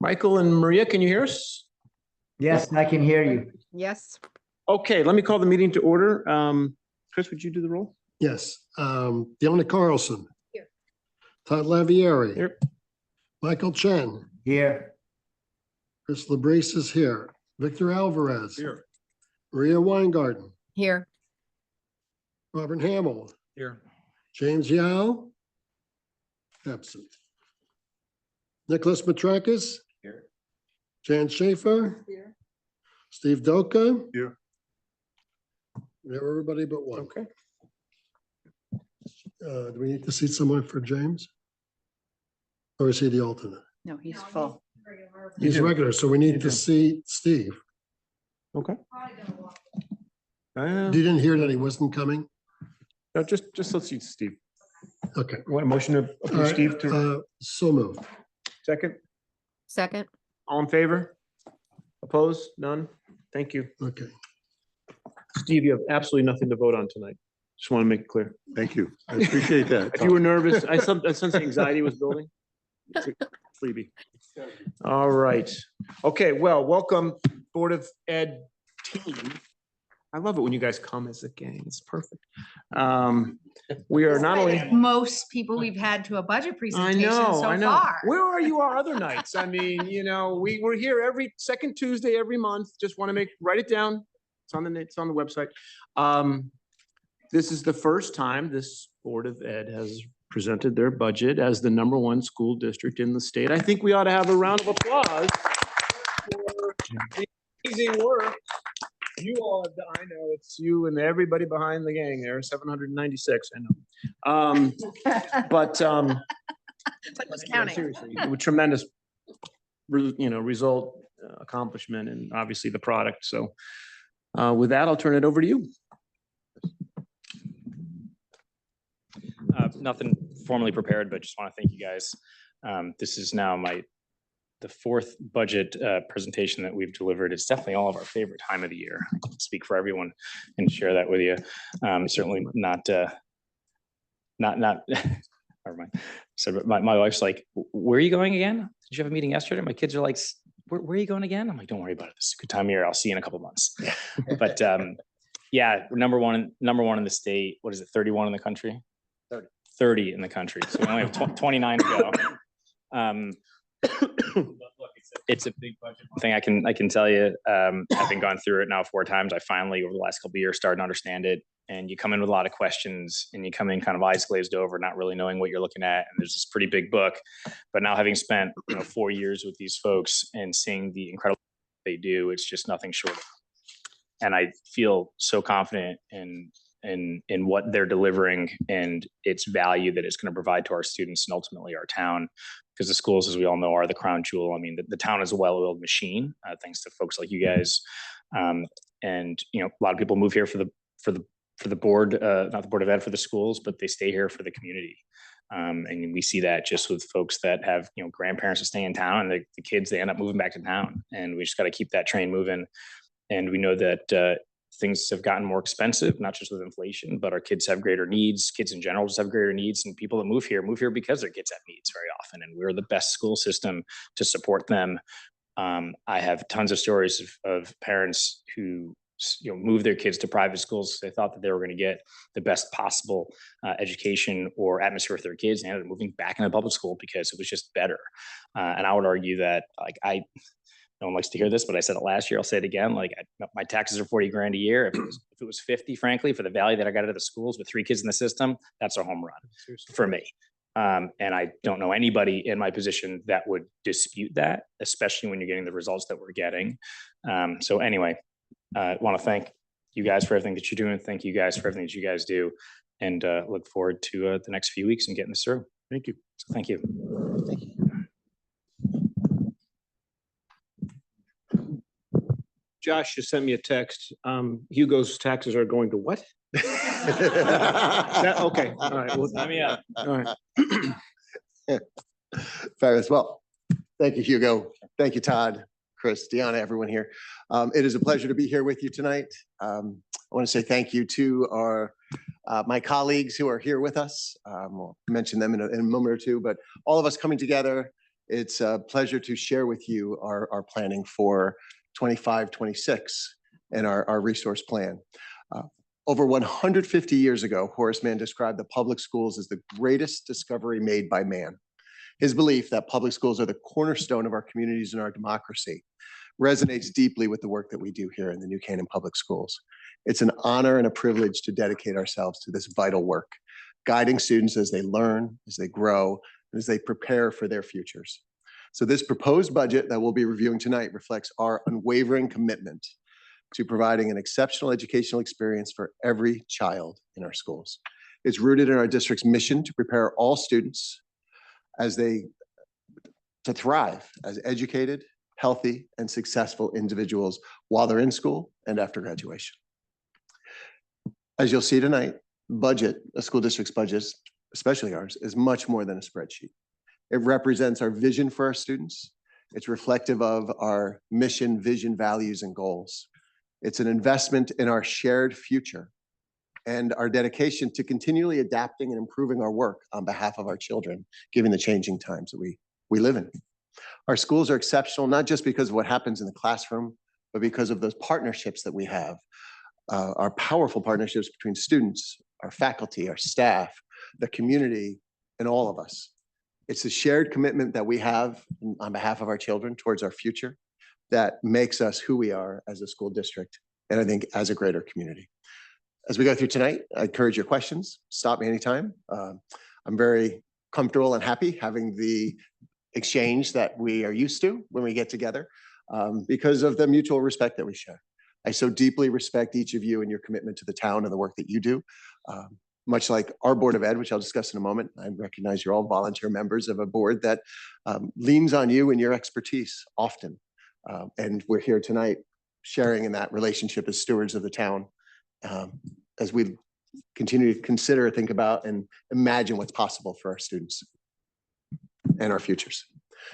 Michael and Maria, can you hear us? Yes, I can hear you. Yes. Okay, let me call the meeting to order. Chris, would you do the roll? Yes, Deanna Carlson. Here. Todd Lavieri. Here. Michael Chen. Here. Chris Labrise is here. Victor Alvarez. Here. Maria Weingarten. Here. Robert Hamill. Here. James Yao. Absent. Nicholas Matrakis. Here. Jan Schaefer. Here. Steve Doka. Here. We have everybody but one. Okay. Do we need to seat someone for James? Or is he the alternate? No, he's full. He's do. regular, so we need You to do. seat Steve. Okay. You didn't hear that he wasn't coming? No, just let's see Steve. Okay. Want a motion to All approve right, Steve to So moved. second? Second. All in favor? Opposed? None? Thank you. Okay. Steve, you have absolutely nothing to vote on tonight. Just want to make it clear. Thank you. I appreciate that. If you were nervous, I sense anxiety was building. Freebie. All right. Okay, well, welcome Board of Ed team. I love it when you guys come as a gang. It's perfect. We are not only. Most people we've had to a budget I presentation know, so I know. far. Where are you our other nights? I mean, we're here every second Tuesday, every month. Just want to write it down. It's on the website. This is the first time this Board of Ed has presented their budget as the #1 school district in the state. I think we ought to have a round of applause for the amazing work you all have done. I know it's you and everybody behind the gang there, 796, I know. But Who's counting? seriously, with tremendous, result, accomplishment, and obviously the product. So with that, I'll turn it over to you. Nothing formally prepared, but just want to thank you guys. This is now the fourth budget presentation that we've delivered. It's definitely all of our favorite time of the year. I can speak for everyone and share that with you. Certainly not. Never mind. So but my wife's like, "Where are you going again? Did you have a meeting yesterday?" My kids are like, where are you going again? I'm like, "Don't worry about it. This is a good time of year. I'll see you in a couple months." But yeah, we're number one in the state. What is it? 31 in the country. 30 in the country. So we only have 29 to go. Look, it's a big budget thing. I can tell you, having gone through it now 4 times, I finally over the last couple of years started to understand it. And you come in with a lot of questions and you come in kind of eyes glazed over, not really knowing what you're looking at. And there's this pretty big book, but now having spent 4 years with these folks and seeing the incredible they do, it's just nothing short of. And I feel so confident in what they're delivering and its value that it's going to provide to our students and ultimately our town, because the schools, as we all know, are the crown jewel. I mean, the town is a well-oiled machine, thanks to folks like you guys. And a lot of people move here for the board, not the Board of Ed, for the schools, but they stay here for the community. And we see that just with folks that have grandparents that stay in town, and the kids, they end up moving back to town, and we just got to keep that train moving. And we know that things have gotten more expensive, not just with inflation, but our kids have greater needs. Kids in general just have greater needs, and people that move here because their kids have needs very often, and we're the best school system to support them. I have tons of stories of parents who move their kids to private schools. They thought that they were going to get the best possible education or atmosphere for their kids, and ended up moving back into public school because it was just better. And I would argue that, no one likes to hear this, but I said it last year. I'll say it again. My taxes are 40 grand a year. If it was 50, frankly, for the value that I got out of the schools with 3 kids in the system, that's a home run for me. And I don't know anybody in my position that would dispute that, especially when you're getting the results that we're getting. So anyway, I want to thank you guys for everything that you're doing. Thank you guys for everything that you guys do, and look forward to the next few weeks and getting this through. Thank you. So thank you. Thank you. Josh just sent me a text. Hugo's taxes are going to what? Okay. All right. Well, all right. Fabulous. Well, thank you, Hugo. Thank you, Todd, Chris, Deanna, everyone here. It is a pleasure to be here with you tonight. I want to say thank you to my colleagues who are here with us. We'll mention them in a moment or two, but all of us coming together It's a pleasure to share with you our planning for 25, 26 and our resource plan. Over 150 years ago, Horace Mann described the public schools as the greatest discovery made by man. His belief that public schools are the cornerstone of our communities and our democracy resonates deeply with the work that we do here in the New Canaan Public Schools. It's an honor and a privilege to dedicate ourselves to this vital work, guiding students as they learn, as they grow, and as they prepare for their futures. So this proposed budget that we'll be reviewing tonight reflects our unwavering commitment to providing an exceptional educational experience for every child in our schools. It's rooted in our district's mission to prepare all students to thrive as educated, healthy, and successful individuals while they're in school and after graduation. As you'll see tonight, a school district's budget, especially ours, is much more than a spreadsheet. It represents our vision for our students. It's reflective of our mission, vision, values, and goals. It's an investment in our shared future and our dedication to continually adapting and improving our work on behalf of our children, given the changing times that we live in. Our schools are exceptional, not just because of what happens in the classroom, but because of those partnerships that we have, our powerful partnerships between students, our faculty, our staff, the community, and all of us. It's a shared commitment that we have on behalf of our children towards our future that makes us who we are as a school district, and I think as a greater community. As we go through tonight, I encourage your questions. Stop me anytime. I'm very comfortable and happy having the exchange that we are used to when we get together because of the mutual respect that we share. I so deeply respect each of you and your commitment to the town and the work that you do. Much like our Board of Ed, which I'll discuss in a moment, I recognize you're all volunteer members of a board that leans on you and your expertise often. And we're here tonight sharing in that relationship as stewards of the town as we continue to consider, think about, and imagine what's possible for our students and our futures.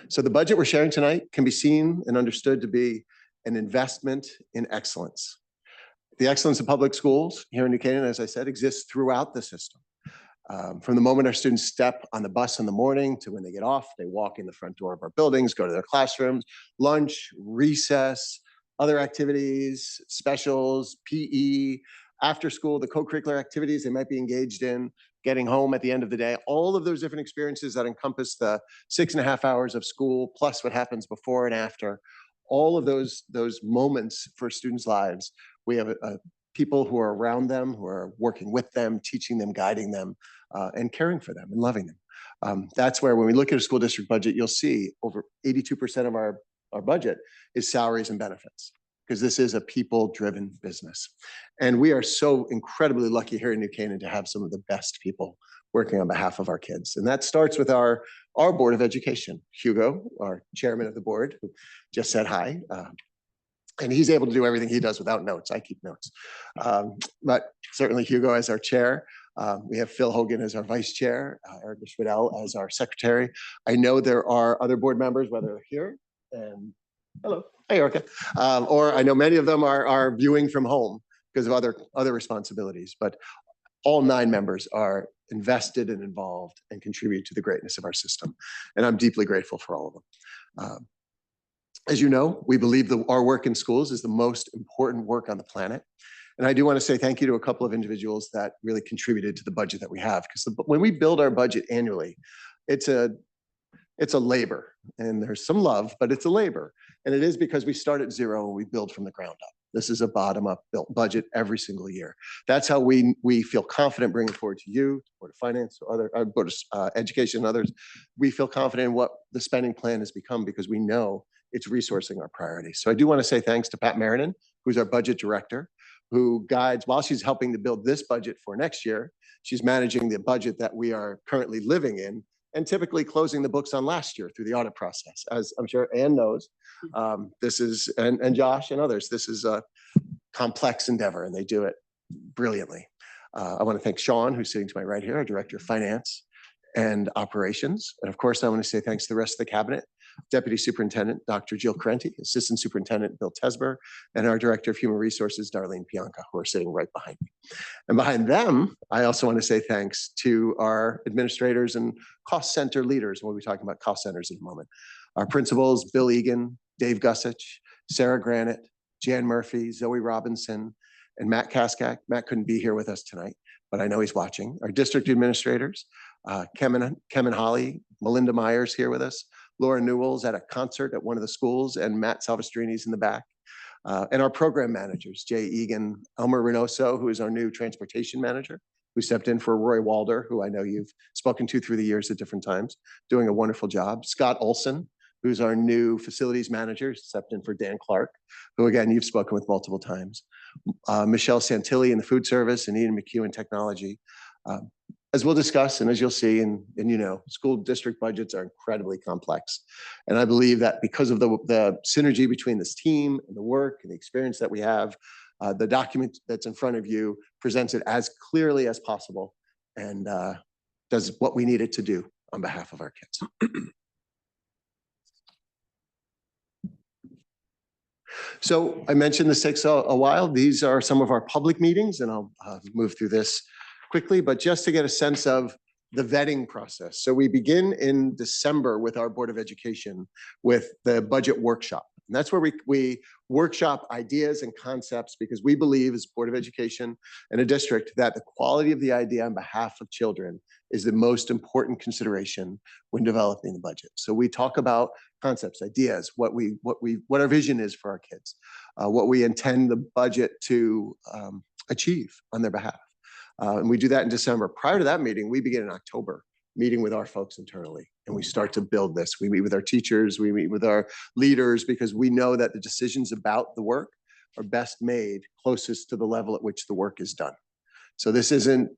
So the budget we're sharing tonight can be seen and understood to be an investment in excellence. The excellence of public schools here in New Canaan, as I said, exists throughout the system. From the moment our students step on the bus in the morning to when they get off, they walk in the front door of our buildings, go to their classrooms, lunch, recess, other activities, specials, PE, after school, the co-curricular activities they might be engaged in, getting home at the end of the day, all of those different experiences that encompass the 6.5 hours of school, plus what happens before and after, all of those moments for students' lives. We have people who are around them, who are working with them, teaching them, guiding them, and caring for them and loving them. That's where when we look at a school district budget, you'll see over 82% of our budget is salaries and benefits, because this is a people-driven business. And we are so incredibly lucky here in New Canaan to have some of the best people working on behalf of our kids. And that starts with our Board of Education. Hugo, our chairman of the board, who just said hi. And he's able to do everything he does without notes. I keep notes. But certainly Hugo as our chair. We have Phil Hogan as our vice chair, Erica Schmidl as our secretary. I know there are other board members, whether they're here, and hello, hey Erica, or I know many of them are viewing from home because of other responsibilities, but all 9 members are invested and involved and contribute to the greatness of our system. And I'm deeply grateful for all of them. As you know, we believe that our work in schools is the most important work on the planet. And I do want to say thank you to a couple of individuals that really contributed to the budget that we have. Because when we build our budget annually, it's a labor, and there's some love, but it's a labor. And it is because we start at zero and we build from the ground up. This is a bottom-up built budget every single year. That's how we feel confident bringing forward to you, Board of Finance, or other Board of Education and others. We feel confident in what the spending plan has become because we know it's resourcing our priorities. So I do want to say thanks to Pat Marinan, who's our budget director, who guides, while she's helping to build this budget for next year, she's managing the budget that we are currently living in and typically closing the books on last year through the audit process. As I'm sure Ann knows, this is, and Josh and others, this is a complex endeavor and they do it brilliantly. I want to thank Sean, who's sitting to my right here, our Director of Finance and Operations. And of course, I want to say thanks to the rest of the cabinet Deputy Superintendent, Dr. Jill Carenti, Assistant Superintendent, Bill Tesber, and our Director of Human Resources, Darlene Pianca, who are sitting right behind me. And behind them, I also want to say thanks to our administrators and cost center leaders. We'll be talking about cost centers in a moment. Our principals, Bill Egan, Dave Gussich, Sarah Granite, Jan Murphy, Zoe Robinson, and Matt Kaskak. Matt couldn't be here with us tonight, but I know he's watching. Our district administrators, Kemen Holly, Melinda Myers here with us, Laura Newell's at a concert at one of the schools, and Matt Salvastrini's in the back. And our program managers, Jay Egan, Elmer Reynoso, who is our new transportation manager, who stepped in for Roy Walder, who I know you've spoken to through the years at different times, doing a wonderful job. Scott Olson, who's our new facilities manager, stepped in for Dan Clark, who again, you've spoken with multiple times. Michelle Santilli in the food service and Ian McHugh in technology. As we'll discuss, and as you'll see, and you know, school district budgets are incredibly complex. And I believe that because of the synergy between this team and the work and the experience that we have, the document that's in front of you presents it as clearly as possible and does what we need it to do on behalf of our kids. So I mentioned this takes a while. These are some of our public meetings, and I'll move through this quickly, but just to get a sense of the vetting process. So we begin in December with our Board of Education with the budget workshop. And that's where we workshop ideas and concepts, because we believe as Board of Education and a district that the quality of the idea on behalf of children is the most important consideration when developing the budget. So we talk about concepts, ideas, what our vision is for our kids, what we intend the budget to achieve on their behalf. And we do that in December. Prior to that meeting, we begin in October, meeting with our folks internally, and we start to build this. We meet with our teachers, we meet with our leaders, because we know that the decisions about the work are best made closest to the level at which the work is done. So this isn't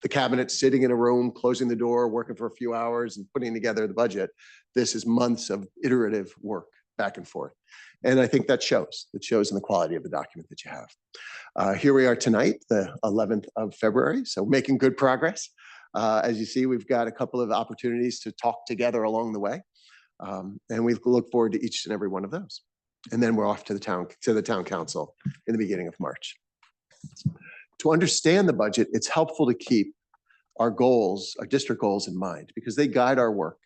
the cabinet sitting in a room, closing the door, working for a few hours and putting together the budget. This is months of iterative work back and forth. And I think that shows. It shows in the quality of the document that you have. Here we are tonight, the 11th of February, so making good progress. As you see, we've got a couple of opportunities to talk together along the way. And we look forward to each and every one of those. And then we're off to the town council in the beginning of March. To understand the budget, it's helpful to keep our goals, our district goals in mind, because they guide our work.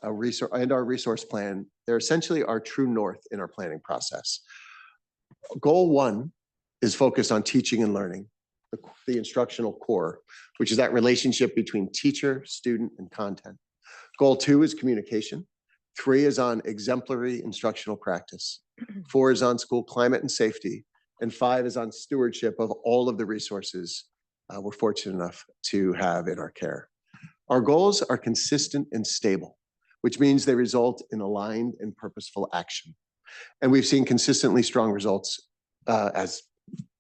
Our resource plan, they're essentially our true north in our planning process. Goal 1 is focused on teaching and learning, the instructional core, which is that relationship between teacher, student, and content. Goal 2 is communication. 3 is on exemplary instructional practice. 4 is on school climate and safety. And 5 is on stewardship of all of the resources we're fortunate enough to have in our care. Our goals are consistent and stable, which means they result in aligned and purposeful action. And we've seen consistently strong results as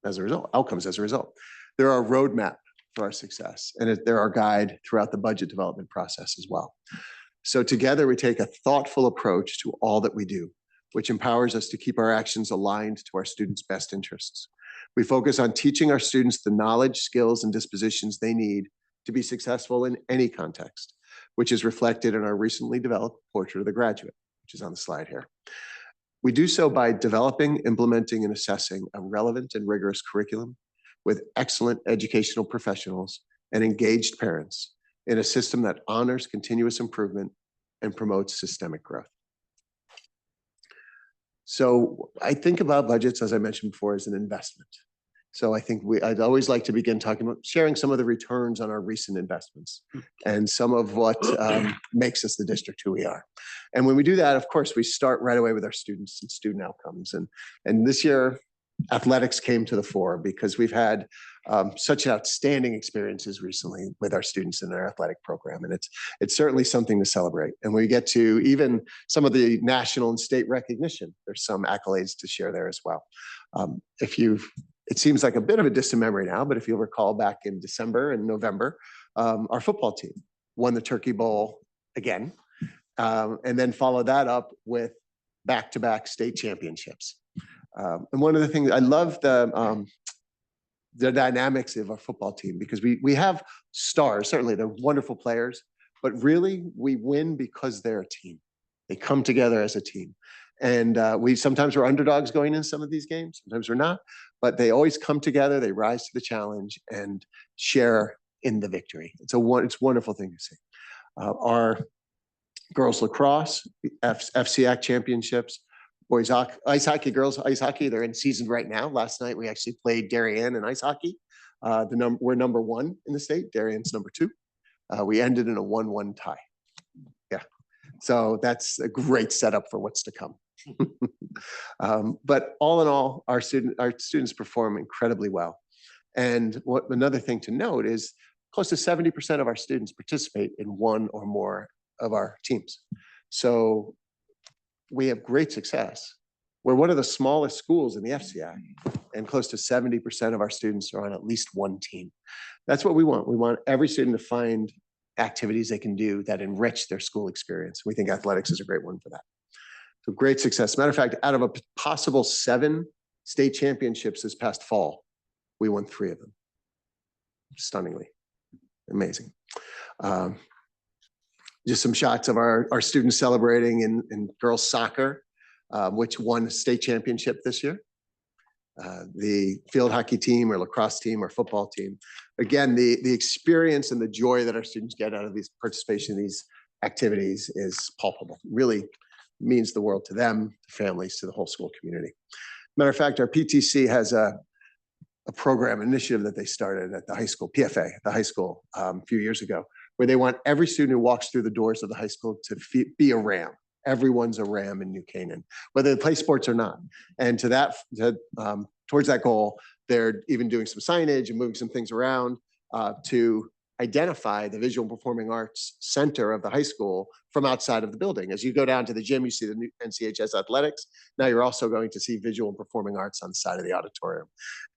a result, outcomes as a result. They're our roadmap for our success, and they're our guide throughout the budget development process as well. So together we take a thoughtful approach to all that we do, which empowers us to keep our actions aligned to our students' best interests. We focus on teaching our students the knowledge, skills, and dispositions they need to be successful in any context, which is reflected in our recently developed Portrait of the Graduate, which is on the slide here. We do so by developing, implementing, and assessing a relevant and rigorous curriculum with excellent educational professionals and engaged parents in a system that honors continuous improvement and promotes systemic growth. So I think about budgets, as I mentioned before, as an investment. So I think I'd always like to begin talking about sharing some of the returns on our recent investments and some of what makes us the district who we are. And when we do that, of course, we start right away with our students and student outcomes. And this year, athletics came to the fore because we've had such outstanding experiences recently with our students in our athletic program. And it's certainly something to celebrate. And we get to even some of the national and state recognition. There's some accolades to share there as well. It seems like a bit of a distant memory now, but if you'll recall back in December and November, our football team won the Turkey Bowl again, and then followed that up with back-to-back state championships. And one of the things I love the dynamics of our football team, because we have stars, certainly they're wonderful players, but really we win because they're a team. They come together as a team. And we sometimes we're underdogs going in some of these games, sometimes we're not, but they always come together, they rise to the challenge and share in the victory. It's a wonderful thing to see. Our girls lacrosse, FCAC championships, boys ice hockey, girls ice hockey, they're in season right now. Last night we actually played Darien in ice hockey. We're number 1 in the state, Darien's number 2. We ended in a 1-1 tie. Yeah, so that's a great setup for what's to come. But all in all, our students perform incredibly well. And another thing to note is close to 70% of our students participate in one or more of our teams. So we have great success. We're one of the smallest schools in the FCI, and close to 70% of our students are on at least one team. That's what we want. We want every student to find activities they can do that enrich their school experience. We think athletics is a great one for that. So great success. Matter of fact, out of a possible 7 state championships this past fall, we won 3 of them. Stunningly amazing. Just some shots of our students celebrating in girls soccer, which won a state championship this year. The field hockey team or lacrosse team or football team. Again, the experience and the joy that our students get out of these participation in these activities is palpable. Really means the world to them, to families, to the whole school community. Matter of fact, our PTC has a program initiative that they started at the high school, PFA, at the high school a few years ago, where they want every student who walks through the doors of the high school to be a Ram. Everyone's a Ram in New Canaan, whether they play sports or not. And towards that goal, they're even doing some signage and moving some things around to identify the Visual and Performing Arts Center of the high school from outside of the building. As you go down to the gym, you see the new NCHS athletics. Now you're also going to see Visual and Performing Arts on the side of the auditorium.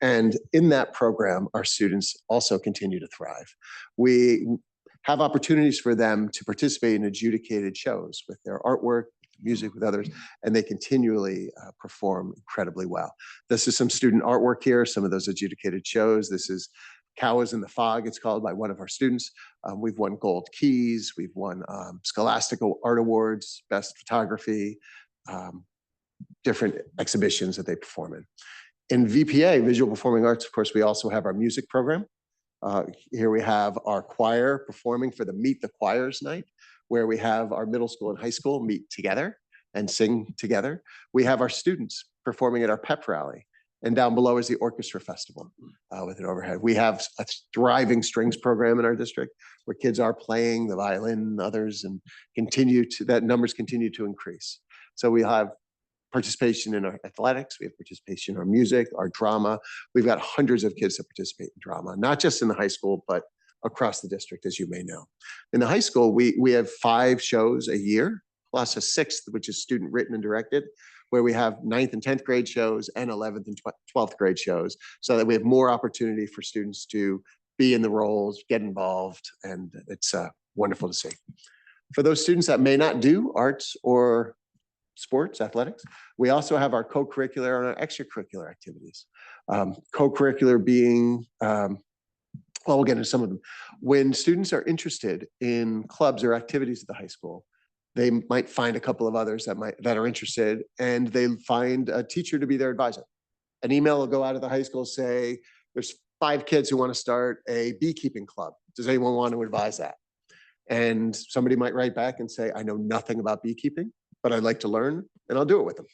And in that program, our students also continue to thrive. We have opportunities for them to participate in adjudicated shows with their artwork, music with others, and they continually perform incredibly well. This is some student artwork here, some of those adjudicated shows. This is Cows in the Fog, it's called, by one of our students. We've won gold keys, we've won Scholastic Art Awards, Best Photography, different exhibitions that they perform in. In VPA, Visual Performing Arts, of course, we also have our music program. Here we have our choir performing for the Meet the Choirs night, where we have our middle school and high school meet together and sing together. We have our students performing at our pep rally. And down below is the orchestra festival with an overhead. We have a thriving strings program in our district where kids are playing the violin and others, and that numbers continue to increase. So we have participation in our athletics, we have participation in our music, our drama. We've got hundreds of kids that participate in drama, not just in the high school, but across the district, as you may know. In the high school, we have 5 shows a year, plus a 6th, which is student written and directed, where we have 9th and 10th grade shows and 11th and 12th grade shows, so that we have more opportunity for students to be in the roles, get involved, and it's wonderful to see. For those students that may not do arts or sports, athletics, we also have our co-curricular and our extracurricular activities. Co-curricular being, well, we'll get into some of them. When students are interested in clubs or activities at the high school, they might find a couple of others that are interested, and they find a teacher to be their advisor. An email will go out of the high school, say, there's 5 kids who want to start a beekeeping club. Does anyone want to advise that? And somebody might write back and say, I know nothing about beekeeping, but I'd like to learn, and I'll do it with them.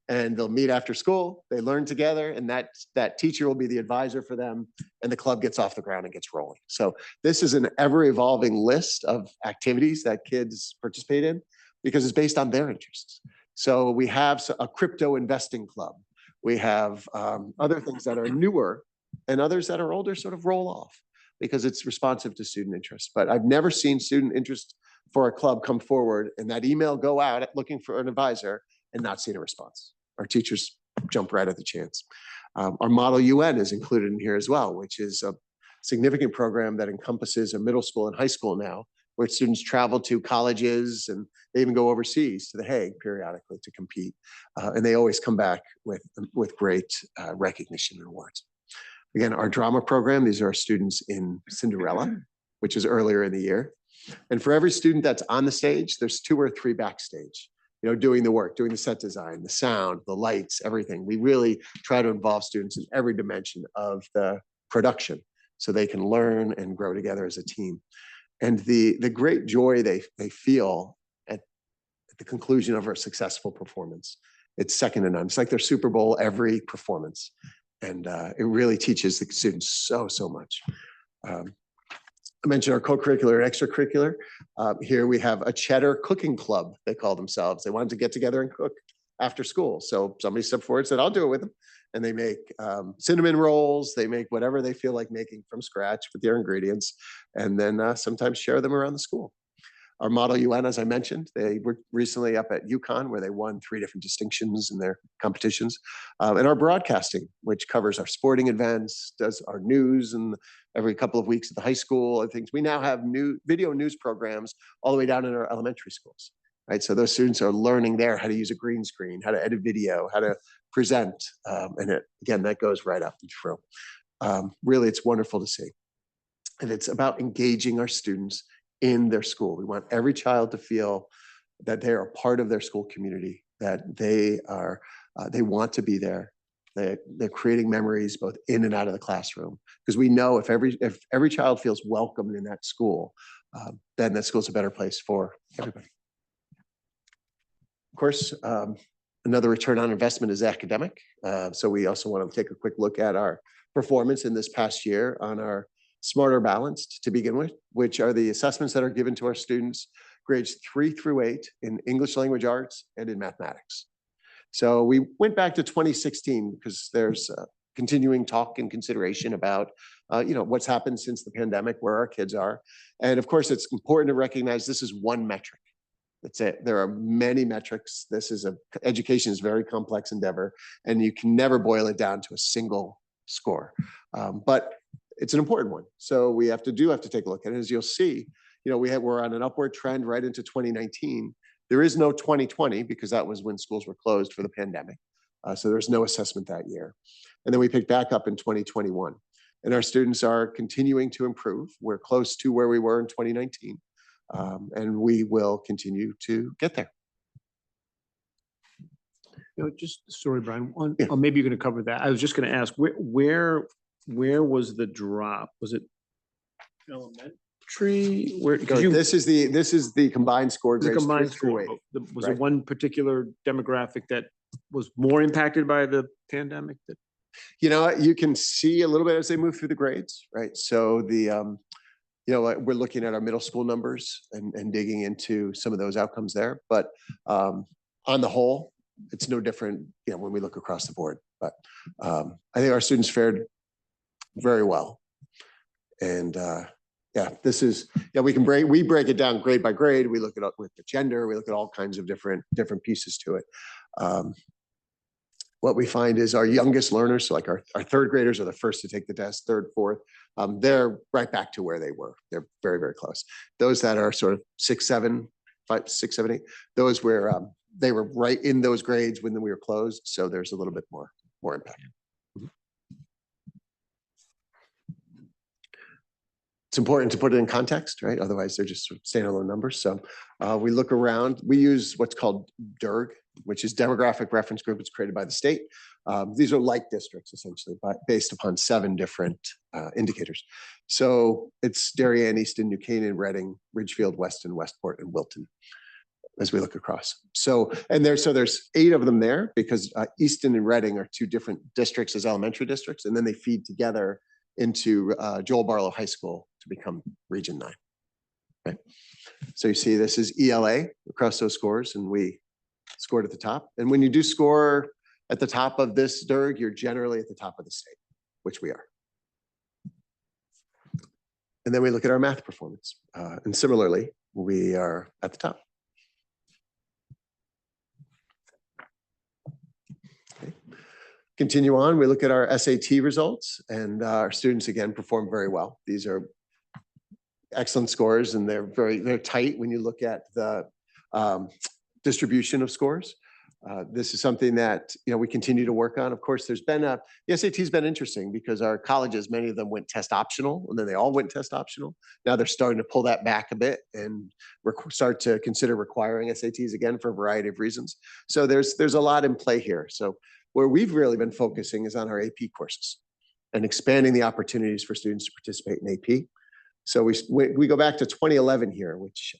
And they'll meet after school, they learn together, and that teacher will be the advisor for them, and the club gets off the ground and gets rolling. So this is an ever-evolving list of activities that kids participate in, because it's based on their interests. So we have a crypto investing club. We have other things that are newer, and others that are older sort of roll off because it's responsive to student interest. But I've never seen student interest for a club come forward and that email go out looking for an advisor and not seen a response. Our teachers jump right at the chance. Our Model UN is included in here as well, which is a significant program that encompasses a middle school and high school now, where students travel to colleges and they even go overseas to The Hague periodically to compete. And they always come back with great recognition and awards. Again, our drama program, these are our students in Cinderella, which is earlier in the year. And for every student that's on the stage, there's 2 or 3 backstage. doing the work, doing the set design, the sound, the lights, everything. We really try to involve students in every dimension of the production so they can learn and grow together as a team. And the great joy they feel at the conclusion of a successful performance, it's second to none. It's like their Super Bowl every performance. And it really teaches the students so much. I mentioned our co-curricular and extracurricular. Here we have a Cheddar Cooking Club, they call themselves. They wanted to get together and cook after school. So somebody stepped forward and said, I'll do it with them. And they make cinnamon rolls. They make whatever they feel like making from scratch with their ingredients, and then sometimes share them around the school. Our Model UN, as I mentioned, they were recently up at UConn where they won 3 different distinctions in their competitions. And our broadcasting, which covers our sporting events, does our news and every couple of weeks at the high school and things. We now have new video news programs all the way down in our elementary schools, right? So those students are learning there how to use a green screen, how to edit video, how to present. And again, that goes right up and through. Really, it's wonderful to see. And it's about engaging our students in their school. We want every child to feel that they are a part of their school community, that they want to be there. They're creating memories both in and out of the classroom, because we know if every child feels welcomed in that school, then that school's a better place for everybody. Of course, another return on investment is academic. So we also want to take a quick look at our performance in this past year on our Smarter Balanced to begin with, which are the assessments that are given to our students grades 3 through 8 in English language arts and in mathematics. So we went back to 2016 because there's continuing talk and consideration about what's happened since the pandemic, where our kids are. And of course, it's important to recognize this is one metric. That's it. There are many metrics. Education is a very complex endeavor, and you can never boil it down to a single score. But it's an important one. So we have to take a look at it. As you'll see, we're on an upward trend right into 2019. There is no 2020 because that was when schools were closed for the pandemic. So there's no assessment that year. And then we picked back up in 2021. And our students are continuing to improve. We're close to where we were in 2019. And we will continue to get there. Sorry, Brian, Yeah. or maybe you're going to cover that. I was just going to ask, where was the drop? Was it elementary? Where? So this is the combined score The grades combined 3 through score. 8. Was right. it one particular demographic that was more impacted by the pandemic? You can see a little bit as they move through the grades, right? So we're looking at our middle school numbers and digging into some of those outcomes there. But on the whole, it's no different, when we look across the board. But I think our students fared very well. And we break it down grade by grade. We look at with the gender. We look at all kinds of different pieces to it. What we find is our youngest learners, so like our third graders are the first to take the test, third, fourth, they're right back to where they were. They're very, very close. Those that are sort of 6, 7, 8, those where they were right in those grades when we were closed. So there's a little bit more impact. It's important to put it in context, right? Otherwise, they're just sort of standalone numbers. So we look around. We use what's called DERG, which is Demographic Reference Group. It's created by the state. These are like districts, essentially, but based upon 7 different indicators. So it's Darien, Easton, New Canaan, Reading, Ridgefield, Weston, Westport, and Wilton, as we look across. So there's 8 of them there because Easton and Reading are 2 different districts as elementary districts, and then they feed together into Joel Barlow High School to become Region 9. Right. So you see this is ELA across those scores, and we scored at the top. And when you do score at the top of this DERG, you're generally at the top of the state, which we are. And then we look at our math performance. And similarly, we are at the top. Okay. Continue on, we look at our SAT results, and our students again perform very well. These are excellent scores, and they're tight when you look at the distribution of scores. This is something that, we continue to work on. Of course, the SAT has been interesting because our colleges, many of them went test optional, and then they all went test optional. Now they're starting to pull that back a bit and start to consider requiring SATs again for a variety of reasons. So there's a lot in play here. So where we've really been focusing is on our AP courses and expanding the opportunities for students to participate in AP. So we go back to 2011 here, which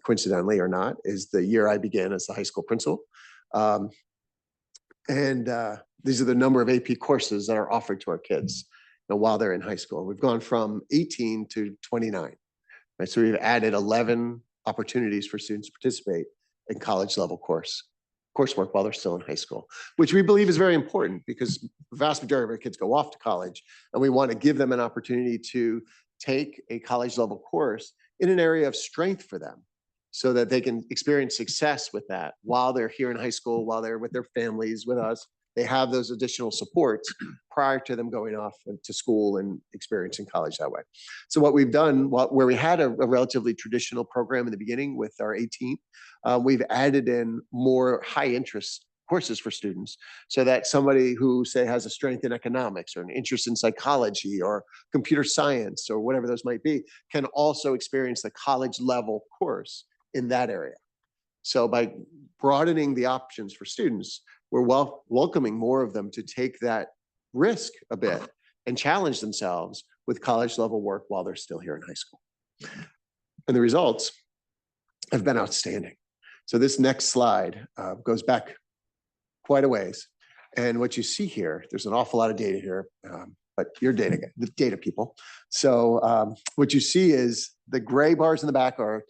coincidentally or not, is the year I began as the high school principal. These are the number of AP courses that are offered to our kids while they're in high school. We've gone from 18 to 29. Right? So we've added 11 opportunities for students to participate in college level coursework while they're still in high school, which we believe is very important because the vast majority of our kids go off to college, and we want to give them an opportunity to take a college level course in an area of strength for them so that they can experience success with that while they're here in high school, while they're with their families, with us. They have those additional supports prior to them going off to school and experiencing college that way. So what we've done, where we had a relatively traditional program in the beginning with our 18th, we've added in more high interest courses for students so that somebody who, say, has a strength in economics or an interest in psychology or computer science or whatever those might be, can also experience the college level course in that area. So by broadening the options for students, we're welcoming more of them to take that risk a bit and challenge themselves with college level work while they're still here in high school. And the results have been outstanding. So this next slide goes back quite a ways. And what you see here, there's an awful lot of data here, but you're the data people. So what you see is the gray bars in the back are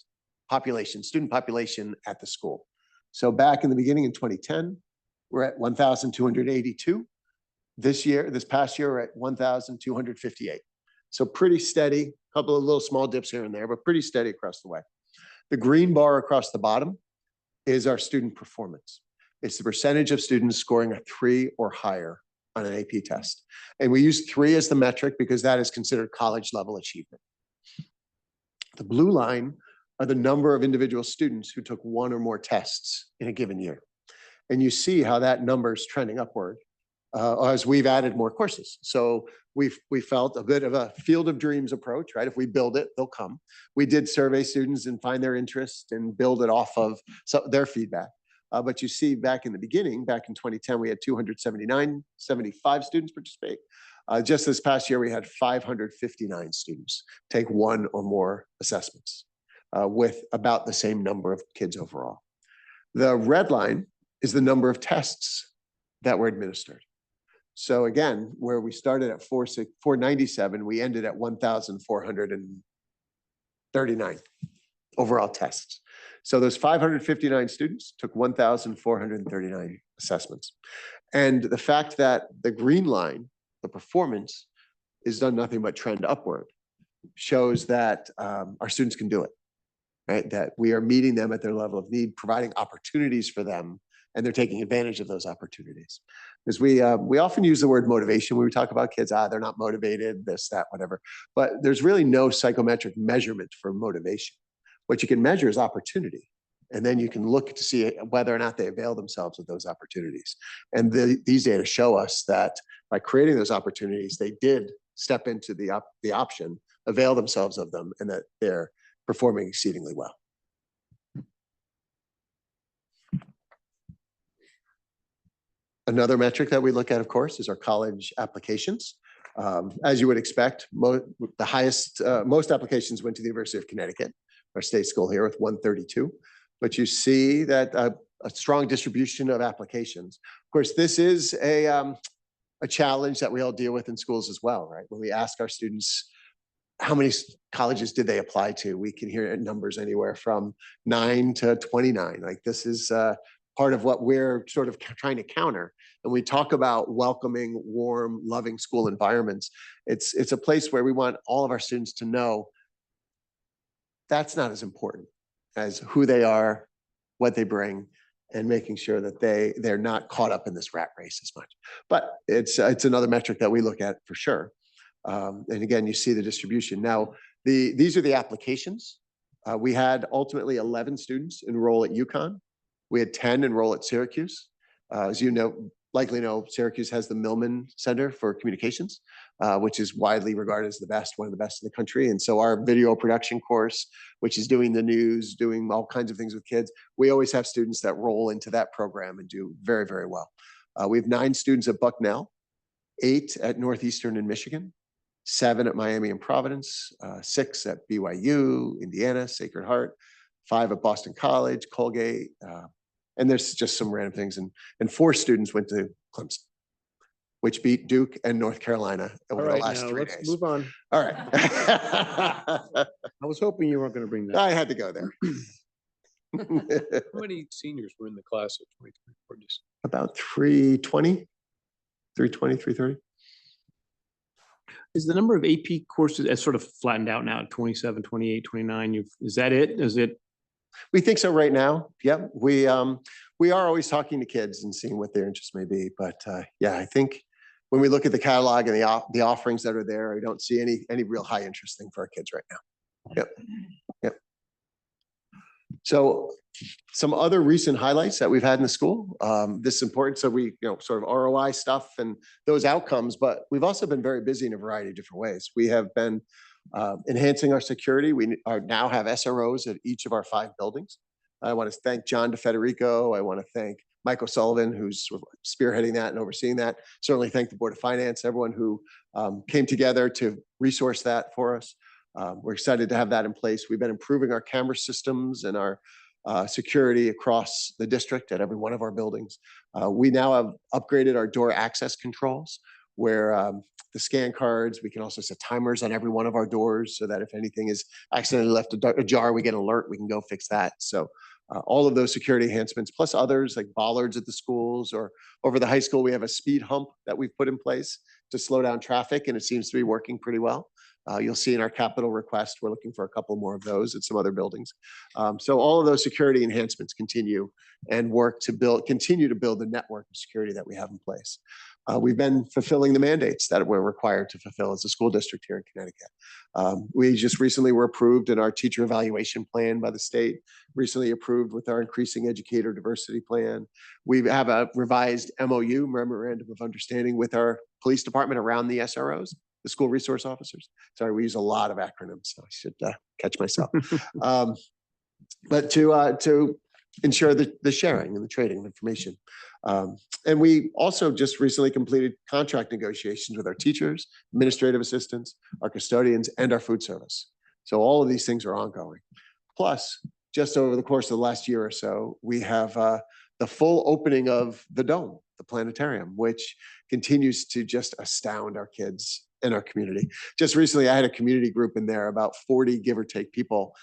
student population at the school. So back in the beginning in 2010, we're at 1,282. This past year, we're at 1,258. So pretty steady, a couple of little small dips here and there, but pretty steady across the way. The green bar across the bottom is our student performance. It's the percentage of students scoring a 3 or higher on an AP test. And we use 3 as the metric because that is considered college level achievement. The blue line are the number of individual students who took 1 or more tests in a given year. And you see how that number is trending upward as we've added more courses. So we felt a bit of a field of dreams approach, right? If we build it, they'll come. We did survey students and find their interest and build it off of their feedback. But you see back in the beginning, back in 2010, we had 75 students participate. Just this past year, we had 559 students take 1 or more assessments with about the same number of kids overall. The red line is the number of tests that were administered. So again, where we started at 497, we ended at 1,439 overall tests. So those 559 students took 1,439 assessments. And the fact that the green line, the performance, is done nothing but trend upward, shows that our students can do it, right? That we are meeting them at their level of need, providing opportunities for them, and they're taking advantage of those opportunities. Because we often use the word motivation when we talk about kids, they're not motivated, this, that, whatever. But there's really no psychometric measurement for motivation. What you can measure is opportunity. And then you can look to see whether or not they avail themselves of those opportunities. And these data show us that by creating those opportunities, they did step into the option, avail themselves of them, and that they're performing exceedingly well. Another metric that we look at, of course, is our college applications. As you would expect, most applications went to the University of Connecticut, our state school here, with 132. But you see that a strong distribution of applications. Of course, this is a challenge that we all deal with in schools as well, right? When we ask our students, how many colleges did they apply to? We can hear numbers anywhere from 9 to 29. Like this is part of what we're sort of trying to counter. And we talk about welcoming, warm, loving school environments. It's a place where we want all of our students to know that's not as important as who they are, what they bring, and making sure that they're not caught up in this rat race as much. But it's another metric that we look at for sure. And again, you see the distribution. Now, these are the applications. We had ultimately 11 students enroll at UConn. We had 10 enroll at Syracuse. As you know, likely know, Syracuse has the Millman Center for Communications, which is widely regarded as the best, one of the best in the country. And so our video production course, which is doing the news, doing all kinds of things with kids, we always have students that roll into that program and do very, very well. We have 9 students at Bucknell, 8 at Northeastern in Michigan, 7 at Miami and Providence, 6 at BYU, Indiana, Sacred Heart, 5 at Boston College, Colgate, and there's just some random things. And 4 students went to Clemson, which beat Duke and North Carolina All over the right, last now 3 let's days. move on. All right. I was hoping you weren't going to bring that. I had to go there. How many seniors were in the class of 2024? About 320, 330. Is the number of AP courses that's sort of flattened out now at 27, 28, 29? Is that it? Is it? We think so right now. Yep. We are always talking to kids and seeing what their interests may be. But yeah, I think when we look at the catalog and the offerings that are there, I don't see any real high interest thing for our kids right now. Yep. Yep. So some other recent highlights that we've had in the school. This is important. So we, sort of ROI stuff and those outcomes, but we've also been very busy in a variety of different ways. We have been enhancing our security. We now have SROs at each of our 5 buildings. I want to thank John DeFederico. I want to thank Michael Sullivan, who's sort of spearheading that and overseeing that. Certainly thank the Board of Finance, everyone who came together to resource that for us. We're excited to have that in place. We've been improving our camera systems and our security across the district at every one of our buildings. We now have upgraded our door access controls where the scan cards, we can also set timers on every one of our doors so that if anything is accidentally left ajar, we get an alert, we can go fix that. So all of those security enhancements, plus others like bollards at the schools or over the high school, we have a speed hump that we've put in place to slow down traffic, and it seems to be working pretty well. You'll see in our capital request, we're looking for a couple more of those at some other buildings. So all of those security enhancements continue and work to continue to build the network of security that we have in place. We've been fulfilling the mandates that we're required to fulfill as a school district here in Connecticut. We just recently were approved in our teacher evaluation plan by the state, recently approved with our increasing educator diversity plan. We have a revised MOU, Memorandum of Understanding, with our police department around the SROs, the school resource officers. Sorry, we use a lot of acronyms, so I should catch myself. But to ensure the sharing and the trading of information. And we also just recently completed contract negotiations with our teachers, administrative assistants, our custodians, and our food service. So all of these things are ongoing. Plus, just over the course of the last year or so, we have the full opening of the Dome, the planetarium, which continues to just astound our kids in our community. Just recently, I had a community group in there, about 40 give or take people,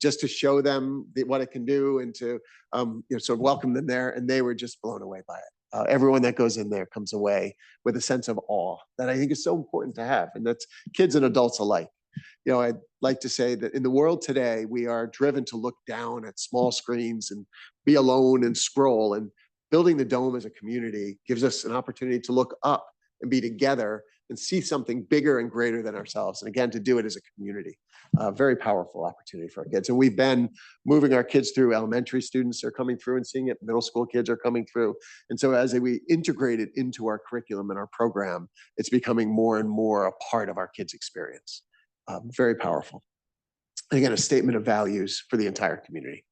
just to show them what it can do and to sort of welcome them there. And they were just blown away by it. Everyone that goes in there comes away with a sense of awe that I think is so important to have. And that's kids and adults alike. I'd like to say that in the world today, we are driven to look down at small screens and be alone and scroll. And building the Dome as a community gives us an opportunity to look up and be together and see something bigger and greater than ourselves. And again, to do it as a community, very powerful opportunity for our kids. And we've been moving our kids through. Elementary students are coming through and seeing it. Middle school kids are coming through. And so as we integrate it into our curriculum and our program, it's becoming more and more a part of our kids' experience. Very powerful. Again, a statement of values for the entire community.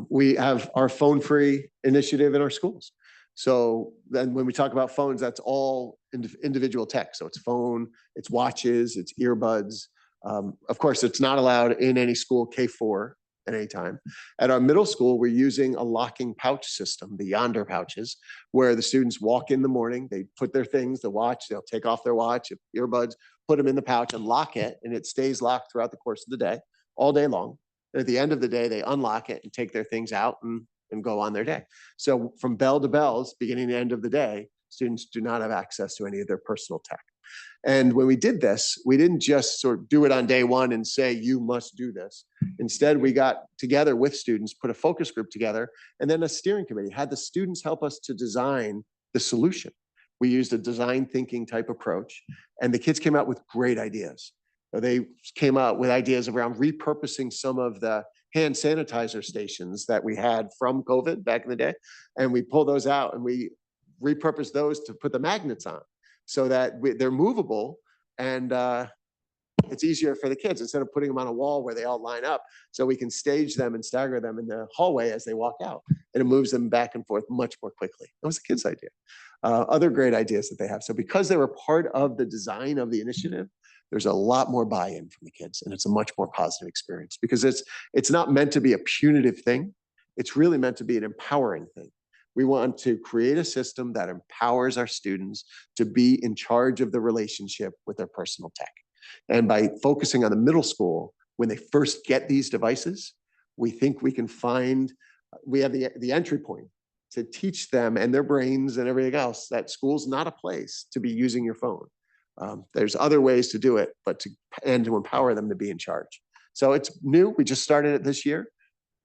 We have our phone-free initiative in our schools. So then when we talk about phones, that's all individual tech. So it's phone, it's watches, it's earbuds. Of course, it's not allowed in any school K4 at any time. At our middle school, we're using a locking pouch system, the Yonder pouches, where the students walk in the morning, they put their things, the watch, they'll take off their watch, earbuds, put them in the pouch and lock it, and it stays locked throughout the course of the day, all day long. And at the end of the day, they unlock it and take their things out and go on their day. So from bell to bells, beginning to end of the day, students do not have access to any of their personal tech. And when we did this, we didn't just sort of do it on day one and say, you must do this. Instead, we got together with students, put a focus group together, and then a steering committee, had the students help us to design the solution. We used a design thinking type approach, and the kids came out with great ideas. They came out with ideas around repurposing some of the hand sanitizer stations that we had from COVID back in the day. And we pull those out and we repurpose those to put the magnets on so that they're movable and it's easier for the kids instead of putting them on a wall where they all line up. So we can stage them and stagger them in the hallway as they walk out, and it moves them back and forth much more quickly. That was a kid's idea. Other great ideas that they have. So because they were part of the design of the initiative, there's a lot more buy-in from the kids, and it's a much more positive experience because it's not meant to be a punitive thing. It's really meant to be an empowering thing. We want to create a system that empowers our students to be in charge of the relationship with their personal tech. And by focusing on the middle school, when they first get these devices, we think we can we have the entry point to teach them and their brains and everything else that school's not a place to be using your phone. There's other ways to do it, and to empower them to be in charge. So it's new. We just started it this year.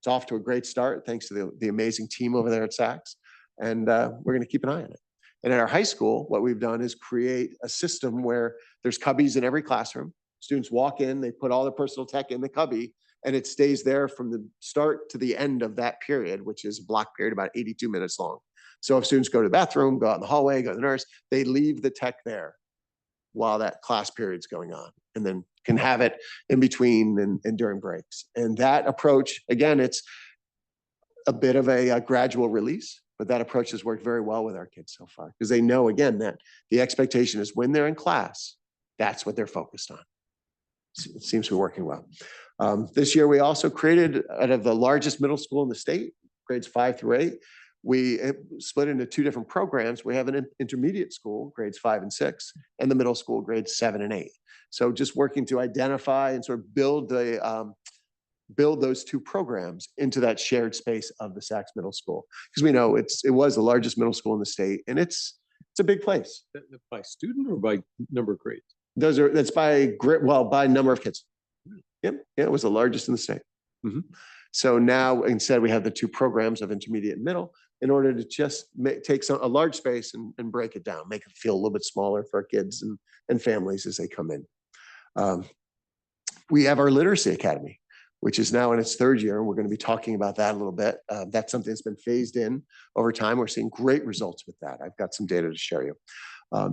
It's off to a great start, thanks to the amazing team over there at Saks. And we're going to keep an eye on it. And at our high school, what we've done is create a system where there's cubbies in every classroom. Students walk in, they put all their personal tech in the cubby, and it stays there from the start to the end of that period, which is a block period about 82 minutes long. So if students go to the bathroom, go out in the hallway, go to the nurse, they leave the tech there while that class period's going on, and then can have it in between and during breaks. And that approach, again, it's a bit of a gradual release, but that approach has worked very well with our kids so far because they know, again, that the expectation is when they're in class, that's what they're focused on. It seems to be working well. This year, we also created, out of the largest middle school in the state, grades 5 through 8, we split into 2 different programs. We have an intermediate school, grades 5 and 6, and the middle school, grades 7 and 8. So just working to identify and sort of build those 2 programs into that shared space of the Saks Middle School. Because we know it was the largest middle school in the state, and it's a big place. By student or by number of grades? That's by number of kids. Yep, yeah, it was the largest in the state. So now instead we have the 2 programs of intermediate and middle in order to just take a large space and break it down, make it feel a little bit smaller for our kids and families as they come in. We have our Literacy Academy, which is now in its 3rd year, and we're going to be talking about that a little bit. That's something that's been phased in over time. We're seeing great results with that. I've got some data to share you.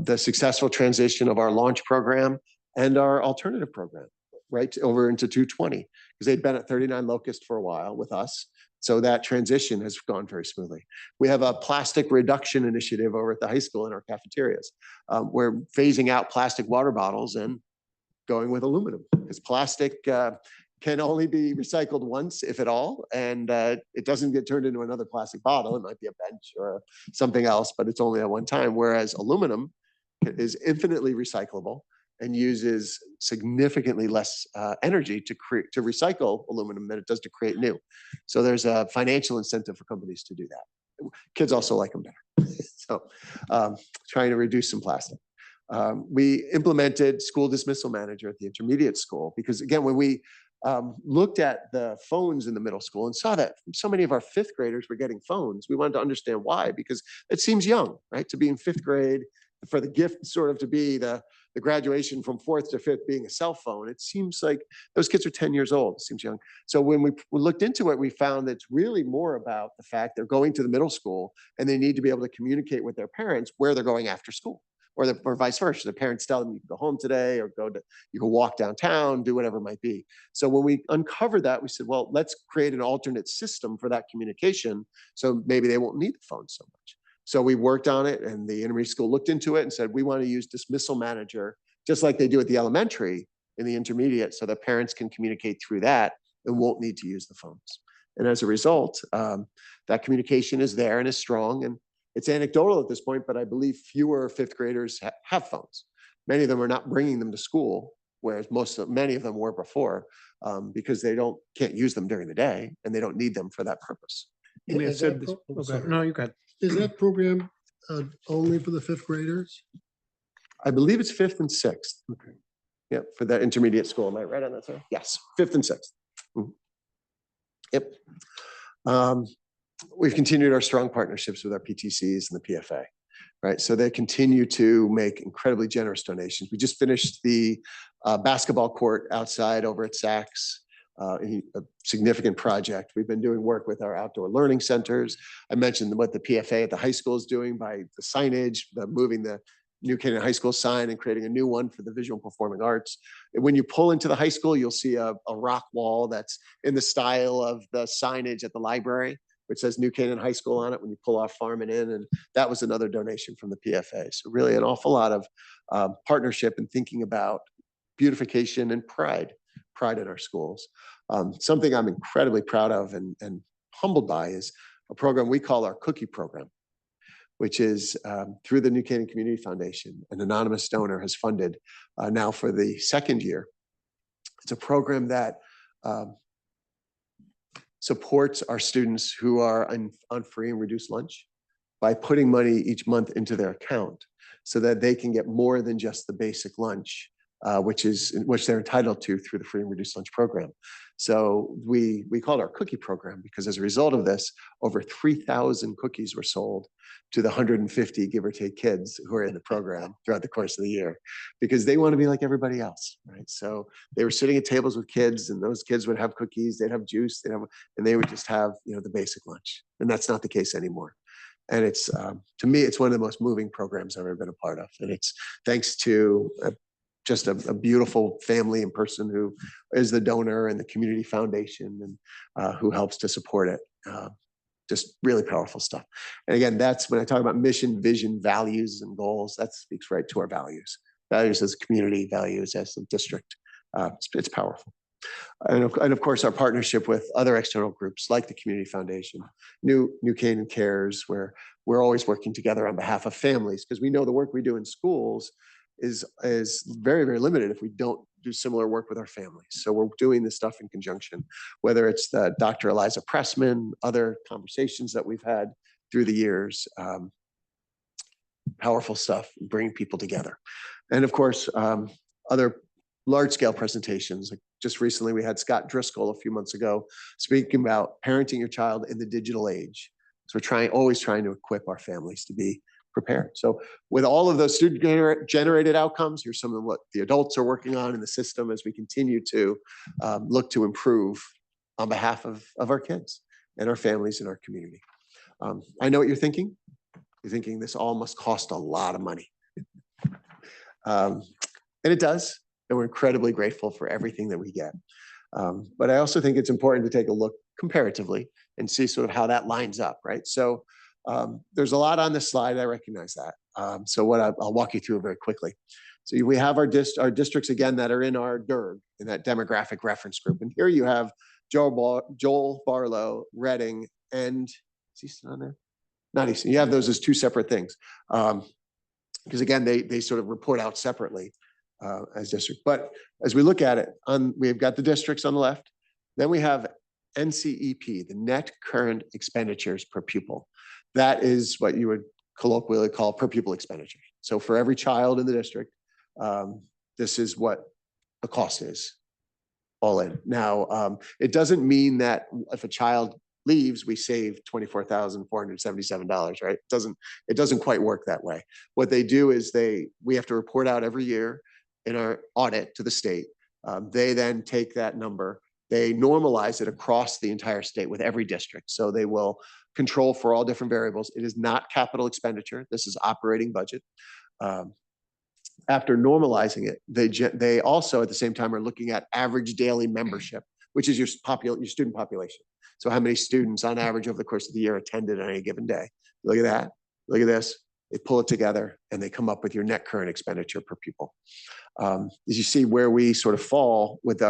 The successful transition of our launch program and our alternative program, right, over into 220, because they'd been at 39 Locust for a while with us. So that transition has gone very smoothly. We have a plastic reduction initiative over at the high school in our cafeterias. We're phasing out plastic water bottles and going with aluminum, because plastic can only be recycled once, if at all, and it doesn't get turned into another plastic bottle. It might be a bench or something else, but it's only at one time, whereas aluminum is infinitely recyclable and uses significantly less energy to recycle aluminum than it does to create new. So there's a financial incentive for companies to do that. Kids also like them better. So trying to reduce some plastic. We implemented school dismissal manager at the intermediate school because, again, when we looked at the phones in the middle school and saw that so many of our 5th graders were getting phones, we wanted to understand why, because it seems young, right? To be in 5th grade, for the gift sort of to be the graduation from 4th to 5th being a cell phone, it seems like those kids are 10 years old. It seems young. So when we looked into it, we found that it's really more about the fact they're going to the middle school and they need to be able to communicate with their parents where they're going after school. Or vice versa. The parents tell them you can go home today or you can walk downtown, do whatever it might be. So when we uncovered that, we said, well, let's create an alternate system for that communication. So maybe they won't need the phone so much. So we worked on it, and the intermediate school looked into it and said, we want to use dismissal manager, just like they do at the elementary in the intermediate, so that parents can communicate through that and won't need to use the phones. And as a result, that communication is there and is strong. And it's anecdotal at this point, but I believe fewer 5th graders have phones. Many of them are not bringing them to school, whereas many of them were before, because they can't use them during the day and they don't need them for that purpose. You may have Is said that this. pro- Oh, sorry. no, you got. Is that program only for the 5th graders? I believe it's 5th and 6th. Okay. Yeah, for that intermediate school. Am I right on that, sir? Yes, 5th and 6th. Mhm. Yep. We've continued our strong partnerships with our PTCs and the PFA, right? So they continue to make incredibly generous donations. We just finished the basketball court outside over at Saks. a significant project. We've been doing work with our outdoor learning centers. I mentioned what the PFA at the high school is doing by the signage, moving the New Canaan High School sign and creating a new one for the visual and performing arts. And when you pull into the high school, you'll see a rock wall that's in the style of the signage at the library, which says New Canaan High School on it when you pull off Farman Inn. And that was another donation from the PFA. So really an awful lot of partnership and thinking about beautification and pride in our schools. Something I'm incredibly proud of and humbled by is a program we call our Cookie Program, which is through the New Canaan Community Foundation. An anonymous donor has funded now for the second year. It's a program that supports our students who are on free and reduced lunch by putting money each month into their account so that they can get more than just the basic lunch, which they're entitled to through the free and reduced lunch program. So we called our Cookie Program because as a result of this, over 3,000 cookies were sold to the 150, give or take, kids who are in the program throughout the course of the year, because they want to be like everybody else, right? So they were sitting at tables with kids, and those kids would have cookies, they'd have juice, and they would just have, the basic lunch. And that's not the case anymore. And it's, to me, it's one of the most moving programs I've ever been a part of. And it's thanks to just a beautiful family and person who is the donor and the community foundation and who helps to support it. Just really powerful stuff. And again, that's when I talk about mission, vision, values, and goals, that speaks right to our values. Values as a community, values as a district. It's powerful. And of course, our partnership with other external groups like the Community Foundation, New Canaan Cares, where we're always working together on behalf of families, because we know the work we do in schools is very, very limited if we don't do similar work with our families. So we're doing this stuff in conjunction, whether it's the Dr. Eliza Pressman, other conversations that we've had through the years, powerful stuff, bringing people together. And of course, other large scale presentations. Like just recently, we had Scott Driscoll a few months ago speaking about parenting your child in the digital age. So we're always trying to equip our families to be prepared. So with all of those student generated outcomes, here's some of what the adults are working on in the system as we continue to look to improve on behalf of our kids and our families and our community. I know what you're thinking. You're thinking this all must cost a lot of money. And it does. And we're incredibly grateful for everything that we get. But I also think it's important to take a look comparatively and see sort of how that lines up, right? So there's a lot on this slide. I recognize that. So I'll walk you through it very quickly. So we have our districts again that are in our DERG, in that demographic reference group. And here you have Joel Barlow, Reading, and is Easton on there? Not Easton. You have those as two separate things. Because again, they sort of report out separately as district. But as we look at it, we've got the districts on the left. Then we have NCEP, the net current expenditures per pupil. That is what you would colloquially call per pupil expenditure. So for every child in the district, this is what the cost is all in. Now, it doesn't mean that if a child leaves, we save $24,477, right? It doesn't quite work that way. What they do is we have to report out every year in our audit to the state. They then take that number, they normalize it across the entire state with every district. So they will control for all different variables. It is not capital expenditure. This is operating budget. After normalizing it, they also at the same time are looking at average daily membership, which is your student population. So how many students on average over the course of the year attended on any given day? Look at that. Look at this. They pull it together and they come up with your net current expenditure per pupil. As you see where we sort of fall with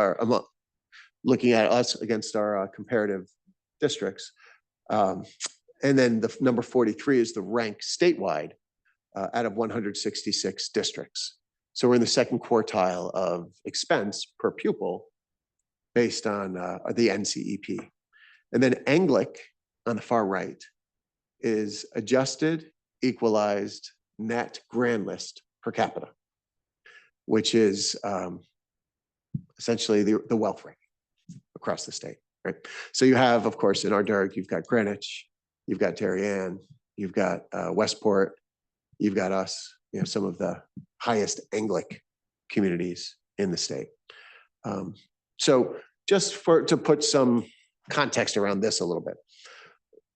looking at us against our comparative districts. And then the number 43 is the rank statewide out of 166 districts. So we're in the second quartile of expense per pupil based on the NCEP. And then Anglic on the far right is adjusted, equalized, net grand list per capita, which is essentially the wealth ranking across the state, right? So you have, of course, in our DERG, you've got Greenwich, you've got Darien, you've got Westport, you've got us, some of the highest Anglic communities in the state. So just to put some context around this a little bit.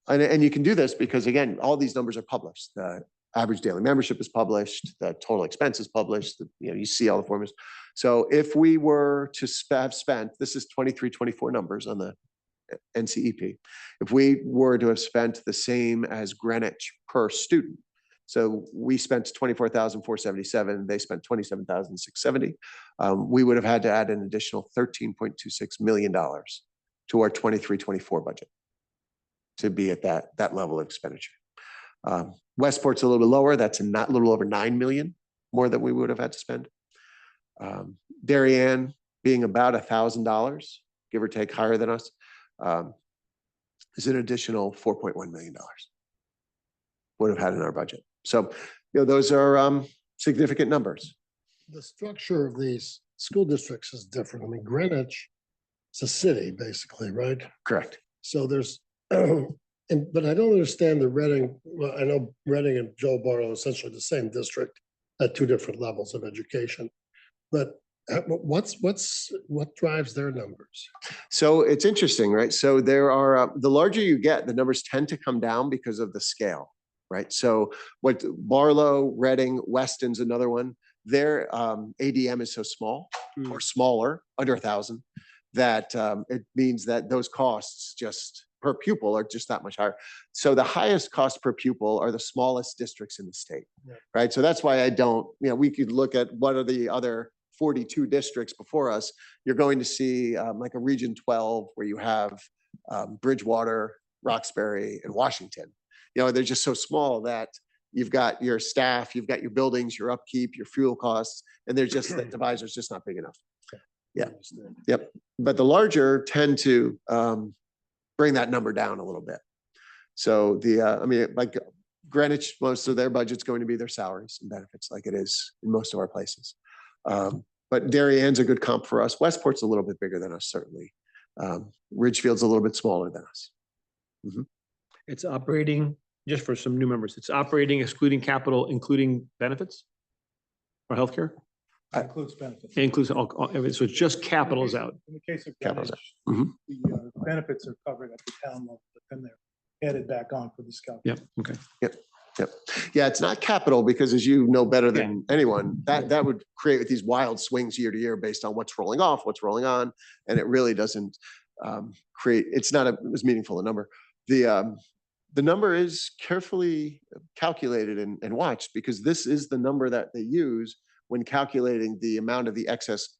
And you can do this because, again, all these numbers are published. The average daily membership is published, the total expense is published, you see all the formulas. So if we were to have spent, this is 23-24 numbers on the NCEP. If we were to have spent the same as Greenwich per student, so we spent 24,477, they spent 27,670, we would have had to add an additional $13.26 million to our 23-24 budget to be at that level of expenditure. Westport's a little bit lower. That's a little over 9 million more than we would have had to spend. Darien being about $1,000, give or take, higher than us, is an additional $4.1 million would have had in our budget. So, those are significant numbers. The structure of these school districts is different. I mean, Greenwich, it's a city basically, right? Correct. So there's, but I don't understand the Reading, well, I know Reading and Joe Barlow are essentially the same district at two different levels of education. But what drives their numbers? So it's interesting, right? So there are, the larger you get, the numbers tend to come down because of the scale, right? So what Barlow, Reading, Weston's another one, their ADM is so small or smaller, under 1,000, that it means that those costs just per pupil are just that much higher. So the highest cost per pupil are the smallest districts in the state, right? So that's why I don't, we could look at what are the other 42 districts before us. You're going to see like a Region 12 where you have Bridgewater, Roxbury, and Washington. They're just so small that you've got your staff, you've got your buildings, your upkeep, your fuel costs, and they're just, the divisor's just not big enough. Yeah. Yep. But the larger tend to bring that number down a little bit. So I mean, like Greenwich, most of their budget's going to be their salaries and benefits, like it is in most of our places. But Darien's a good comp for us. Westport's a little bit bigger than us, certainly. Ridgefield's a little bit smaller than us. It's operating, just for some new members, it's operating excluding capital, including benefits or healthcare? Includes benefits. It includes all, so it's just capital is out. In the case of Capital's Greenwich, the benefits are covered at the town level, but then they're added back on for this calculation. Yep, okay. Yep. Yeah, it's not capital because, as you know better than anyone, that would create these wild swings year to year based on what's rolling off, what's rolling on, and it really doesn't create. It's not as meaningful a number. The number is carefully calculated and watched because this is the number that they use when calculating the amount of the excess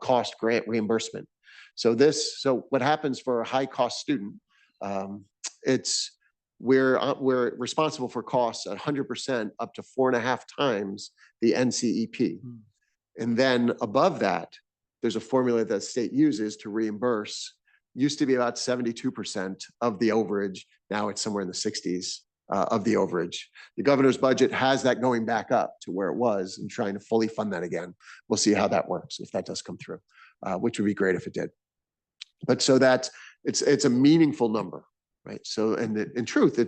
cost grant reimbursement. So what happens for a high cost student, we're responsible for costs at 100% up to 4.5 times the NCEP. And then above that, there's a formula that the state uses to reimburse. Used to be about 72% of the overage. Now it's somewhere in the 60s of the overage. The governor's budget has that going back up to where it was and trying to fully fund that again. We'll see how that works if that does come through, which would be great if it did. But so it's a meaningful number, right? So, and in truth,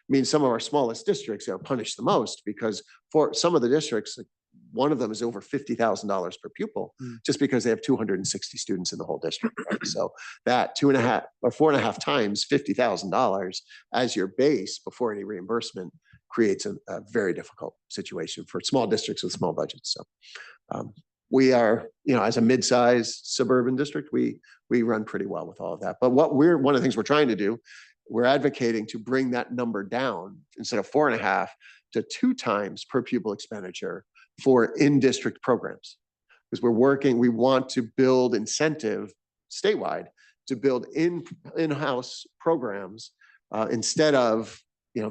means some of our smallest districts are punished the most because for some of the districts, like one of them is over $50,000 per pupil just because they have 260 students in the whole district. Right? So that 2.5 or 4.5 times $50,000 as your base before any reimbursement creates a very difficult situation for small districts with small budgets. So we are, as a mid-sized suburban district, we run pretty well with all of that. But one of the things we're trying to do, we're advocating to bring that number down instead of 4.5 to 2 times per pupil expenditure for in-district programs. Because we want to build incentive statewide to build in-house programs instead of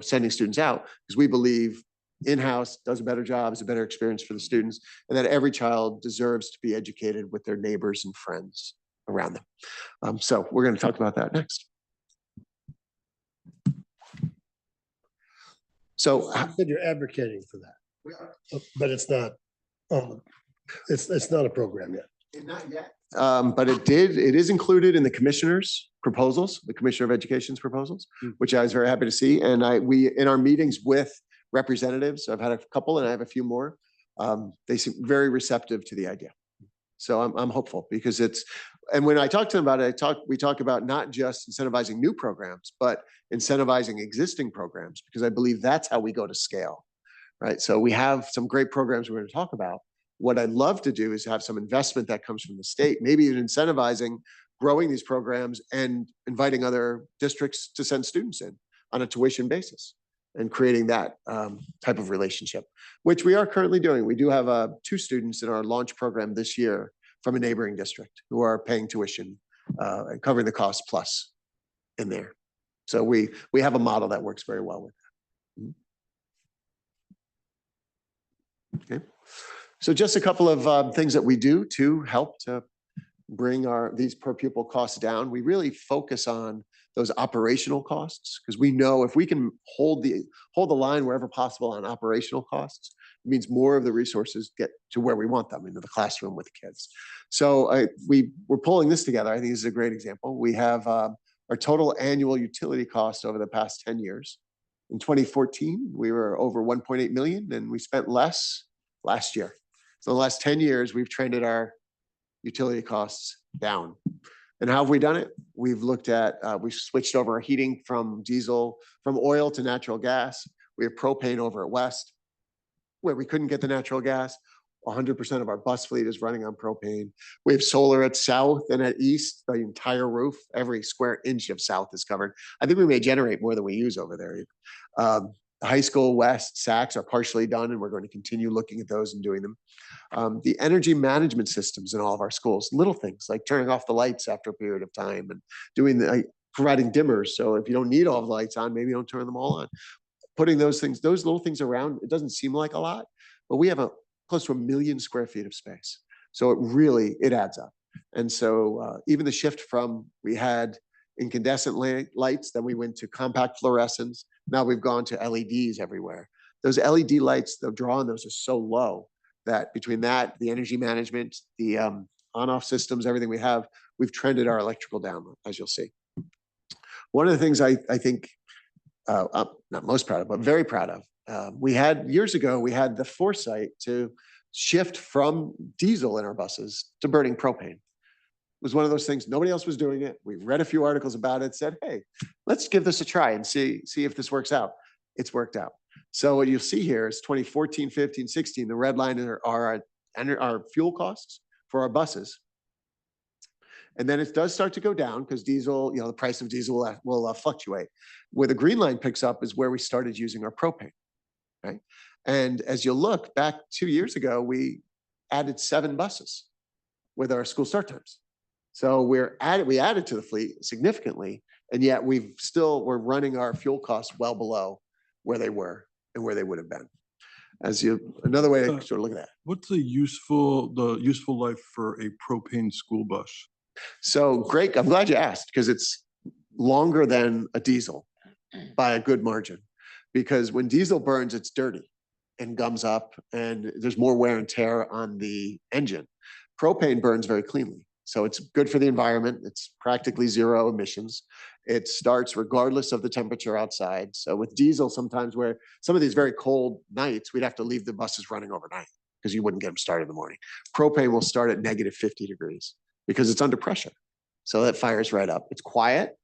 sending students out, because we believe in-house does a better job, is a better experience for the students, and that every child deserves to be educated with their neighbors and friends around them. So we're going to talk about that next. So You said you're advocating for that. But it's not, it's not a program yet. Not yet. But it is included in the commissioner's proposals, the Commissioner of Education's proposals, which I was very happy to see. And we in our meetings with representatives, I've had a couple and I have a few more, they seem very receptive to the idea. So I'm hopeful because and when I talk to them about it, we talk about not just incentivizing new programs, but incentivizing existing programs, because I believe that's how we go to scale, right? So we have some great programs we're going to talk about. What I'd love to do is have some investment that comes from the state, maybe even incentivizing growing these programs and inviting other districts to send students in on a tuition basis and creating that type of relationship, which we are currently doing. We do have 2 students in our launch program this year from a neighboring district who are paying tuition and covering the cost plus in there. So we have a model that works very well with that. Okay. So just a couple of things that we do to help to bring these per pupil costs down. We really focus on those operational costs because we know if we can hold the line wherever possible on operational costs, it means more of the resources get to where we want them, into the classroom with the kids. So we're pulling this together. I think this is a great example. We have our total annual utility cost over the past 10 years. In 2014, we were over 1.8 million and we spent less last year. So the last 10 years, we've trended our utility costs down. And how have we done it? We've looked at, we've switched over our heating from oil to natural gas. We have propane over at West, where we couldn't get the natural gas. 100% of our bus fleet is running on propane. We have solar at South and at East. The entire roof, every square inch of South is covered. I think we may generate more than we use over there. High school, West, Saks are partially done, and we're going to continue looking at those and doing them. The energy management systems in all of our schools, little things like turning off the lights after a period of time and providing dimmers. So if you don't need all the lights on, maybe you don't turn them all on. Putting those little things around, it doesn't seem like a lot, but we have close to 1 million square feet of space. So it adds up. And so even the shift from, we had incandescent lights, then we went to compact fluorescents. Now we've gone to LEDs everywhere. Those LED lights, the draw on those is so low that between that, the energy management, the on-off systems, everything we have, we've trended our electrical down, as you'll see. One of the things I think I'm not most proud of, but very proud of, years ago, we had the foresight to shift from diesel in our buses to burning propane. It was one of those things, nobody else was doing it. We read a few articles about it, said, hey, let's give this a try and see if this works out. It's worked out. So what you'll see here is 2014, 15, 16, the red line are our fuel costs for our buses. And then it does start to go down because diesel, the price of diesel will fluctuate. Where the green line picks up is where we started using our propane, right? And as you look back 2 years ago, we added 7 buses with our school start times. So we added to the fleet significantly, and yet we're running our fuel costs well below where they were and where they would have been. Another way to sort of look at that. What's the useful life for a propane school bus? So great, I'm glad you asked, because it's longer than a diesel by a good margin. Because when diesel burns, it's dirty and gums up, and there's more wear and tear on the engine. Propane burns very cleanly. So it's good for the environment. It's practically zero emissions. It starts regardless of the temperature outside. So with diesel, sometimes where some of these very cold nights, we'd have to leave the buses running overnight because you wouldn't get them started in the morning. Propane will start at -50 degrees because it's under pressure. So that fires right up. It's quiet,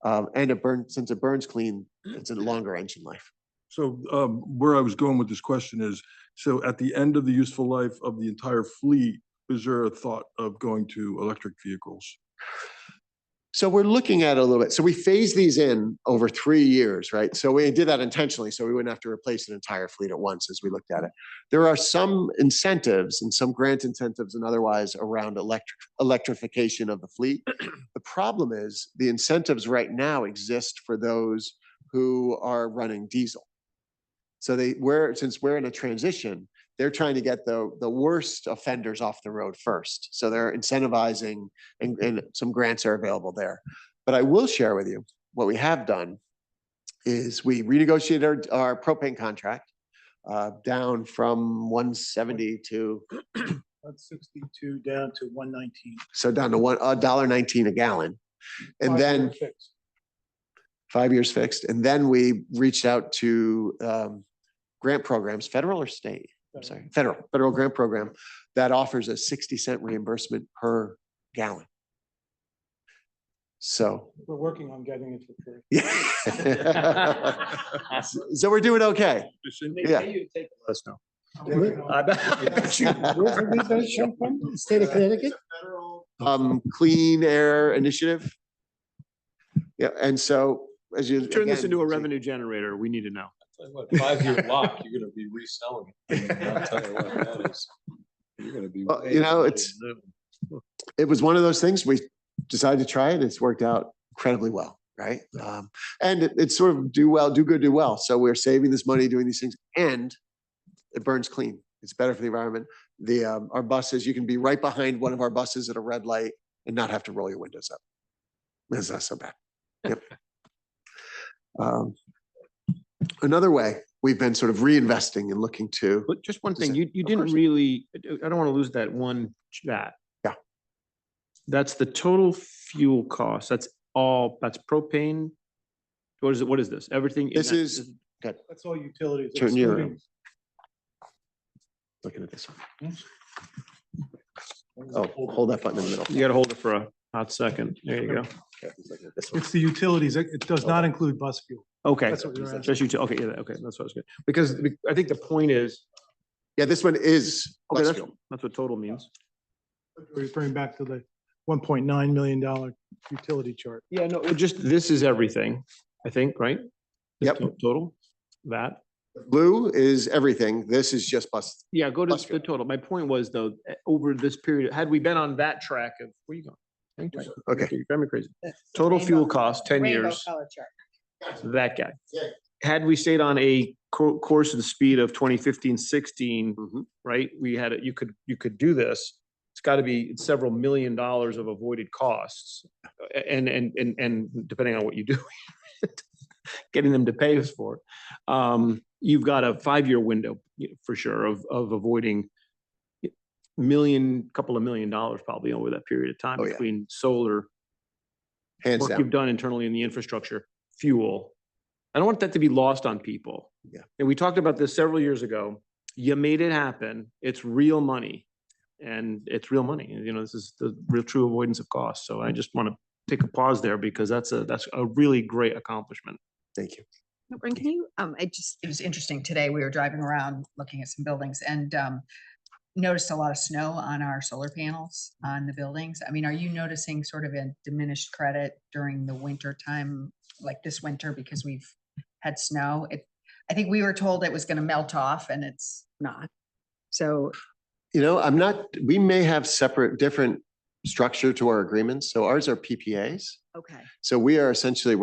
and since it burns clean, it's a longer engine life. So where I was going with this question is, so at the end of the useful life of the entire fleet, is there a thought of going to electric vehicles? So we're looking at it a little bit. So we phase these in over 3 years, right? So we did that intentionally so we wouldn't have to replace an entire fleet at once as we looked at it. There are some incentives and some grant incentives and otherwise around electrification of the fleet. The problem is the incentives right now exist for those who are running diesel. So since we're in a transition, they're trying to get the worst offenders off the road first. So they're incentivizing, and some grants are available there. But I will share with you what we have done is we renegotiated our propane contract down from 170 to 162 down to 119. so down to $1.19 a gallon, and 5 then year fixed. 5 years fixed. And then we reached out to grant programs, federal or state. I'm sorry, federal grant program that offers a 60 cent reimbursement per gallon. So, We're working on getting it for free. yeah. So we're doing okay. Yeah. Let us know. Where's the research come from? State of Connecticut? Clean Air Initiative. Yeah, and so as you. Turn this again, into a so- revenue generator. We need to know. 5-year lock, you're gonna be reselling it. I'll tell you what that is. You're gonna be. Well, you know, it was one of those things, we decided to try it. It's worked out incredibly well, right? And it's sort of do good, do well. So we're saving this money doing these things and it burns clean. It's better for the environment. Our buses, you can be right behind one of our buses at a red light and not have to roll your windows up. It's not so bad. Yep. Another way we've been sort of reinvesting and looking to. But just one Is thing, it- you of didn't course. really, I don't want to lose that one chat. Yeah. That's the total fuel cost. That's propane. What is this? Everything? in This that is, That's all utilities. Turn your- excluding- looking at this one. Oh, hold that button in the middle. You got to hold it for a hot second. There you go. Okay, he's looking at this one. It's the utilities. It does not include bus fuel. Okay. That's what you're asking. Just okay, yeah, okay, that's what I was good. Because I think the point is, Yeah, this one is okay, bus that's, fuel. that's what total means. Referring back to the $1.9 million utility chart. Yeah, no, this is everything, I think, right? This Yep. Total, that. Blue is everything. This is just bus. Yeah, go to Bus the fuel. total. My point was though, over this period, had we been on that track of, where you going? Okay. You're driving me crazy. Total fuel cost, 10 Rainbow years, color chart. that guy. Had we stayed on a course of the speed of 2015, 16, Mhm. right? We had, you could do this. It's got to be several $1 million of avoided costs. And depending on what you do, getting them to pay us for it. You've got a 5-year window for sure of avoiding couple of $1 million probably over that period of time Oh, yeah. between solar, Hands work down. you've done internally in the infrastructure, fuel. I don't want that to be lost on people. Yeah. And we talked about this several years ago. You made it happen. It's real money. And it's real money. You know, this is the real true avoidance of costs. So I just want to take a pause there because that's a really great accomplishment. Thank you. Brent, can you, it was interesting today. We were driving around looking at some buildings and noticed a lot of snow on our solar panels on the buildings. I mean, are you noticing sort of a diminished credit during the winter time, like this winter, because we've had snow? I think we were told it was going to melt off and it's not. So, You know, we may have different structure to our agreements. So ours are PPAs. okay. So we're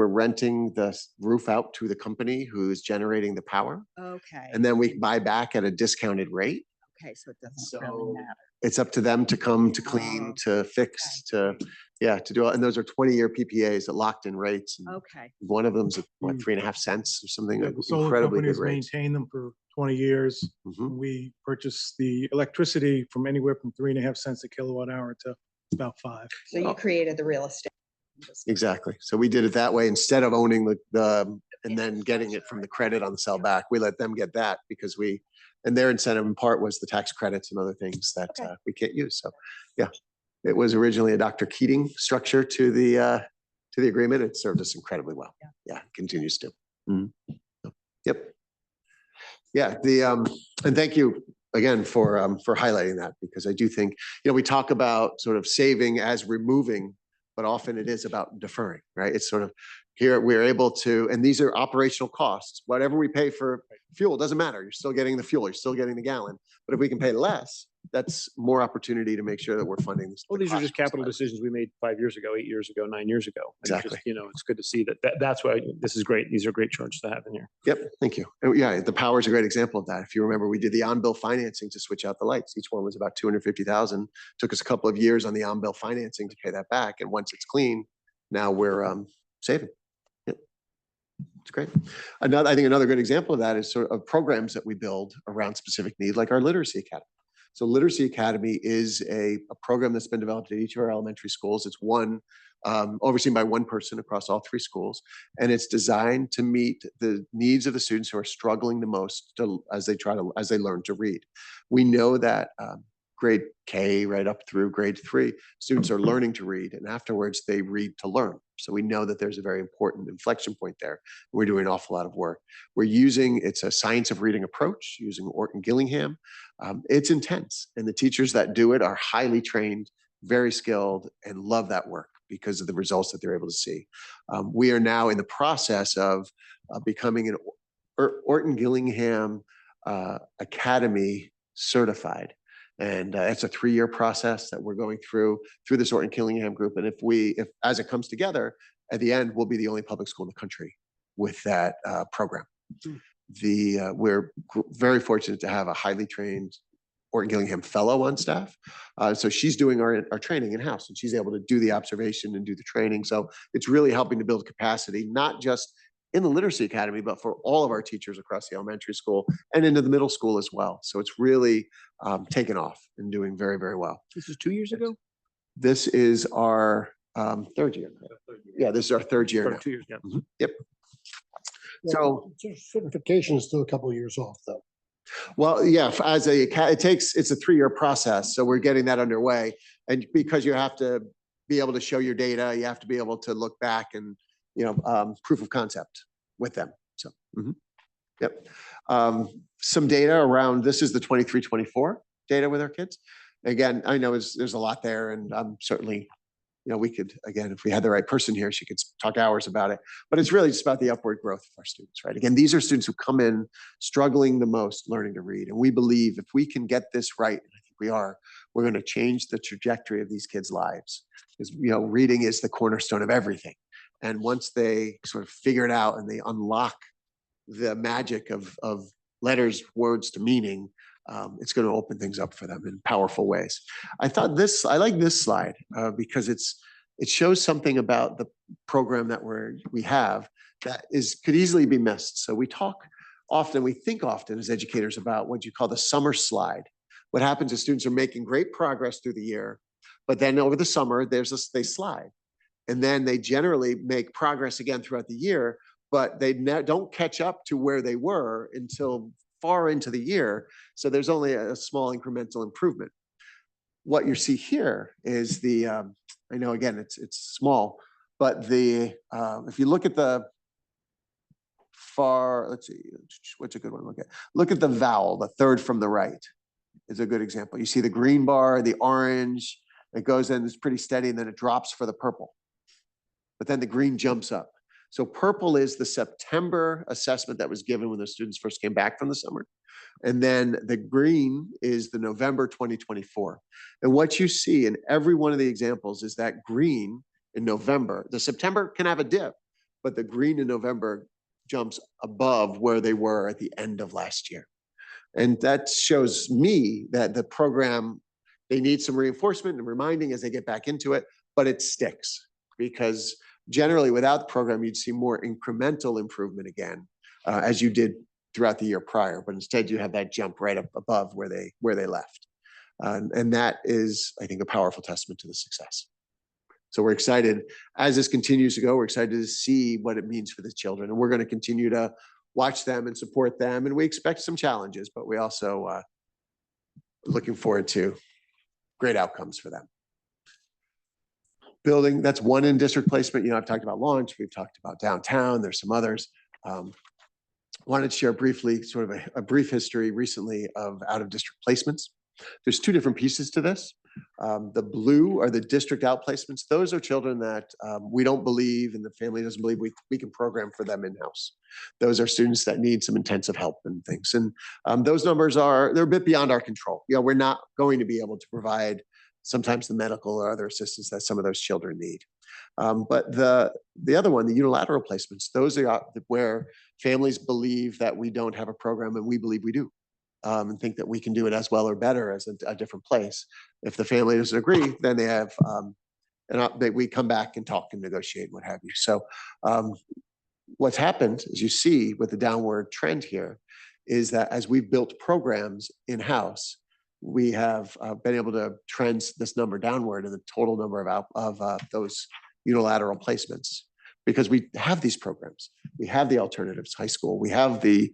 renting the roof out to the company who's generating the power. Okay. And then we buy back at a discounted rate. Okay. So it doesn't really So matter. it's up to them to come to clean, to fix, to do it. And those are 20-year PPAs at locked in rates. And Okay. one of them's what, 3.5 cents or something, Yeah, the solar incredibly good companies rates. maintain them for 20 years. Mhm. We purchase the electricity from anywhere from 3.5 cents a kilowatt hour to about 5. So you created the real estate. Exactly. So we did it that way instead of owning and then getting it from the credit on the sell back. We let them get that because and their incentive in part was the tax credits and other things that Okay. we can't use. So, yeah, it was originally a Dr. Keating structure to the agreement. It served us incredibly well. Yeah. Yeah, continues to. Mhm. So, yep. Yeah, and thank you again for highlighting that because I do think, we talk about sort of saving as removing, but often it is about deferring, right? It's sort of here we're able to, and these are operational costs. Whatever we pay for fuel, doesn't matter. You're still getting the fuel, you're still getting the gallon. But if we can pay less, that's more opportunity to make sure that we're funding this. Well, these are just capital decisions we made 5 years ago, 8 years ago, 9 years ago. And it's just, Exactly. it's good to see that's why this is great. These are great charts to have in here. Yep, thank you. And yeah, the power is a great example of that. If you remember, we did the on-bill financing to switch out the lights. Each one was about 250,000. Took us a couple of years on the on-bill financing to pay that back. And once it's clean, now we're saving. Yep. It's great. I think another good example of that is sort of programs that we build around specific need, like our literacy academy. So Literacy Academy is a program that's been developed at each of our elementary schools. It's one overseen by one person across all 3 schools, and it's designed to meet the needs of the students who are struggling the most as they learn to read. We know that grade K right up through grade 3, students are learning to read, and afterwards they read to learn. So we know that there's a very important inflection point there. We're doing an awful lot of work. It's a science of reading approach using Orton Gillingham. It's intense, and the teachers that do it are highly trained, very skilled, and love that work because of the results that they're able to see. We are now in the process of becoming an Orton Gillingham Academy certified. And it's a 3-year process that we're going through this Orton Gillingham group. And if as it comes together, at the end, we'll be the only public school in the country with that program. We're very fortunate to have a highly trained Orton Gillingham fellow on staff. So she's doing our training in-house, and she's able to do the observation and do the training. So it's really helping to build capacity, not just in the Literacy Academy, but for all of our teachers across the elementary school and into the middle school as well. So it's really taken off and doing very, very well. This is 2 years ago? This is our 3rd year. Yeah, this is our 3rd year Or now. 2 years, yeah. Yep. So Certification is still a couple of years off, though. well, yeah, it's a 3-year process. So we're getting that underway. And because you have to be able to show your data, you have to be able to look back and, proof of concept with them. So, yep. Some data around, this is the 23-24 data with our kids. Again, I know there's a lot there, and I'm certainly, we could, again, if we had the right person here, she could talk hours about it, but it's really just about the upward growth of our students, right? Again, these are students who come in struggling the most learning to read. And we believe if we can get this right, and I think we are, we're going to change the trajectory of these kids' lives. Because, reading is the cornerstone of everything. And once they sort of figure it out and they unlock the magic of letters, words to meaning, it's going to open things up for them in powerful ways. I like this slide because it shows something about the program that we have that could easily be missed. So we think often as educators about what you call the summer slide. What happens is students are making great progress through the year, but then over the summer, they slide. And then they generally make progress again throughout the year, but they don't catch up to where they were until far into the year. So there's only a small incremental improvement. What you see here is I know again, it's small, but if you look at the let's see, what's a good one to look at? Look at the vowel, the 3rd from the right is a good example. You see the green bar, the orange, it goes in, it's pretty steady, and then it drops for the purple. But then the green jumps up. So purple is the September assessment that was given when the students first came back from the summer. And then the green is the November 2024. And what you see in every one of the examples is that green in November, the September can have a dip, but the green in November jumps above where they were at the end of last year. And that shows me that the program, they need some reinforcement and reminding as they get back into it, but it sticks because generally without the program, you'd see more incremental improvement again, as you did throughout the year prior, but instead you have that jump right up above where they left. And that is, I think, a powerful testament to the success. So we're excited as this continues to go, we're excited to see what it means for the children. And we're going to continue to watch them and support them. And we expect some challenges, but we also looking forward to great outcomes for them. Building, that's one in district placement. I've talked about launch, we've talked about downtown, there's some others. Wanted to share briefly, sort of a brief history recently of out of district placements. There's 2 different pieces to this. The blue are the district outplacements. Those are children that we don't believe and the family doesn't believe we can program for them in-house. Those are students that need some intensive help and things. And those numbers they're a bit beyond our control. We're not going to be able to provide sometimes the medical or other assistance that some of those children need. But the other one, the unilateral placements, those are where families believe that we don't have a program and we believe we do, and think that we can do it as well or better as a different place. If the family doesn't agree, then they have, we come back and talk and negotiate and what have you. So what's happened, as you see with the downward trend here, is that as we've built programs in-house, we have been able to trend this number downward in the total number of those unilateral placements. Because we have these programs, we have the Alternatives High School, we have the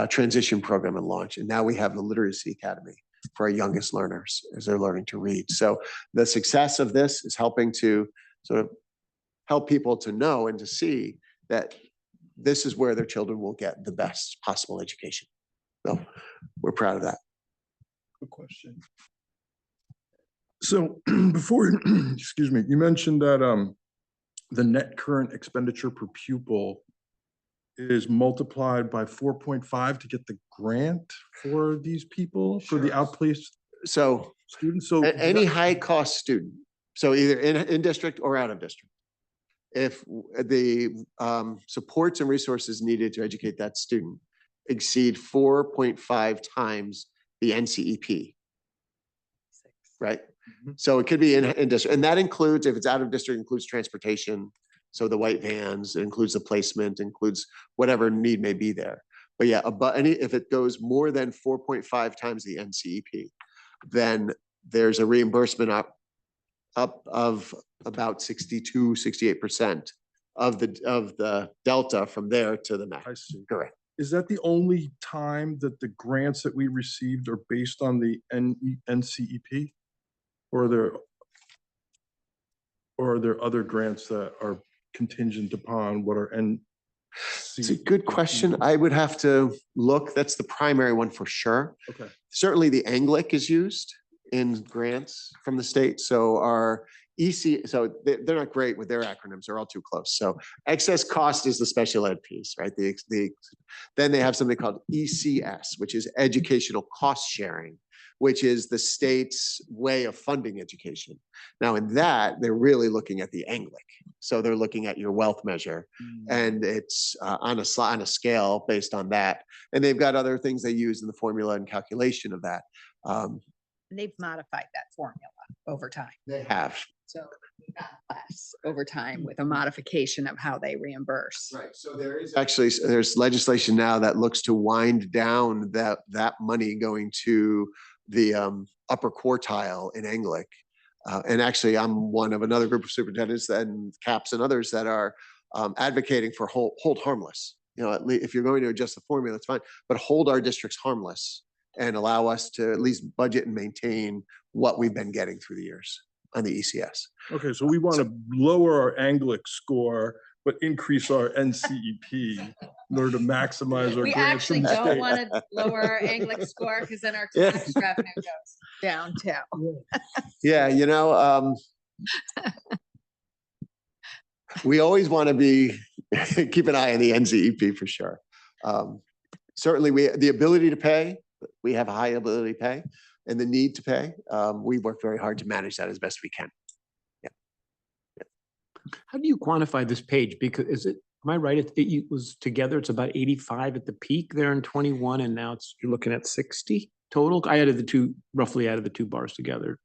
transition program and launch, and now we have the Literacy Academy for our youngest learners as they're learning to read. So the success of this is helping to sort of help people to know and to see that this is where their children will get the best possible education. So we're proud of that. Good question. So before, excuse me, you mentioned that the net current expenditure per pupil is multiplied by 4.5 to get the grant for these people, for the outplaced So students. So any high cost student, so either in district or out of district, if the supports and resources needed to educate that student exceed 4.5 times the NCEP, right? So it could be in district, and that includes, if it's out of district, includes transportation. So the white vans, it includes the placement, includes whatever need may be there. But yeah, if it goes more than 4.5 times the NCEP, then there's a reimbursement up of about 62, 68% of the delta from there to the I max. see. Correct. Is that the only time that the grants that we received are based on the NCEP? Or are there other grants that are contingent upon what are It's a good question. I would have to look. That's the primary one for sure. Okay. Certainly the ANGLIC is used in grants from the state. So our so they're not great with their acronyms. They're all too close. So excess cost is the special ed piece, right? Then they have something called ECS, which is educational cost sharing, which is the state's way of funding education. Now in that, they're really looking at the ANGLIC. So they're looking at your wealth measure, and it's on a scale based on that. And they've got other things they use in the formula and calculation of that. And they've modified that formula over time. They have. So we've gotten less over time with a modification of how they reimburse. Right, so there's legislation now that looks to wind down that money going to the upper quartile in ANGLIC. And actually, I'm one of another group of superintendents and CAPS and others that are advocating for hold harmless. You know, if you're going to adjust the formula, that's fine, but hold our districts harmless and allow us to at least budget and maintain what we've been getting through the years on the ECS. Okay, so we want to lower our ANGLIC score, but increase our NCEP in order to maximize our We grants from actually the don't state. want to lower our ANGLIC score because then our tax revenue goes down too. Yeah, you know, we always want to keep an eye on the NCEP for sure. Certainly the ability to pay, we have a high ability to pay, and the need to pay. We work very hard to manage that as best we can. How do you quantify this page? Because am I right? It was together, it's about 85 at the peak there in 21, and now you're looking at 60 total? I roughly added the two bars together.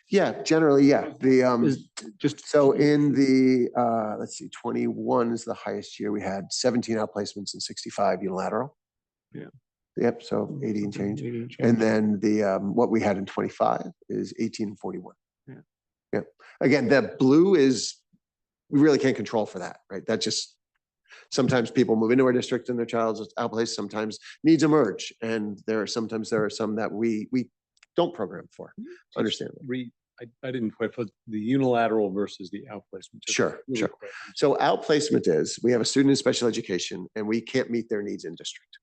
Yeah, generally, yeah. So in the, let's see, 21 is the highest year. We had 17 outplacements and 65 unilateral. Yeah. Yep, so 80 and change. 80 and change. And then what we had in 25 is 18 and 41. Yeah. Yeah. Again, the blue we really can't control for that, right? That just, sometimes people move into our district and their child's outplaced, sometimes needs emerge. And there are some that we don't program for, understandably. I didn't quite put the unilateral versus the outplacement. Just Sure, really sure. quick. So outplacement is, we have a student in special education and we can't meet their needs in district.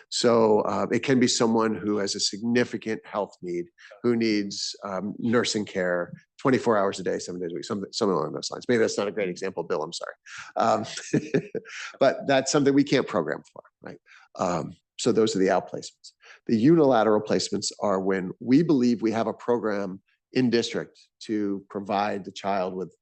So it can be someone who has a significant health need, who needs nursing care 24 hours a day, 7 days a week, something along those lines. Maybe that's not a great example, Bill, I'm sorry. But that's something we can't program for, right? So those are the outplacements. The unilateral placements are when we believe we have a program in district to provide the child with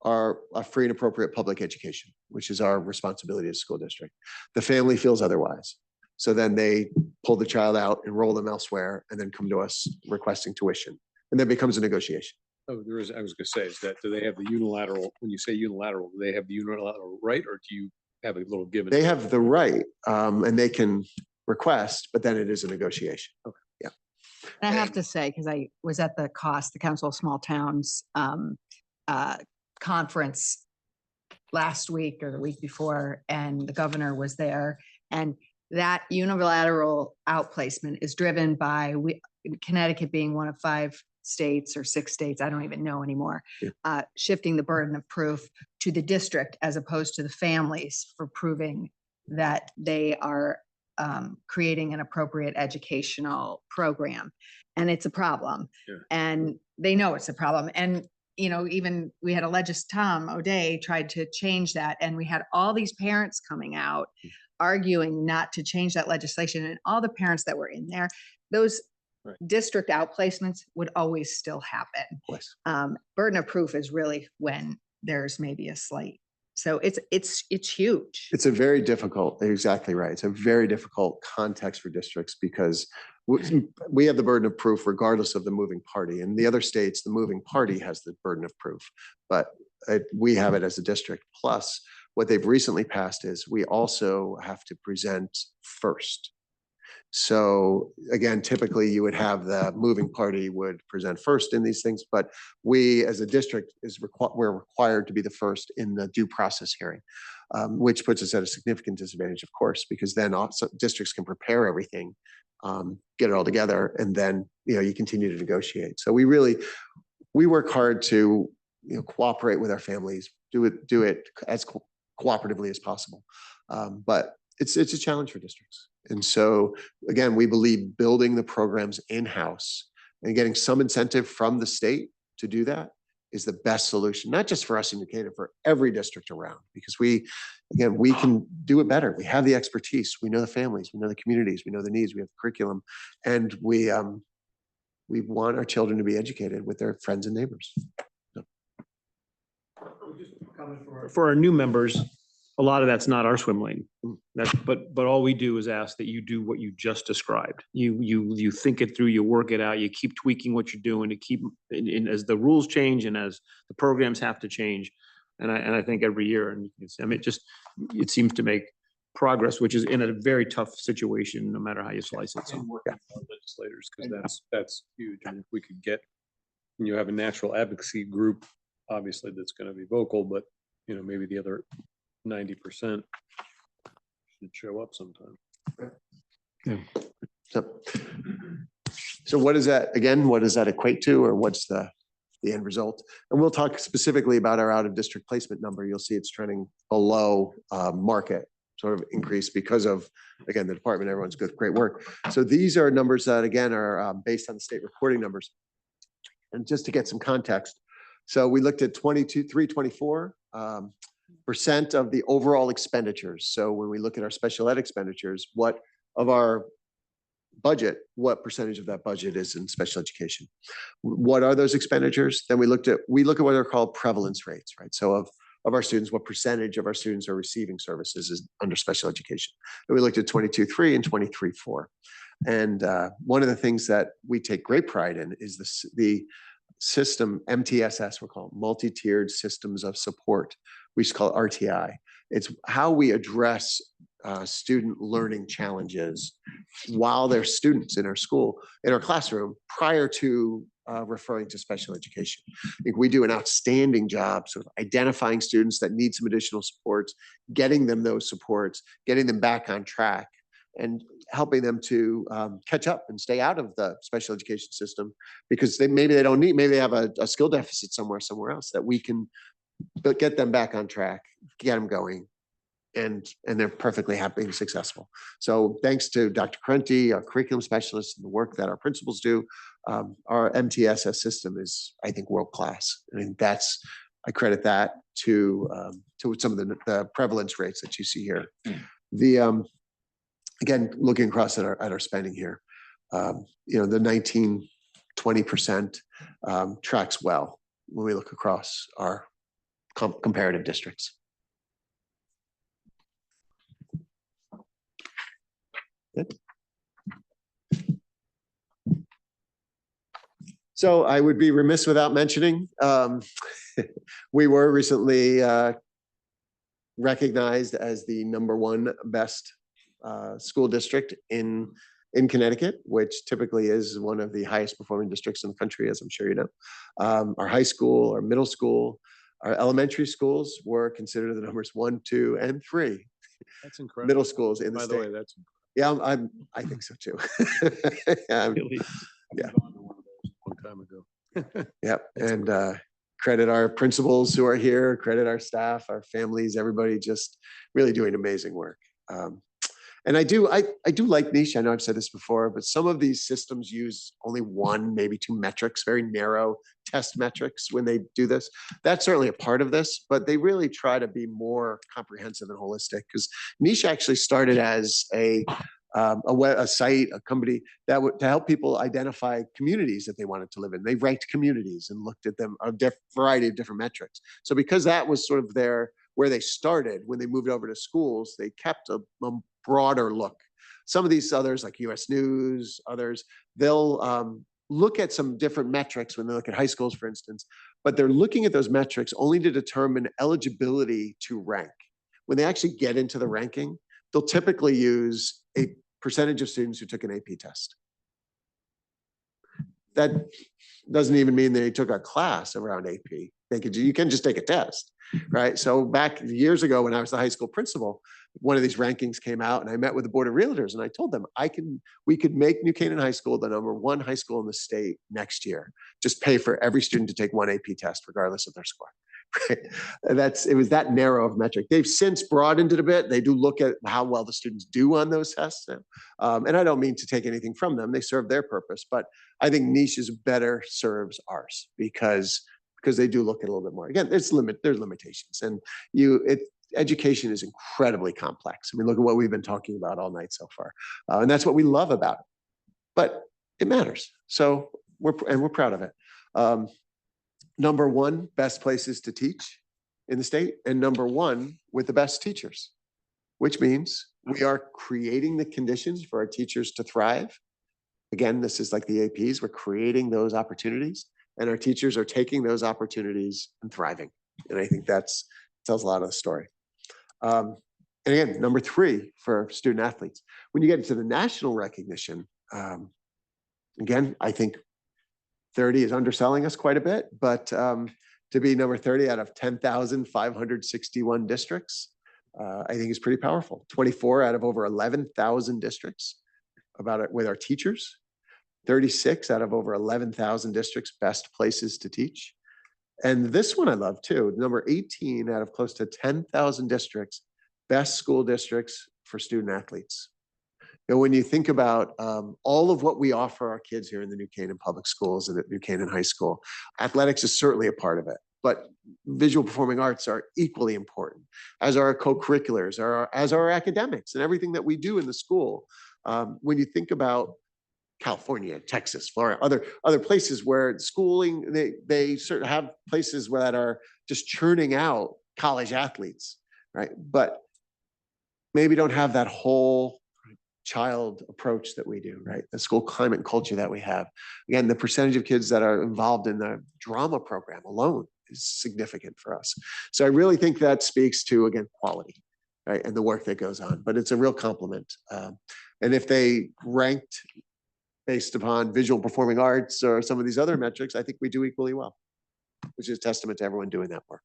a free and appropriate public education, which is our responsibility as a school district. The family feels otherwise. So then they pull the child out, enroll them elsewhere, and then come to us requesting tuition. And then becomes a negotiation. Oh, I was going to say, do they have the unilateral, when you say unilateral, do they have the unilateral right, or do you have a little given? They have the right, and they can request, but then it is a negotiation. Okay. Yeah. I have to say, because I was at the Council of Small Towns conference last week or the week before, and the governor was there. And that unilateral outplacement is driven by Connecticut being one of 5 states or 6 states, I don't even know anymore, shifting the burden of proof to the district as opposed to the families for proving that they are creating an appropriate educational program. And it's a problem. Yeah. And they know it's a problem. And, you know, even we had Tom O'Day tried to change that. And we had all these parents coming out arguing not to change that legislation. And all the parents that were in there, those Right. district outplacements would always still happen. Yes. Burden of proof is really when there's maybe a slight. So it's huge. It's a very difficult, exactly right. It's a very difficult context for districts because we have the burden of proof regardless of the moving party. In the other states, the moving party has the burden of proof, but we have it as a district. Plus, what they've recently passed is we also have to present first. So again, typically you would have the moving party would present first in these things, but we as a district we're required to be the first in the due process hearing, which puts us at a significant disadvantage, of course, because then also districts can prepare everything, get it all together, and then you continue to negotiate. So we work hard to cooperate with our families, do it as cooperatively as possible, but it's a challenge for districts. And so, again, we believe building the programs in-house and getting some incentive from the state to do that is the best solution, not just for us in Decatur, for every district around, because we can do it better. We have the expertise. We know the families, we know the communities, we know the needs, we have the curriculum, and we want our children to be educated with their friends and neighbors. So. For our new members, a lot of that's not our swim lane. But all we do is ask that you do what you just described. You think it through, you work it out, you keep tweaking what you're doing to keep, and as the rules change and as the programs have to change. And I think every year, and it seems to make progress, which is in a very tough situation, no matter how you slice it. So, And working with our legislators, because that's huge. And if we could get, you have a natural advocacy group, obviously that's going to be vocal, but maybe the other 90% should show up sometime. yeah. So what is that, again, what does that equate to, or what's the end result? And we'll talk specifically about our out of district placement number. You'll see it's trending below market sort of increase because of, again, the department, everyone's good, great work. So these are numbers that, again, are based on the state reporting numbers. And just to get some context, so we looked at 324% of the overall expenditures. So when we look at our special ed expenditures, what of our budget, what percentage of that budget is in special education? What are those expenditures? Then we look at what are called prevalence rates, right? So of our students, what percentage of our students are receiving services is under special education? And we looked at 22.3 and 23.4. And one of the things that we take great pride in is the system, MTSS, we're called multi-tiered systems of support. We just call it RTI. It's how we address student learning challenges while they're students in our school, in our classroom, prior to referring to special education. I think we do an outstanding job sort of identifying students that need some additional supports, getting them those supports, getting them back on track, and helping them to catch up and stay out of the special education system because maybe they don't need, maybe they have a skill deficit somewhere else that we can get them back on track, get them going, and they're perfectly happy and successful. So thanks to Dr. Correnti, our curriculum specialists, and the work that our principals do, our MTSS system is, I think, world-class. I mean, I credit that to some of the prevalence rates that you see here. Again, looking across at our spending here, the 19-20% tracks well when we look across our comparative districts. Good. So I would be remiss without mentioning, we were recently recognized as the #1 best school district in in Connecticut, which typically is one of the highest performing districts in the country, as I'm sure you know. Our high school, our middle school, our elementary schools were considered the numbers 1, 2, and 3 That's incredible. middle schools in the By the way, state. that's. Yeah, I think so too. Yeah, Really. Yeah. I've gone to one of those a long time ago. Yep, and credit our principals who are here, credit our staff, our families, everybody just really doing amazing work. And I do like niche. I know I've said this before, but some of these systems use only 1, maybe 2 metrics, very narrow test metrics when they do this. That's certainly a part of this, but they really try to be more comprehensive and holistic, because niche actually started as a site, a company that would to help people identify communities that they wanted to live in. They ranked communities and looked at them a variety of different metrics. So because that was sort of where they started, when they moved over to schools, they kept a broader look. Some of these others, like US News, others, they'll look at some different metrics when they look at high schools, for instance, but they're looking at those metrics only to determine eligibility to rank. When they actually get into the ranking, they'll typically use a percentage of students who took an AP test. That doesn't even mean they took a class around AP. You can just take a test, right? So back years ago when I was the high school principal, one of these rankings came out and I met with the board of realtors and I told them we could make New Canaan High School the #1 high school in the state next year. Just pay for every student to take 1 AP test regardless of their score. Right? And it was that narrow of metric. They've since broadened it a bit. They do look at how well the students do on those tests now. And I don't mean to take anything from them. They serve their purpose, but I think niche is better serves ours because they do look at a little bit more. Again, there's limitations, and education is incredibly complex. I mean, look at what we've been talking about all night so far, and that's what we love about it. But it matters, so we're proud of it. #1 best places to teach in the state, and #1 with the best teachers, which means we are creating the conditions for our teachers to thrive. Again, this is like the APs. We're creating those opportunities, and our teachers are taking those opportunities and thriving. And I think that tells a lot of the story. And again, #3 for student athletes. When you get into the national recognition, again, I think 30 is underselling us quite a bit, but to be number 30 out of 10,561 districts, I think is pretty powerful. 24 out of over 11,000 districts about it with our teachers. 36 out of over 11,000 districts, best places to teach. And this one I love too, number 18 out of close to 10,000 districts, best school districts for student athletes. You know, when you think about all of what we offer our kids here in the New Canaan Public Schools and at New Canaan High School, athletics is certainly a part of it, but visual performing arts are equally important, as are our co-curriculars, as are our academics and everything that we do in the school. When you think about California, Texas, Florida, other places where schooling, they sort of have places where that are just churning out college athletes, right? But maybe don't have that whole child approach that we do, right? The school climate and culture that we have. Again, the percentage of kids that are involved in the drama program alone is significant for us. So I really think that speaks to, again, quality, right? And the work that goes on, but it's a real compliment. And if they ranked based upon visual performing arts or some of these other metrics, I think we do equally well, which is a testament to everyone doing that work.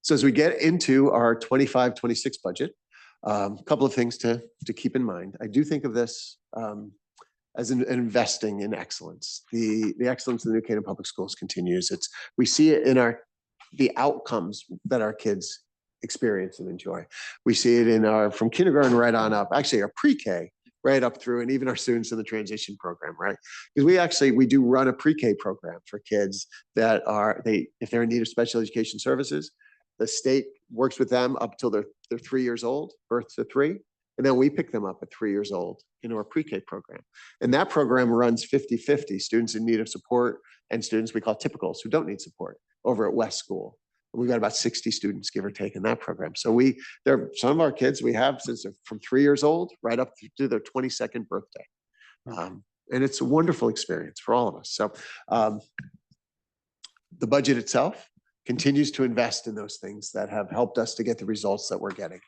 So as we get into our 25-26 budget, a couple of things to keep in mind. I do think of this as investing in excellence. The excellence in the New Canaan Public Schools continues. We see it in the outcomes that our kids experience and enjoy. We see it in from kindergarten right on up, actually our pre-K right up through, and even our students in the transition program, right? Because we do run a pre-K program for kids that if they're in need of special education services, the state works with them up till they're 3 years old, birth to 3, and then we pick them up at 3 years old into our pre-K program. And that program runs 50-50, students in need of support and students we call typicals who don't need support over at West School. We've got about 60 students, give or take, in that program. So some of our kids we have since they're from 3 years old right up to their 22nd birthday. And it's a wonderful experience for all of us. So the budget itself continues to invest in those things that have helped us to get the results that we're getting.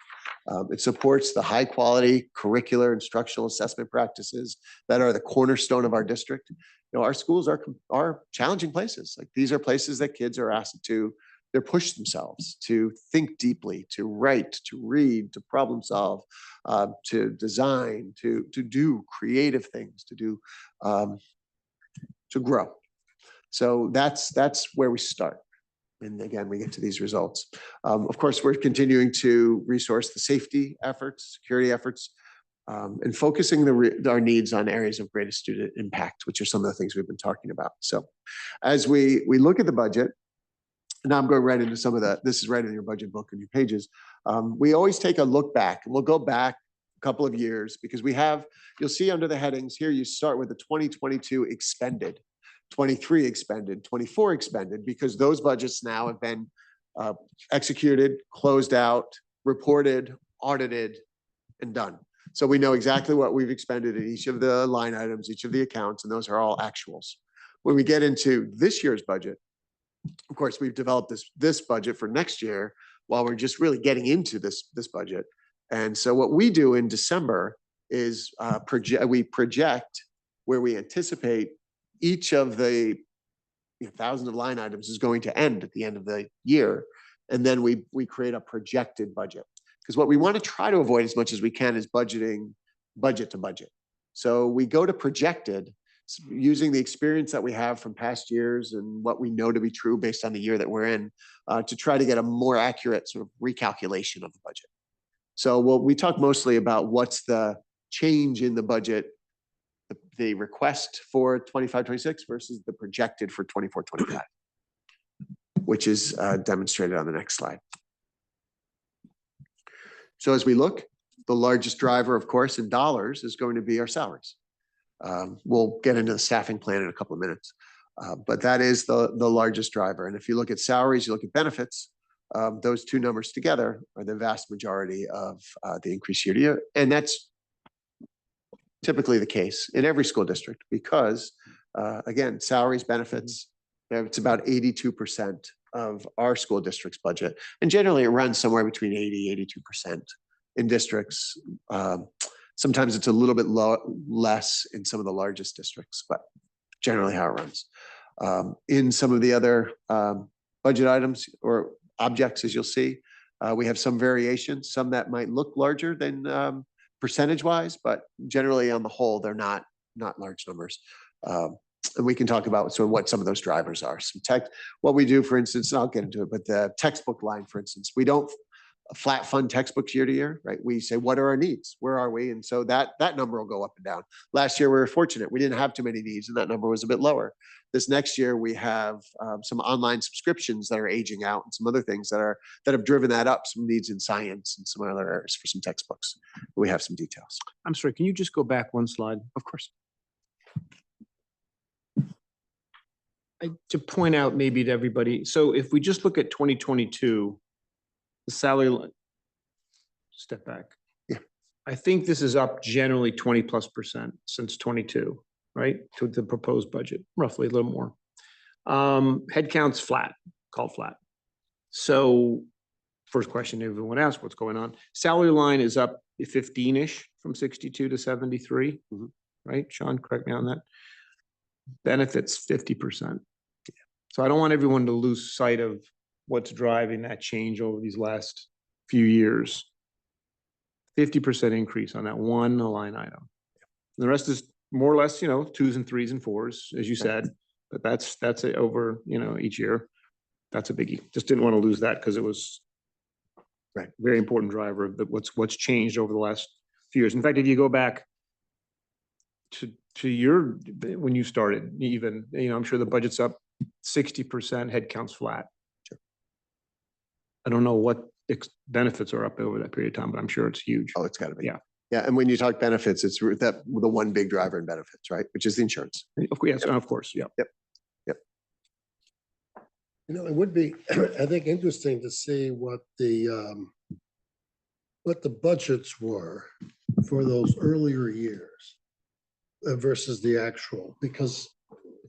It supports the high quality curricular instructional assessment practices that are the cornerstone of our district. Our schools are challenging places. Like, these are places that kids are asked to, they're pushed themselves to think deeply, to write, to read, to problem solve, to design, to do creative things, to grow. So that's where we start. And again, we get to these results. Of course, we're continuing to resource the safety efforts, security efforts, and focusing our needs on areas of greatest student impact, which are some of the things we've been talking about. So as we look at the budget, now I'm going right into some of that. This is right in your budget book and your pages. We always take a look back, and we'll go back a couple of years because you'll see under the headings here, you start with the 2022 expended, 23 expended, 24 expended, because those budgets now have been executed, closed out, reported, audited, and done. So we know exactly what we've expended in each of the line items, each of the accounts, and those are all actuals. When we get into this year's budget, of course, we've developed this budget for next year while we're just really getting into this budget. And so what we do in December is we project where we anticipate each of the thousands of line items is going to end at the end of the year. And then we create a projected budget. Because what we want to try to avoid as much as we can is budgeting budget to budget. So we go to projected using the experience that we have from past years and what we know to be true based on the year that we're in, to try to get a more accurate sort of recalculation of the budget. So we talk mostly about what's the change in the budget, the request for 25-26 versus the projected for 24-25, which is demonstrated on the next slide. So as we look, the largest driver, of course, in dollars is going to be our salaries. We'll get into the staffing plan in a couple of minutes, but that is the largest driver. And if you look at salaries, you look at benefits, those two numbers together are the vast majority of the increase year to year. And that's typically the case in every school district because, again, salaries, benefits, it's about 82% of our school district's budget. And generally it runs somewhere between 80-82% in districts. Sometimes it's a little bit less in some of the largest districts, but generally how it runs. In some of the other budget items or objects, as you'll see, we have some variations, some that might look larger than percentage-wise, but generally on the whole, they're not large numbers. And we can talk about sort of what some of those drivers are. What we do, for instance, and I'll get into it, but the textbook line, for instance, we don't flat fund textbooks year to year, right? We say, what are our needs? Where are we? And so that number will go up and down. Last year, we were fortunate. We didn't have too many needs and that number was a bit lower. This next year, we have some online subscriptions that are aging out and some other things that have driven that up, some needs in science and some other areas for some textbooks. We have some details. I'm sorry, can you just go back one slide? Of course. To point out maybe to everybody, so if we just look at 2022, the salary line, step back. Yeah. I think this is up generally 20+% since 22, right? To the proposed budget, roughly a little more. Headcount's flat, called flat. So first question everyone asks, what's going on? Salary line is up 15-ish from 62 to 73, right? Sean, correct me on that. Benefits 50%. So I don't want everyone to lose sight of what's driving that change over these last few years. 50% increase on that one line item. The rest is more or less, 2s and 3s and 4s, as you said, but that's it over, each year. That's a biggie. Just didn't want to lose that because it was a very important driver of what's changed over the last few years. In fact, if you go back to when you started, even, I'm sure the budget's up 60%, headcount's flat. Sure. I don't know what benefits are up over that period of time, but I'm sure it's huge. Oh, it's got to be. Yeah. Yeah. And when you talk benefits, it's the one big driver in benefits, right? Which is the insurance. Yes, of course. Yeah. Yep. It would be, I think, interesting to see what the budgets were for those earlier years versus the actual, because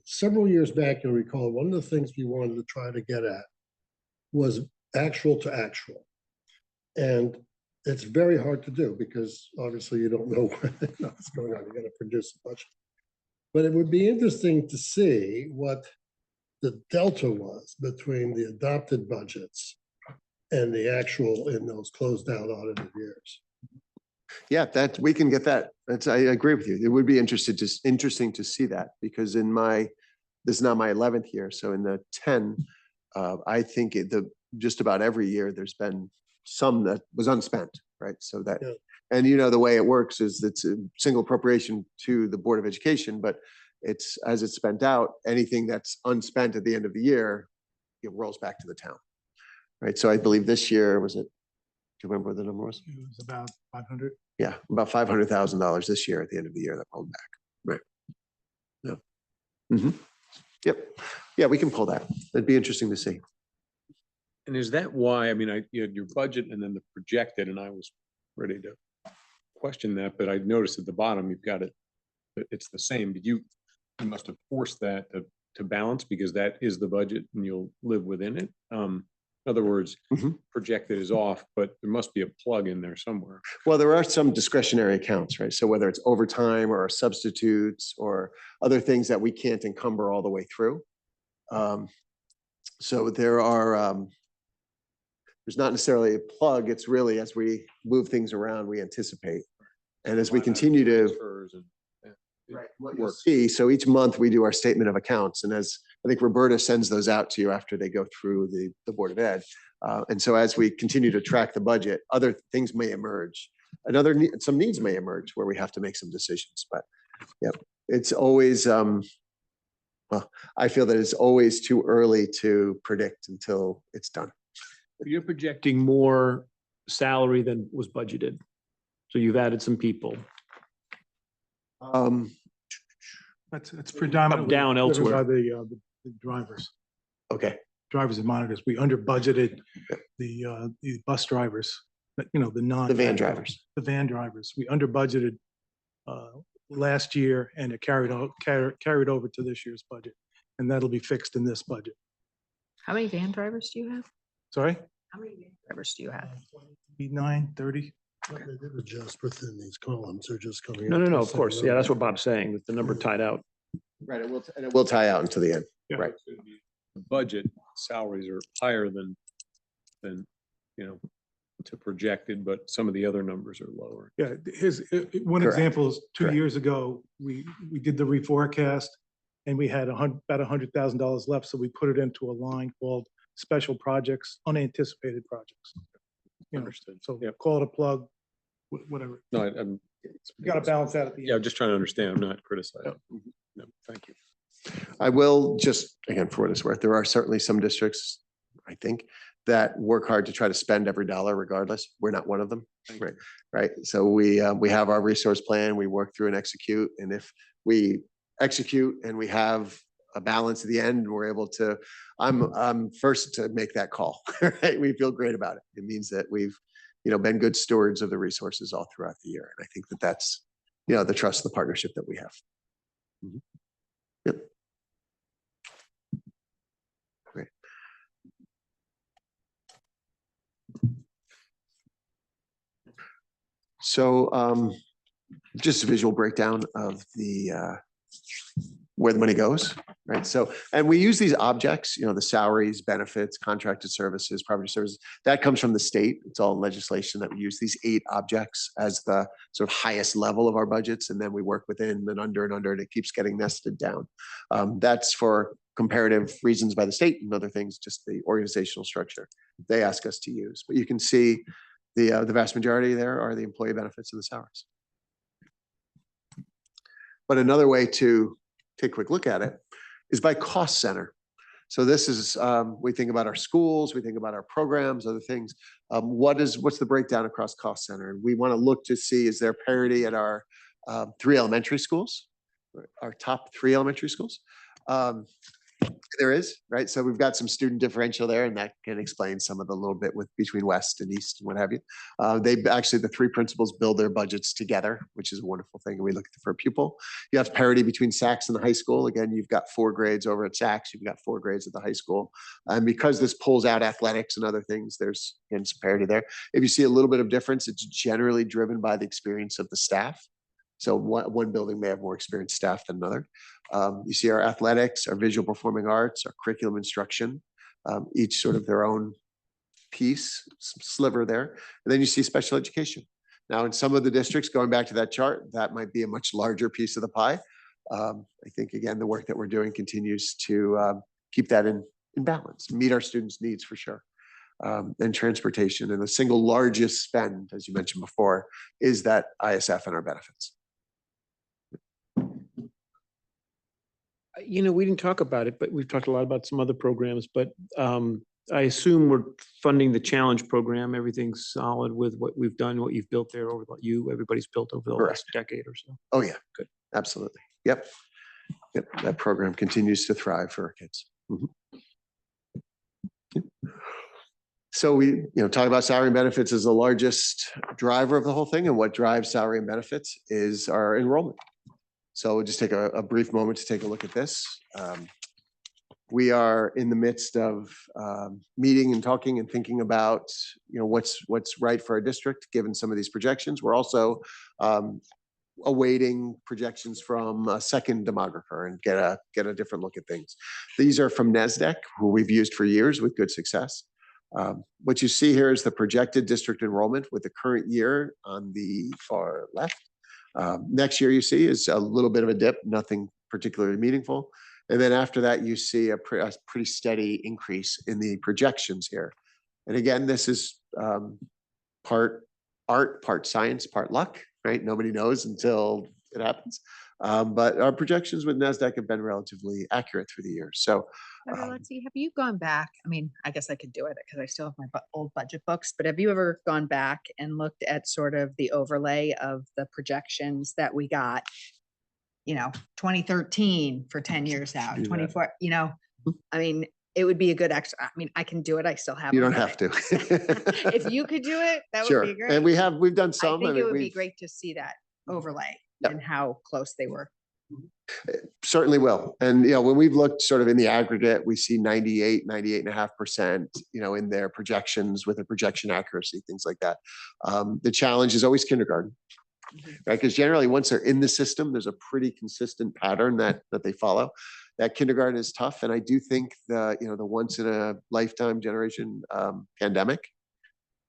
several years back, you'll recall, one of the things we wanted to try to get at was actual to actual. And it's very hard to do because obviously you don't know what's going on. You gotta produce a budget. But it would be interesting to see what the delta was between the adopted budgets and the actual in those closed out audited years. Yeah, that, we can get that. That's, I agree with you. It would be interesting to see that because in my, this is now my 11th year. So in the 10, I think just about every year, there's been some that was unspent, right? So that, Yeah. and you know, the way it works is it's a single appropriation to the Board of Education, but it's, as it's spent out, anything that's unspent at the end of the year, it rolls back to the town, right? So I believe this year, was it, do you remember what the number was? It was about 500. Yeah, about $500,000 this year at the end of the year that rolled back, right? Yeah. Yep. Yeah, we can pull that. It'd be interesting to see. And is that why, I mean, you had your budget and then the projected, and I was ready to question that, but I noticed at the bottom, you've got it, it's the same. Did you must have forced that to balance because that is the budget and you'll live within it? In other words, projected is off, but there must be a plug in there somewhere. Well, there are some discretionary accounts, right? So whether it's overtime or substitutes or other things that we can't encumber all the way through. So there are, there's not necessarily a plug. It's really as we move things around, we anticipate. And as we continue to see, so each month we do our statement of accounts. And as I think Roberta sends those out to you after they go through the Board of Ed. And so as we continue to track the budget, other things may emerge. Some needs may emerge where we have to make some decisions, but yeah, it's always, well, I feel that it's always too early to predict until it's done. You're projecting more salary than was budgeted. So you've added some people. It's predominantly. down driven elsewhere. By the drivers, Okay. drivers and monitors. We under budgeted the bus drivers, but you know, The van drivers. The van drivers. We under budgeted last year and it carried over to this year's budget. And that'll be fixed in this budget. How many van drivers do you have? Sorry? How many van drivers do you have? 9, 30. They did adjust within these columns. They're just coming. No, up no, to no, the of same course. Yeah, number. that's what Bob's saying, with the number tied out. Right, it will tie out until the end. Yeah. Right. The budget salaries are higher than, you know, to projected, but some of the other numbers are lower. Yeah, one Correct. example is 2 Correct. years ago, we did the reforecast and we had about $100,000 left. So we put it into a line called special projects, unanticipated projects. You know, Understood. so Yep. call it a plug, whatever. No, I'm. You got to balance that at the Yeah, I'm end. just trying to understand. I'm not criticizing. No, thank you. I will just, again, for what it's worth, there are certainly some districts, I think, that work hard to try to spend every dollar regardless. We're not one of them. Right. Right. So we have our resource plan, we work through and execute. And if we execute and we have a balance at the end, we're able to, I'm first to make that call, right? We feel great about it. It means that we've, been good stewards of the resources all throughout the year. And I think that that's, the trust, the partnership that we have. Yep. Great. So just a visual breakdown of where the money goes, right? So, and we use these objects, the salaries, benefits, contracted services, property services, that comes from the state. It's all legislation that we use these 8 objects as the sort of highest level of our budgets. And then we work within and under, and it keeps getting nested down. That's for comparative reasons by the state and other things, just the organizational structure they ask us to use. But you can see the vast majority there are the employee benefits and the salaries. But another way to take a quick look at it is by cost center. So this is, we think about our schools, we think about our programs, other things. What's the breakdown across cost center? And we want to look to see, is there parity at our 3 elementary schools, our top 3 elementary schools? There is, right? So we've got some student differential there, and that can explain some of the little bit with between West and East and what have you. They actually, the three principals build their budgets together, which is a wonderful thing. And we look for pupil. You have parity between Sachs and the high school. Again, you've got 4 grades over at Sachs, you've got 4 grades at the high school. And because this pulls out athletics and other things, there's again some parity there. If you see a little bit of difference, it's generally driven by the experience of the staff. So one building may have more experienced staff than another. You see our athletics, our visual performing arts, our curriculum instruction, each sort of their own piece, sliver there. And then you see special education. Now, in some of the districts, going back to that chart, that might be a much larger piece of the pie. I think, again, the work that we're doing continues to keep that in balance, meet our students' needs for sure. And transportation. And the single largest spend, as you mentioned before, is that ISF and our benefits. You know, we didn't talk about it, but we've talked a lot about some other programs, but I assume we're funding the challenge program. Everything's solid with what we've done, what you've built there over what everybody's built over the last decade or so. Oh, yeah. Good. Absolutely. Yep. Yep. That program continues to thrive for our kids. Yep. So we, talk about salary and benefits as the largest driver of the whole thing, and what drives salary and benefits is our enrollment. So we'll just take a brief moment to take a look at this. We are in the midst of meeting and talking and thinking about, what's right for our district, given some of these projections. We're also awaiting projections from a second demographer and get a different look at things. These are from NASDAQ, who we've used for years with good success. What you see here is the projected district enrollment with the current year on the far left. Next year you see is a little bit of a dip, nothing particularly meaningful. And then after that, you see a pretty steady increase in the projections here. And again, this is part art, part science, part luck, right? Nobody knows until it happens. But our projections with NASDAQ have been relatively accurate through the years. So Let's see, have you gone back? I mean, I guess I could do it because I still have my old budget books, but have you ever gone back and looked at sort of the overlay of the projections that we got, 2013 for 10 years out, Do that. 24, I mean, it would be a good extra. I mean, I can do it. I still have. you them, don't but have to. If you could do it, that Sure. would be great. And we've done I some. think it would be we've- great to see that overlay Yep. and how close they were. Certainly will. And, when we've looked sort of in the aggregate, we see 98.5%, in their projections with a projection accuracy, things like that. The challenge is always kindergarten, right? Because generally once they're in the system, there's a pretty consistent pattern that they follow. That kindergarten is tough. And I do think the once in a lifetime generation pandemic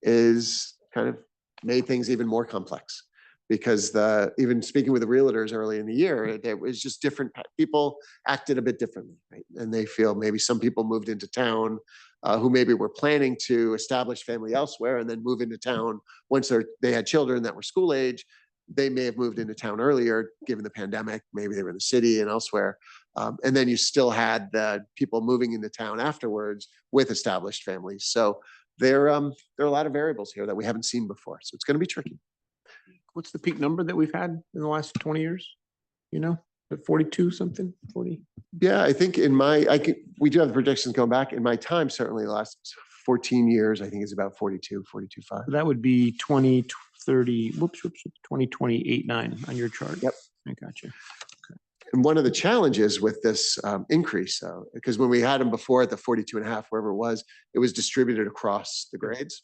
is kind of made things even more complex. Because even speaking with the realtors early in the year, there was just different people acted a bit differently, right? And they feel maybe some people moved into town who maybe were planning to establish family elsewhere and then move into town once they had children that were school age. They may have moved into town earlier, given the pandemic. Maybe they were in the city and elsewhere. And then you still had the people moving into town afterwards with established families. So there are a lot of variables here that we haven't seen before. So it's going to be tricky. What's the peak number that we've had in the last 20 years? At 42 something, 40? Yeah, I think we do have the projections going back. In my time, certainly the last 14 years, I think it's about 42.5. That would be 2030, 2028-9 on your chart. Yep. I got you. And one of the challenges with this increase, though, because when we had them before at the 42.5, wherever it was distributed across the grades.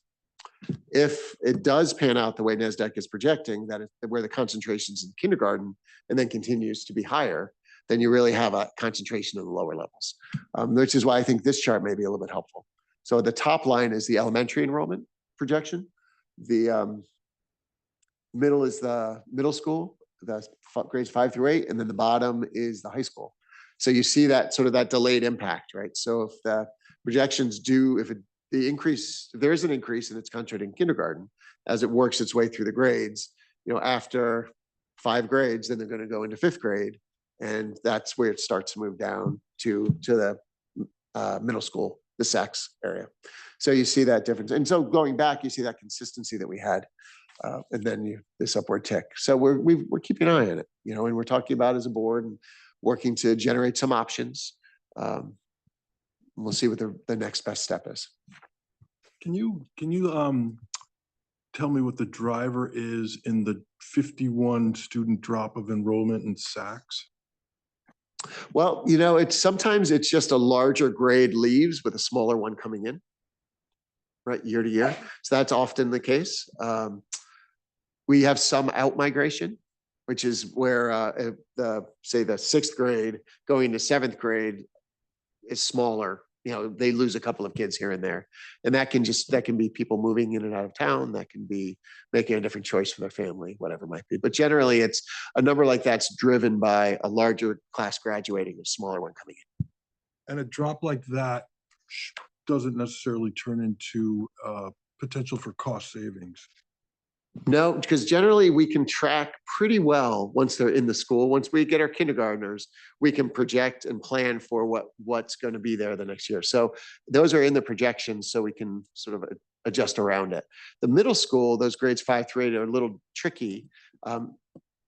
If it does pan out the way NASDAQ is projecting, where the concentrations in kindergarten and then continues to be higher, then you really have a concentration in the lower levels, which is why I think this chart may be a little bit helpful. So the top line is the elementary enrollment projection. The middle is the middle school, the grades 5 through 8, and then the bottom is the high school. So you see that sort of that delayed impact, right? So if the projections if there is an increase and it's concentrated in kindergarten, as it works its way through the grades, after 5 grades, then they're going to go into 5th grade. And that's where it starts to move down to the middle school, the Sachs area. So you see that difference. And so going back, you see that consistency that we had. And then this upward tick. So we're keeping an eye on it, and we're talking about as a board and working to generate some options. We'll see what the next best step is. Can you tell me what the driver is in the 51 student drop of enrollment in Saks? Well, sometimes it's just a larger grade leaves with a smaller one coming in, right, year to year. So that's often the case. We have some out migration, which is where say the 6th grade going to 7th grade is smaller. They lose a couple of kids here and there. And that can be people moving in and out of town. That can be making a different choice for their family, whatever it might be. But generally, it's a number like that's driven by a larger class graduating, a smaller one coming in. And a drop like that doesn't necessarily turn into potential for cost savings. No, because generally we can track pretty well once they're in the school. Once we get our kindergartners, we can project and plan for what's going to be there the next year. So those are in the projections, so we can sort of adjust around it. The middle school, those grades 5 through 8 are a little tricky.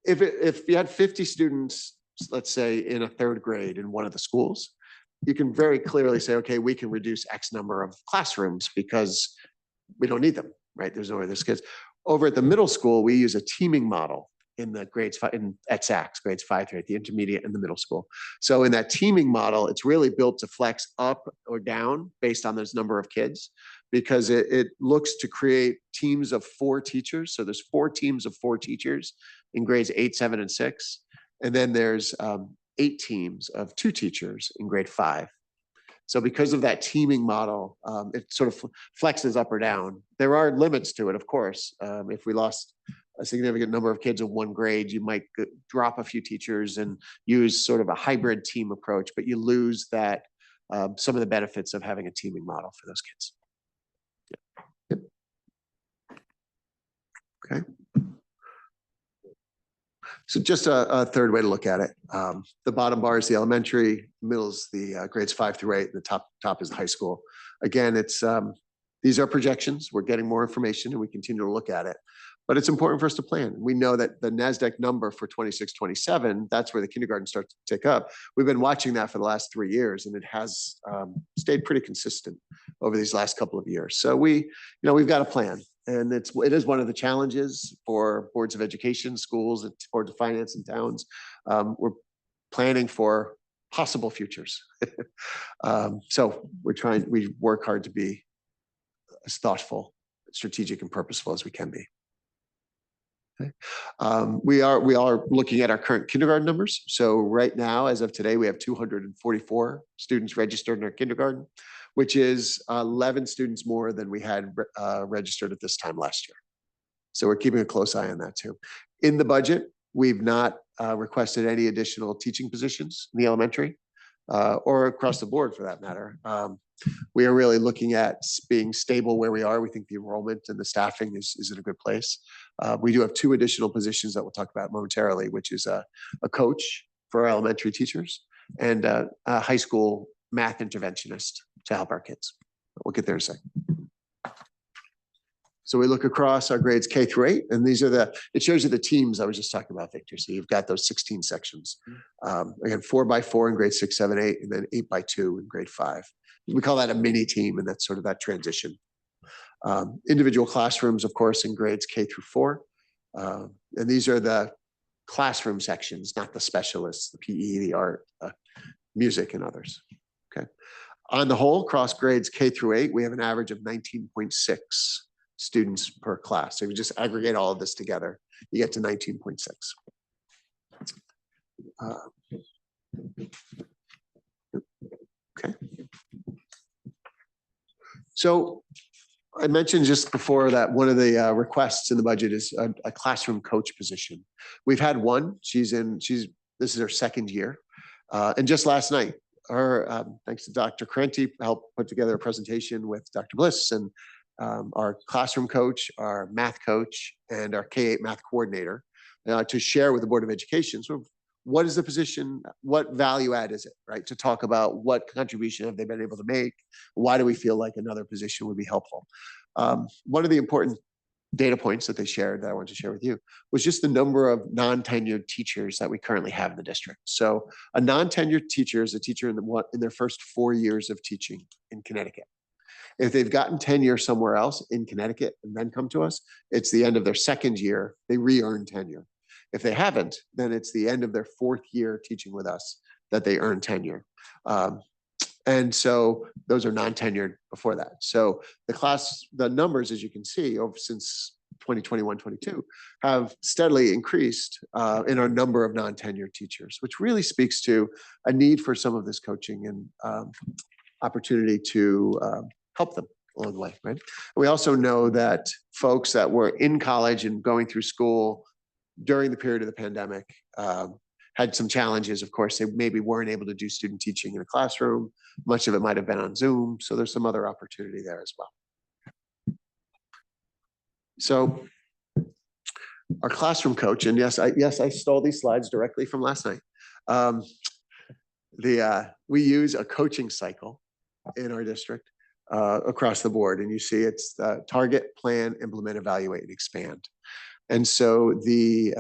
If you had 50 students, let's say in a 3rd grade in one of the schools, you can very clearly say, okay, we can reduce X number of classrooms because we don't need them, right? There's nowhere there's kids. Over at the middle school, we use a teaming model in the grades at Saks, grades 5 through 8, the intermediate and the middle school. So in that teaming model, it's really built to flex up or down based on this number of kids, because it looks to create teams of 4 teachers. So there's 4 teams of 4 teachers in grades 8, 7, and 6. And then there's 8 teams of 2 teachers in grade 5. So because of that teaming model, it sort of flexes up or down. There are limits to it, of course. If we lost a significant number of kids in one grade, you might drop a few teachers and use sort of a hybrid team approach, but you lose that some of the benefits of having a teaming model for those kids. Yeah. Yep. Okay. So just a third way to look at it. The bottom bar is the elementary, middle is the grades 5 through 8, and the top is the high school. Again, these are projections. We're getting more information and we continue to look at it. But it's important for us to plan. We know that the NASDAQ number for 26, 27, that's where the kindergarten starts to tick up. We've been watching that for the last 3 years, and it has stayed pretty consistent over these last couple of years. So we've got a plan. And it is one of the challenges for boards of education, schools, and boards of finance and towns. We're planning for possible futures. So we work hard to be as thoughtful, strategic, and purposeful as we can be. Okay. We are looking at our current kindergarten numbers. So right now, as of today, we have 244 students registered in our kindergarten, which is 11 students more than we had registered at this time last year. So we're keeping a close eye on that too. In the budget, we've not requested any additional teaching positions in the elementary or across the board for that matter. We are really looking at being stable where we are. We think the enrollment and the staffing is in a good place. We do have 2 additional positions that we'll talk about momentarily, which is a coach for our elementary teachers and a high school math interventionist to help our kids. We'll get there in a second. So we look across our grades K through 8, and it shows you the teams I was just talking about, Victor. So you've got those 16 sections. Again, 4x4 in grade 6, 7, 8, and then 8x2 in grade 5. We call that a mini team, and that's sort of that transition. Individual classrooms, of course, in grades K through 4. And these are the classroom sections, not the specialists, the PE, the art, music, and others. Okay. On the whole, across grades K through 8, we have an average of 19.6 students per class. So if you just aggregate all of this together, you get to 19.6. Okay. So I mentioned just before that one of the requests in the budget is a classroom coach position. We've had one. This is her 2nd year. And just last night, thanks to Dr. Krenti, helped put together a presentation with Dr. Bliss and our classroom coach, our math coach, and our K-8 math coordinator to share with the Board of Education sort of what is the position, what value add is it, right? To talk about what contribution have they been able to make? Why do we feel like another position would be helpful? One of the important data points that they shared that I wanted to share with you was just the number of non-tenured teachers that we currently have in the district. So a non-tenured teacher is a teacher in their first 4 years of teaching in Connecticut. If they've gotten tenure somewhere else in Connecticut and then come to us, it's the end of their second year, they re-earn tenure. If they haven't, then it's the end of their 4th year teaching with us that they earn tenure. And so those are non-tenured before that. So the numbers, as you can see, since 2021, 22, have steadily increased in our number of non-tenured teachers, which really speaks to a need for some of this coaching and opportunity to help them along the way, right? We also know that folks that were in college and going through school during the period of the pandemic had some challenges. Of course, they maybe weren't able to do student teaching in a classroom. Much of it might have been on Zoom. So there's some other opportunity there as well. So our classroom coach, and yes, I stole these slides directly from last night. We use a coaching cycle in our district across the board. And you see it's target, plan, implement, evaluate, and expand. And so the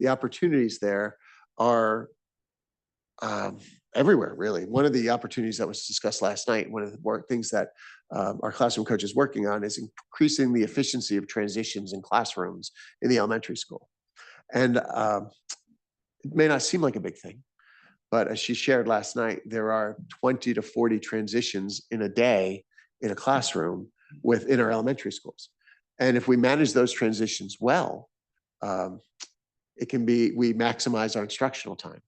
opportunities there are everywhere, really. One of the opportunities that was discussed last night, one of the things that our classroom coach is working on is increasing the efficiency of transitions in classrooms in the elementary school. And it may not seem like a big thing, but as she shared last night, there are 20 to 40 transitions in a day in a classroom within our elementary schools. And if we manage those transitions well, we maximize our instructional time.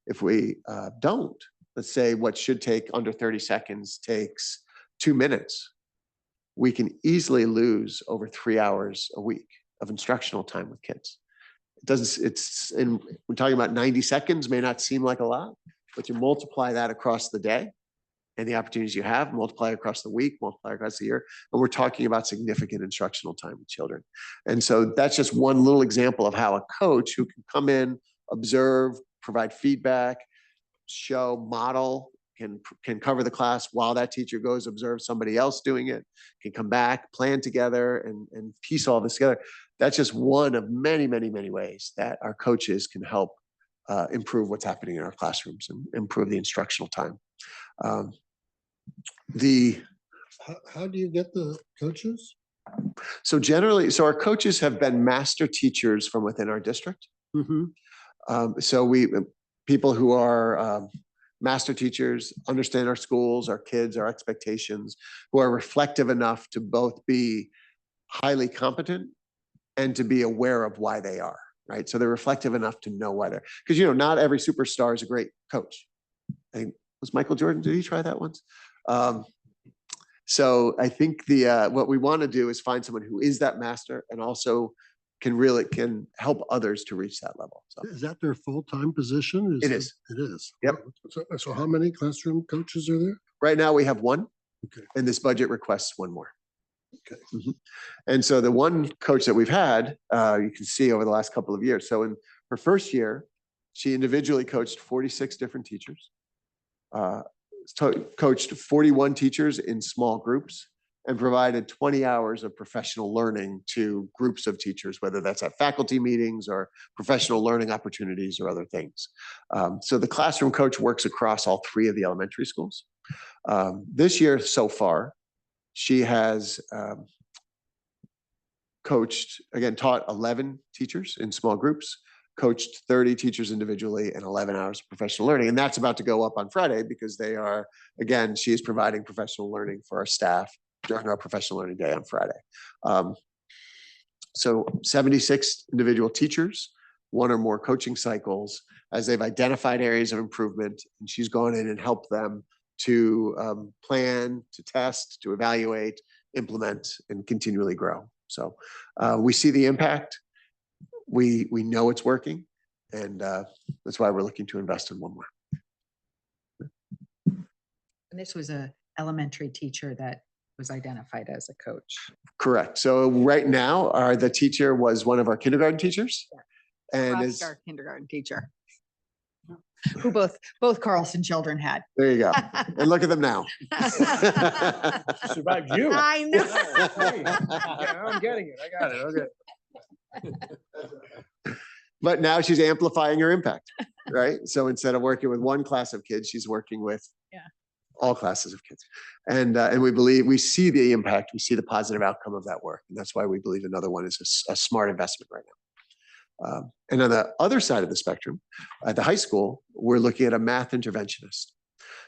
If we don't, let's say what should take under 30 seconds takes 2 minutes, we can easily lose over 3 hours a week of instructional time with kids. We're talking about 90 seconds, may not seem like a lot, but you multiply that across the day and the opportunities you have, multiply across the week, multiply across the year, and we're talking about significant instructional time with children. And so that's just one little example of how a coach who can come in, observe, provide feedback, show, model, can cover the class while that teacher goes observe somebody else doing it, can come back, plan together, and piece all this together. That's just one of many, many, many ways that our coaches can help improve what's happening in our classrooms and improve the instructional time. How do you get the coaches? So our coaches have been master teachers from within our district. People who are master teachers, understand our schools, our kids, our expectations, who are reflective enough to both be highly competent and to be aware of why they are, right? So they're reflective enough to know why they're, because not every superstar is a great coach. I think, was Michael Jordan, did he try that once? So I think what we want to do is find someone who is that master and also can help others to reach that level. So Is that their full-time position? It is. It is. Yep. So how many classroom coaches are there? right now we have one, Okay. and this budget requests one more. Okay. And so the one coach that we've had, you can see over the last couple of years. So in her first year, she individually coached 46 different teachers, coached 41 teachers in small groups, and provided 20 hours of professional learning to groups of teachers, whether that's at faculty meetings or professional learning opportunities or other things. So the classroom coach works across all three of the elementary schools. This year so far, she has taught 11 teachers in small groups, coached 30 teachers individually, and 11 hours of professional learning. And that's about to go up on Friday because she is providing professional learning for our staff during our professional learning day on Friday. So 76 individual teachers, one or more coaching cycles, as they've identified areas of improvement, and she's gone in and helped them to plan, to test, to evaluate, implement, and continually grow. So we see the impact. We know it's working, and that's why we're looking to invest in one more. And this was an elementary teacher that was identified as a coach. Correct. So right now, the teacher was one of our kindergarten teachers, and is Our kindergarten teacher. who both Carlson children had. There you go. And look at them now. Survived you. I know. Yeah, I'm getting it. I got it. Okay. But now she's amplifying her impact, right? So instead of working with one class of kids, she's working with Yeah. all classes of kids. And we believe, we see the impact, we see the positive outcome of that work. And that's why we believe another one is a smart investment right now. And on the other side of the spectrum, at the high school, we're looking at a math interventionist.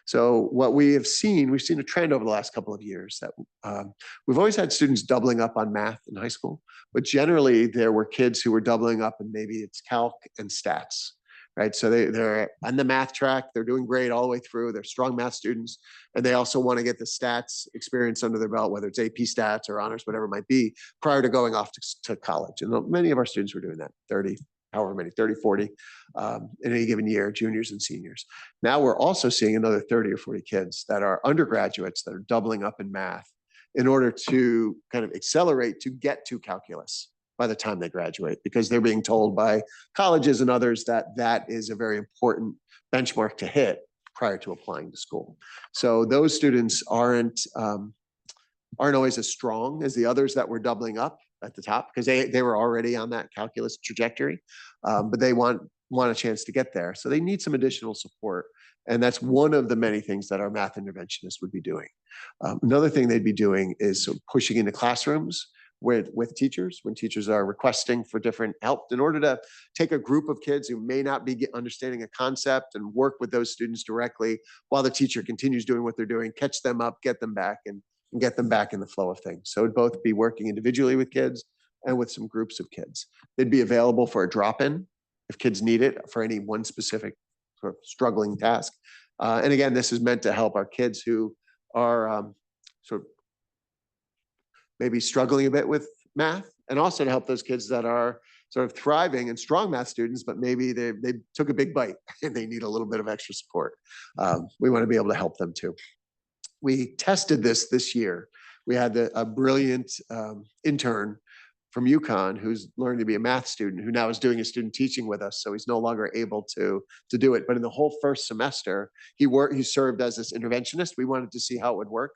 So what we have seen, we've seen a trend over the last couple of years that we've always had students doubling up on math in high school, but generally there were kids who were doubling up and maybe it's calc and stats, right? So they're on the math track, they're doing great all the way through, they're strong math students, and they also want to get the stats experience under their belt, whether it's AP stats or honors, whatever it might be, prior to going off to college. And many of our students were doing that, 30, however many, 30, 40 in any given year, juniors and seniors. Now we're also seeing another 30 or 40 kids that are undergraduates that are doubling up in math in order to kind of accelerate to get to calculus by the time they graduate, because they're being told by colleges and others that that is a very important benchmark to hit prior to applying to school. So those students aren't always as strong as the others that were doubling up at the top, because they were already on that calculus trajectory, but they want a chance to get there. So they need some additional support. And that's one of the many things that our math interventionists would be doing. Another thing they'd be doing is pushing into classrooms with teachers, when teachers are requesting for different help, in order to take a group of kids who may not be understanding a concept and work with those students directly while the teacher continues doing what they're doing, catch them up, get them back, and get them back in the flow of things. So it'd both be working individually with kids and with some groups of kids. They'd be available for a drop-in if kids need it for any one specific sort of struggling task. And again, this is meant to help our kids who are sort of maybe struggling a bit with math, and also to help those kids that are sort of thriving and strong math students, but maybe they took a big bite and they need a little bit of extra support. We want to be able to help them too. We tested this year. We had a brilliant intern from UConn who's learning to be a math student, who now is doing his student teaching with us. So he's no longer able to do it. But in the whole first semester, he served as this interventionist. We wanted to see how it would work.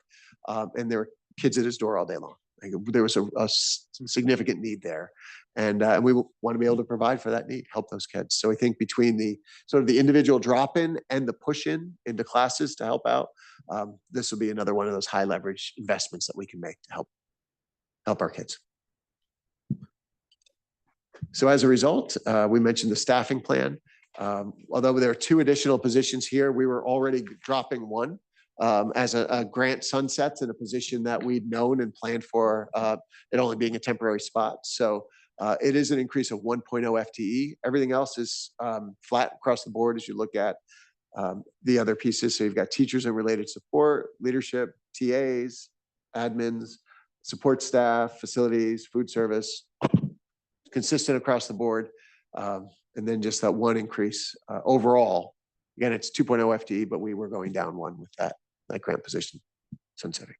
And there were kids at his door all day long. Like, there was a significant need there. And we want to be able to provide for that need, help those kids. So I think between the sort of the individual drop-in and the push-in into classes to help out, this will be another one of those high leverage investments that we can make to help our kids. So as a result, we mentioned the staffing plan. Although there are 2 additional positions here, we were already dropping one as a grant sunsets in a position that we'd known and planned for it only being a temporary spot. So it is an increase of 1.0 FTE. Everything else is flat across the board as you look at the other pieces. So you've got teachers and related support, leadership, TAs, admins, support staff, facilities, food service, consistent across the board. And then just that one increase overall. Again, it's 2.0 FTE, but we were going down 1 with that grant position sunsetting.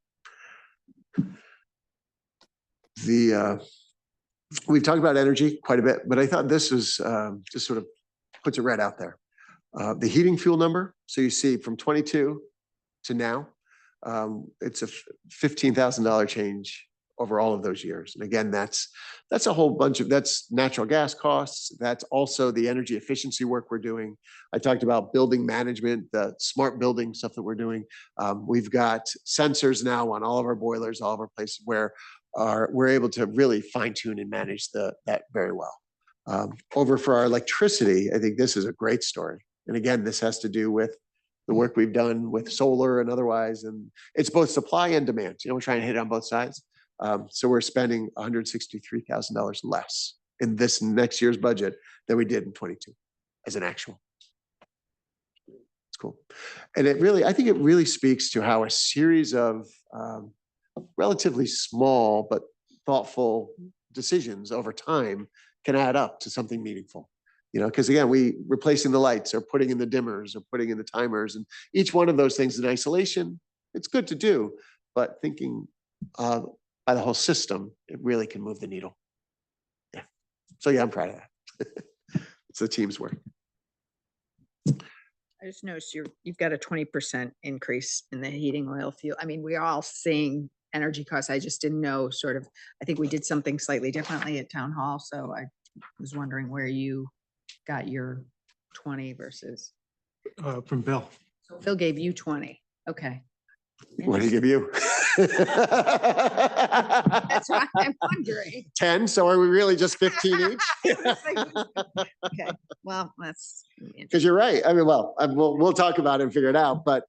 We've talked about energy quite a bit, but I thought this was just sort of puts it right out there. The heating fuel number. So you see from 22 to now, it's a $15,000 change over all of those years. And again, that's a whole bunch of, that's natural gas costs. That's also the energy efficiency work we're doing. I talked about building management, the smart building stuff that we're doing. We've got sensors now on all of our boilers, all of our places where we're able to really fine tune and manage that very well. Over for our electricity, I think this is a great story. And again, this has to do with the work we've done with solar and otherwise, and it's both supply and demand. You know, we're trying to hit it on both sides. So we're spending $163,000 less in this next year's budget than we did in 22 as an actual. It's cool. And I think it really speaks to how a series of relatively small but thoughtful decisions over time can add up to something meaningful. You know, because again, replacing the lights or putting in the dimmers or putting in the timers, and each one of those things in isolation, it's good to do, but thinking by the whole system, it really can move the needle. Yeah. So yeah, I'm proud of that. It's the team's work. I just noticed you've got a 20% increase in the heating oil fuel. I mean, we're all seeing energy costs. I just didn't know sort of, I think we did something slightly differently at town hall, so I was wondering where you got your 20 versus, From Bill. so Phil gave you 20. Okay. What do you give you? That's why I'm wondering. 10, so are we really just 15 each? Okay, well, that's. Because you're right. I mean, well, we'll talk about it and figure it out, but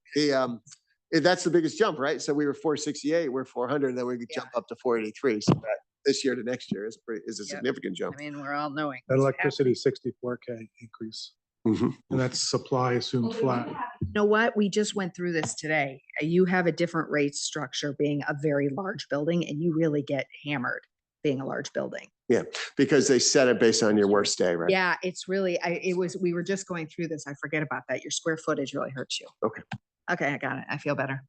that's the biggest jump, right? So we were 468, we're 400, then we could jump up to 483. So that this year to next year is a Yep. significant jump. I mean, we're all knowing. That what's electricity, 64K increase. Mhm. And that's supply assumed flat. You know what? We just went through this today. You have a different rate structure being a very large building, and you really get hammered being a large building. Because they set it based on your worst day, right? Yeah, it's really, we were just going through this. I forget about that. Your square footage really hurts you. Okay. Okay, I got it. I feel better.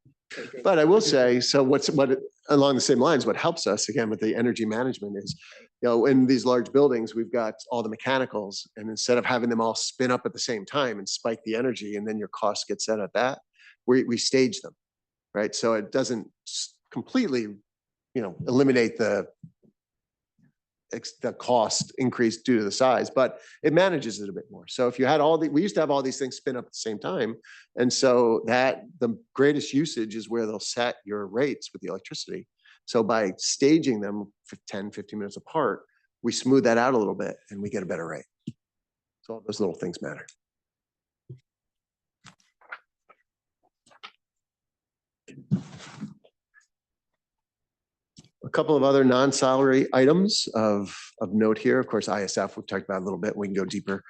But I will say, so along the same lines, what helps us again with the energy management is, in these large buildings, we've got all the mechanicals, and instead of having them all spin up at the same time and spike the energy, and then your costs get set at that, we stage them, right? So it doesn't completely, eliminate the cost increase due to the size, but it manages it a bit more. So if you had we used to have all these things spin up at the same time. And so the greatest usage is where they'll set your rates with the electricity. So by staging them for 10, 15 minutes apart, we smooth that out a little bit and we get a better rate. So all those little things matter. A couple of other non-salary items of note here. Of course, ISF, we've talked about a little bit. We can go deeper.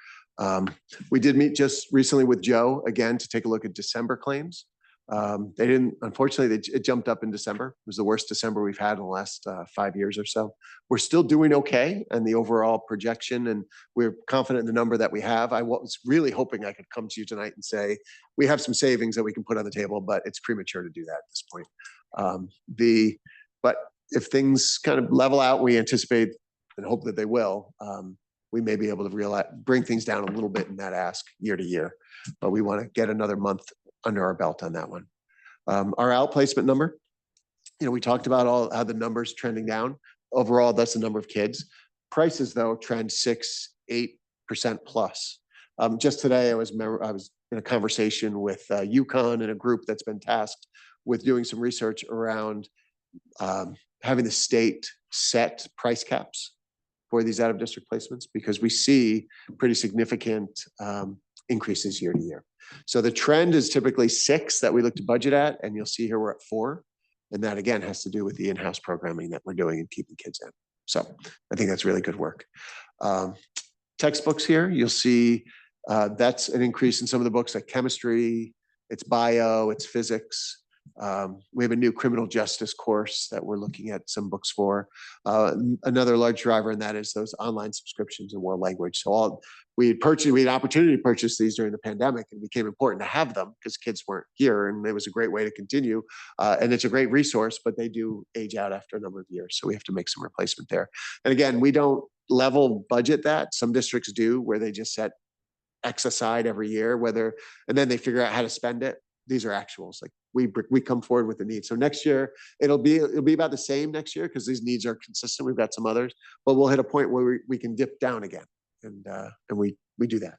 We did meet just recently with Joe again to take a look at December claims. They didn't, unfortunately, it jumped up in December. It was the worst December we've had in the last 5 years or so. We're still doing okay in the overall projection, and we're confident in the number that we have. I was really hoping I could come to you tonight and say, we have some savings that we can put on the table, but it's premature to do that at this point. But if things kind of level out, we anticipate and hope that they will, we may be able to bring things down a little bit in that ask year to year, but we want to get another month under our belt on that one. Our outplacement number, we talked about how the numbers trending down. Overall, that's the number of kids. Prices though trend 6-8% plus. Just today, I was in a conversation with UConn and a group that's been tasked with doing some research around having the state set price caps for these out of district placements, because we see pretty significant increases year to year. So the trend is typically 6 that we look to budget at, and you'll see here we're at 4. And that again has to do with the in-house programming that we're doing and keeping kids in. So I think that's really good work. Textbooks here, you'll see that's an increase in some of the books like chemistry, it's bio, it's physics. We have a new criminal justice course that we're looking at some books for. Another large driver in that is those online subscriptions in world language. So we had opportunity to purchase these during the pandemic, and it became important to have them because kids weren't here, and it was a great way to continue. And it's a great resource, but they do age out after a number of years. So we have to make some replacement there. And again, we don't level budget that. Some districts do, where they just set X aside every year, and then they figure out how to spend it. These are actuals. Like we come forward with the need. So next year it'll be about the same next year because these needs are consistent. We've got some others, but we'll hit a point where we can dip down again, and we do that.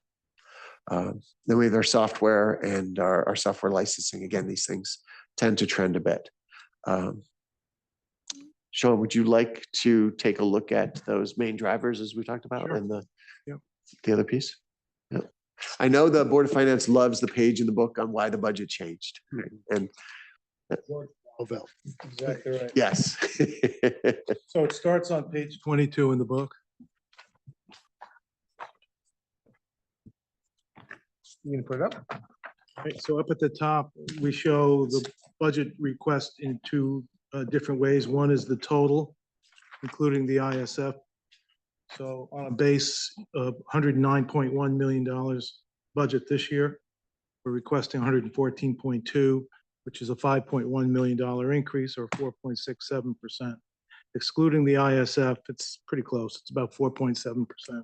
Then we have our software and our software licensing. Again, these things tend to trend a bit. Sean, would you like to take a look at those main drivers as we talked about? Sure. And the Yep. other piece? Yeah. I know the Board of Finance loves the page in the book on why the budget changed. And Exactly right. yes. So it starts on page 22 in the book. You gonna put it up? Right, so up at the top, we show the budget request in 2 different ways. One is the total, including the ISF. So on a base of $109.1 million budget this year, we're requesting 114.2, which is a $5.1 million increase, or 4.67%. Excluding the ISF, it's pretty close. It's about 4.7%.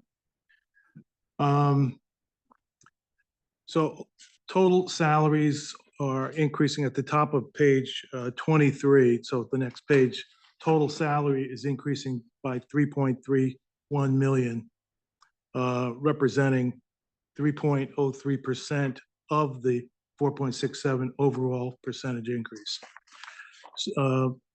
So total salaries are increasing at the top of page 23. So the next page, total salary is increasing by 3.31 million, representing 3.03% of the 4.67 overall percentage increase.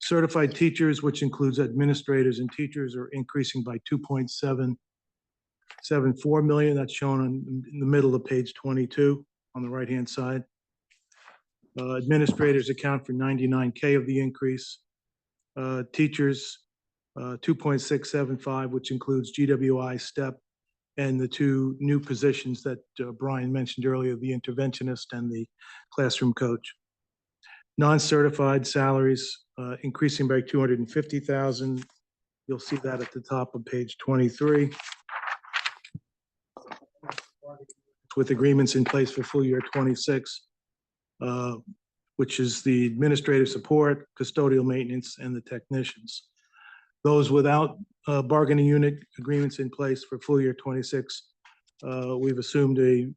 Certified teachers, which includes administrators and teachers, are increasing by 2.774 million. That's shown in the middle of page 22 on the right-hand side. Administrators account for 99K of the increase. Teachers, 2.675, which includes GWI, STEP, and the two new positions that Brian mentioned earlier, the interventionist and the classroom coach. Non-certified salaries increasing by 250,000. You'll see that at the top of page 23. With agreements in place for full year 26, which is the administrative support, custodial maintenance, and the technicians. Those without bargaining unit agreements in place for full year 26, we've assumed a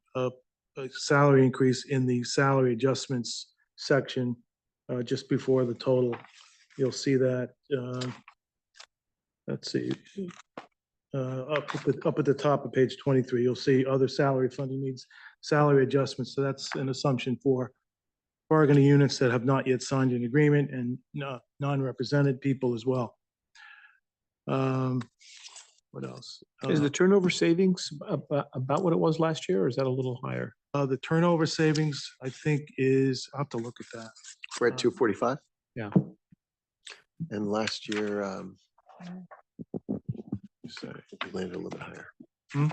salary increase in the salary adjustments section just before the total. You'll see that, let's see, up at the top of page 23, you'll see other salary funding needs, salary adjustments. So that's an assumption for bargaining units that have not yet signed an agreement and non-represented people as well. What else? Is the turnover savings about what it was last year, or is that a little higher? The turnover savings, I think, is, I'll have to look at that. We're at 245. Yeah. And last year, So, we landed a little bit higher. hmm?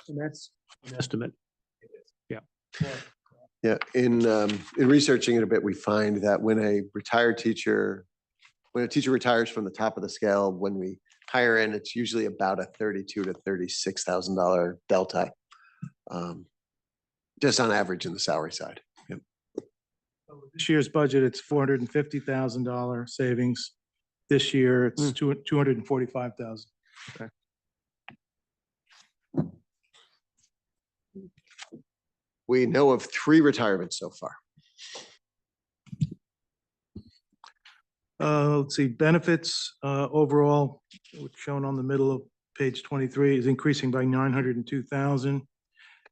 And that's an estimate. Yeah, in researching it a bit, we find that when a teacher retires from the top of the scale, when we hire in, it's usually about a $32,000 to $36,000 delta, just on average in the salary side. Yep. This year's budget, it's $450,000 savings. This year, it's 245,000. We know of 3 retirements so far. Let's see, benefits overall, which shown on the middle of page 23, is increasing by 902,000.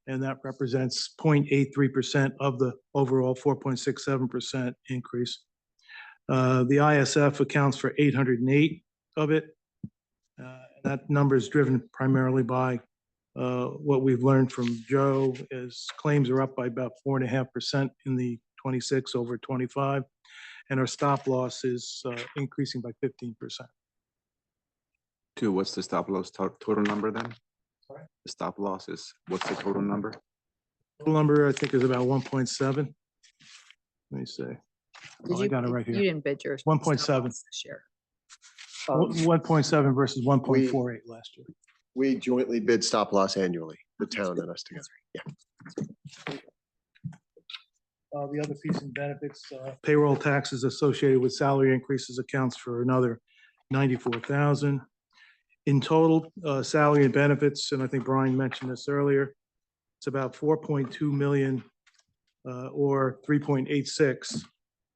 And that represents 0.83% of the overall 4.67% increase. The ISF accounts for 808 of it. That number is driven primarily by what we've learned from Joe is claims are up by about 4.5% in the 26 over 25. And our stop loss is increasing by 15%. What's the stop loss total number then? Sorry? The stop loss is, what's the total number? Total number, I think, is about 1.7. Let me see. Oh, I got it right You here. didn't bid yours. 1.7. This year. 1.7 versus 1.48 last year. We jointly bid stop loss annually, the town and us together. Yeah. The other piece in benefits, payroll taxes associated with salary increases accounts for another 94,000. In total, salary and benefits, and I think Brian mentioned this earlier, it's about 4.2 million or 3.86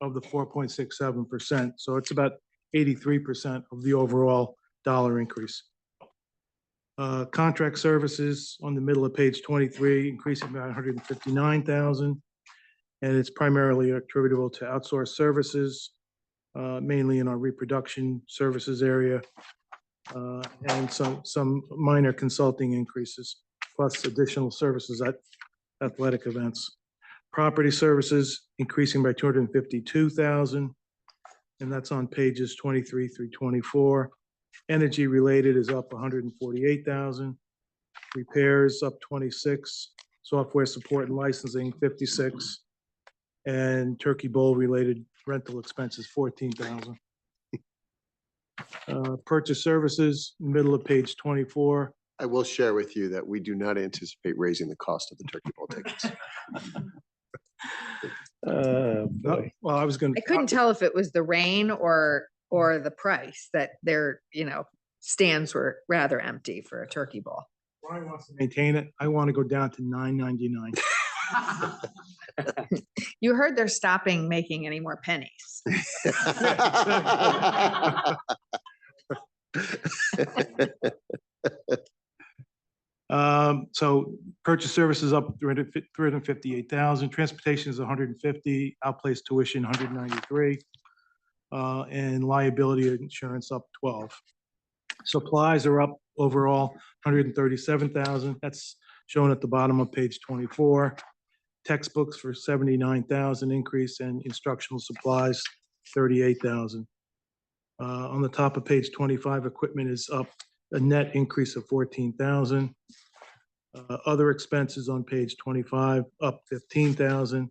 of the 4.67%. So it's about 83% of the overall dollar increase. Contract services on the middle of page 23, increasing by 159,000. And it's primarily attributable to outsourced services, mainly in our reproduction services area, and some minor consulting increases, plus additional services at athletic events. Property services increasing by 252,000, and that's on pages 23 through 24. Energy related is up 148,000. Repairs up 26. Software support and licensing 56. And Turkey Bowl related rental expenses 14,000. Purchase services, middle of page 24. I will share with you that we do not anticipate raising the cost of the Turkey Bowl tickets. Well, I was going I couldn't tell if it was the rain or the price that their, stands were rather empty for a turkey ball. Brian wants to maintain it. I want to go down to $9.99. You heard they're stopping making any more pennies. So purchase services up 358,000, transportation is 150, outplaced tuition 193. And liability insurance up 12. Supplies are up overall 137,000. That's shown at the bottom of page 24. Textbooks for 79,000 increase, and instructional supplies 38,000. On the top of page 25, equipment is up a net increase of 14,000. Other expenses on page 25 up 15,000,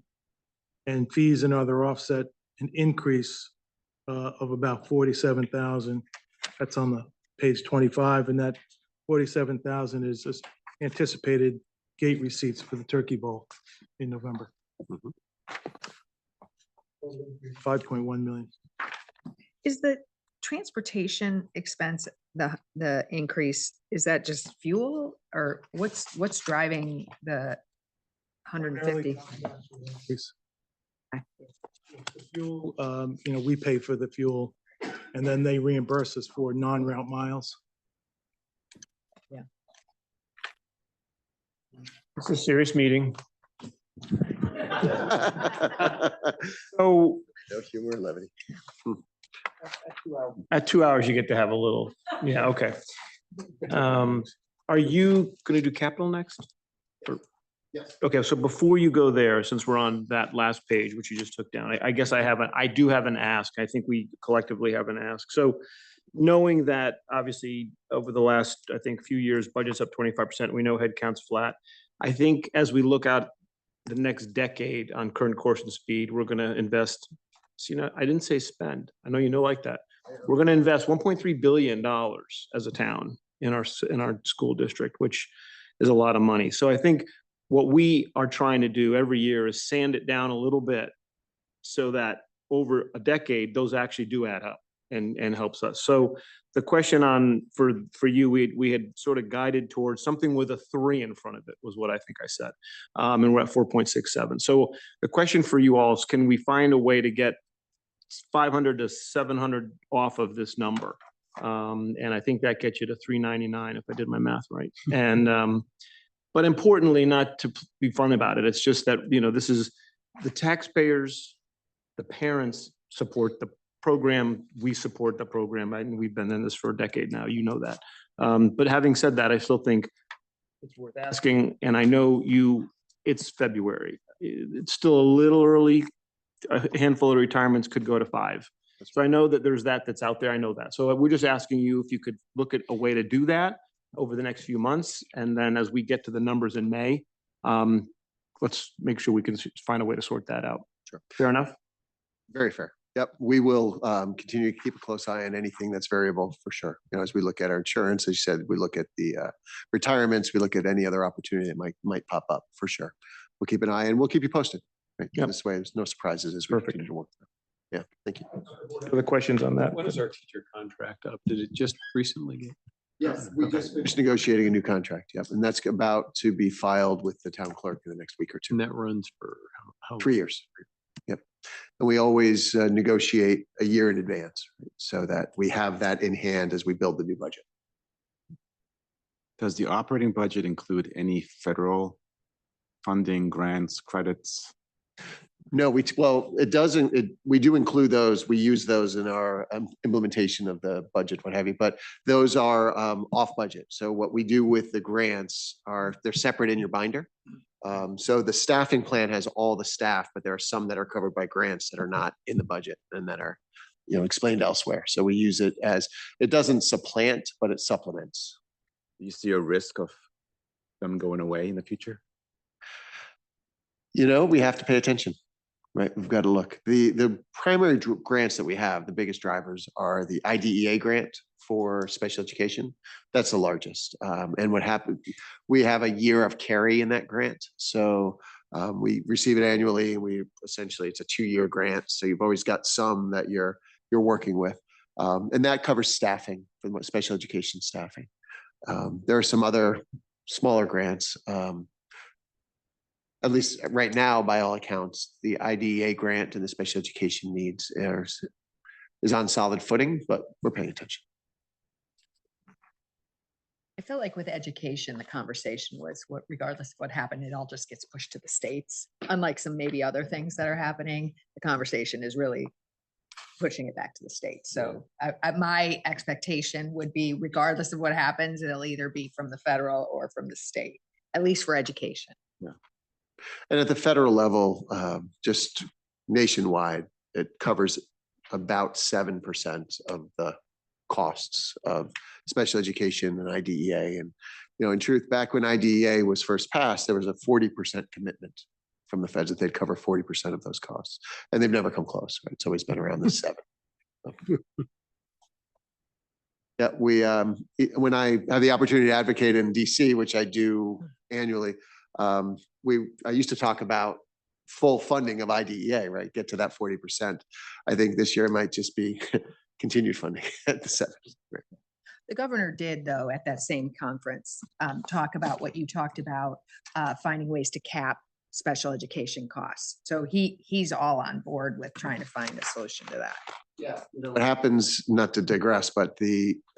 and fees and other offset an increase of about 47,000. That's on the page 25, and that 47,000 is just anticipated gate receipts for the Turkey Bowl in November. 5.1 million. Is the transportation expense, the increase, is that just fuel or what's driving the 150? Fuel, we pay for the fuel and then they reimburse us for non-route miles. It's a serious meeting. So No humor, levity. at 2 hours, you get to have a little, yeah, okay. Are you gonna do capital next? Yes. Okay, so before you go there, since we're on that last page, which you just took down, I guess I do have an ask. I think we collectively have an ask. So knowing that obviously over the last, I think, few years, budget's up 25%, we know headcount's flat. I think as we look out the next decade on current course and speed, we're gonna invest, I didn't say spend. I know you know like that. We're gonna invest $1.3 billion as a town in our school district, which is a lot of money. So I think what we are trying to do every year is sand it down a little bit so that over a decade, those actually do add up and helps us. So the question for you, we had sort of guided towards something with a 3 in front of it was what I think I said. And we're at 4.67. So the question for you all is, can we find a way to get 500 to 700 off of this number? And I think that gets you to 399 if I did my math right. And but importantly, not to be fun about it, it's just that, this is the taxpayers, the parents support the program, we support the program, and we've been in this for a decade now, you know that. But having said that, I still think it's worth asking, and I know it's February. It's still a little early. A handful of retirements could go to 5. So I know that there's that's out there, I know that. So we're just asking you if you could look at a way to do that over the next few months. And then as we get to the numbers in May, let's make sure we can find a way to sort that out. Sure. Fair enough? Very fair. Yep, we will continue to keep a close eye on anything that's variable for sure. As we look at our insurance, as you said, we look at the retirements, we look at any other opportunity that might pop up for sure. We'll keep an eye and we'll keep you posted. Right? Yep. This way, there's no surprises as we Perfect. continue to work. Yeah, thank you. Other questions on that? When is our teacher contract up? Did it just recently get? Yes, we just finished negotiating a new contract. Yep, and that's about to be filed with the town clerk in the next week or 2. And that runs for how? 3 years. Yep. And we always negotiate a year in advance, right? So that we have that in hand as we build the new budget. Does the operating budget include any federal funding, grants, credits? No, it doesn't, we do include those. We use those in our implementation of the budget, what have you, but those are off budget. So what we do with the grants they're separate in your binder. So the staffing plan has all the staff, but there are some that are covered by grants that are not in the budget and that are, explained elsewhere. So we use it it doesn't supplant, but it supplements. Do you see a risk of them going away in the future? We have to pay attention, right? We've got to look. The primary grants that we have, the biggest drivers are the IDEA grant for special education. That's the largest. And what happened, we have a year of carry in that grant. So we receive it annually. It's a 2-year grant. So you've always got some that you're working with. And that covers staffing for special education staffing. There are some other smaller grants. At least right now, by all accounts, the IDEA grant and the special education needs is on solid footing, but we're paying attention. I feel like with education, the conversation was what, regardless of what happened, it all just gets pushed to the states. Unlike some maybe other things that are happening, the conversation is really pushing it back to the states. So my expectation would be regardless of what happens, it'll either be from the federal or from the state, at least for education. And at the federal level, just nationwide, it covers about 7% of the costs of special education and IDEA. And, in truth, back when IDEA was first passed, there was a 40% commitment from the feds that they'd cover 40% of those costs. And they've never come close, right? It's always been around the 7. Yeah, when I have the opportunity to advocate in DC, which I do annually, I used to talk about full funding of IDEA, right? Get to that 40%. I think this year might just be continued funding at the 7. The governor did, though, at that same conference, talk about what you talked about, finding ways to cap special education costs. So he's all on board with trying to find a solution to that. Yeah. What happens, not to digress, but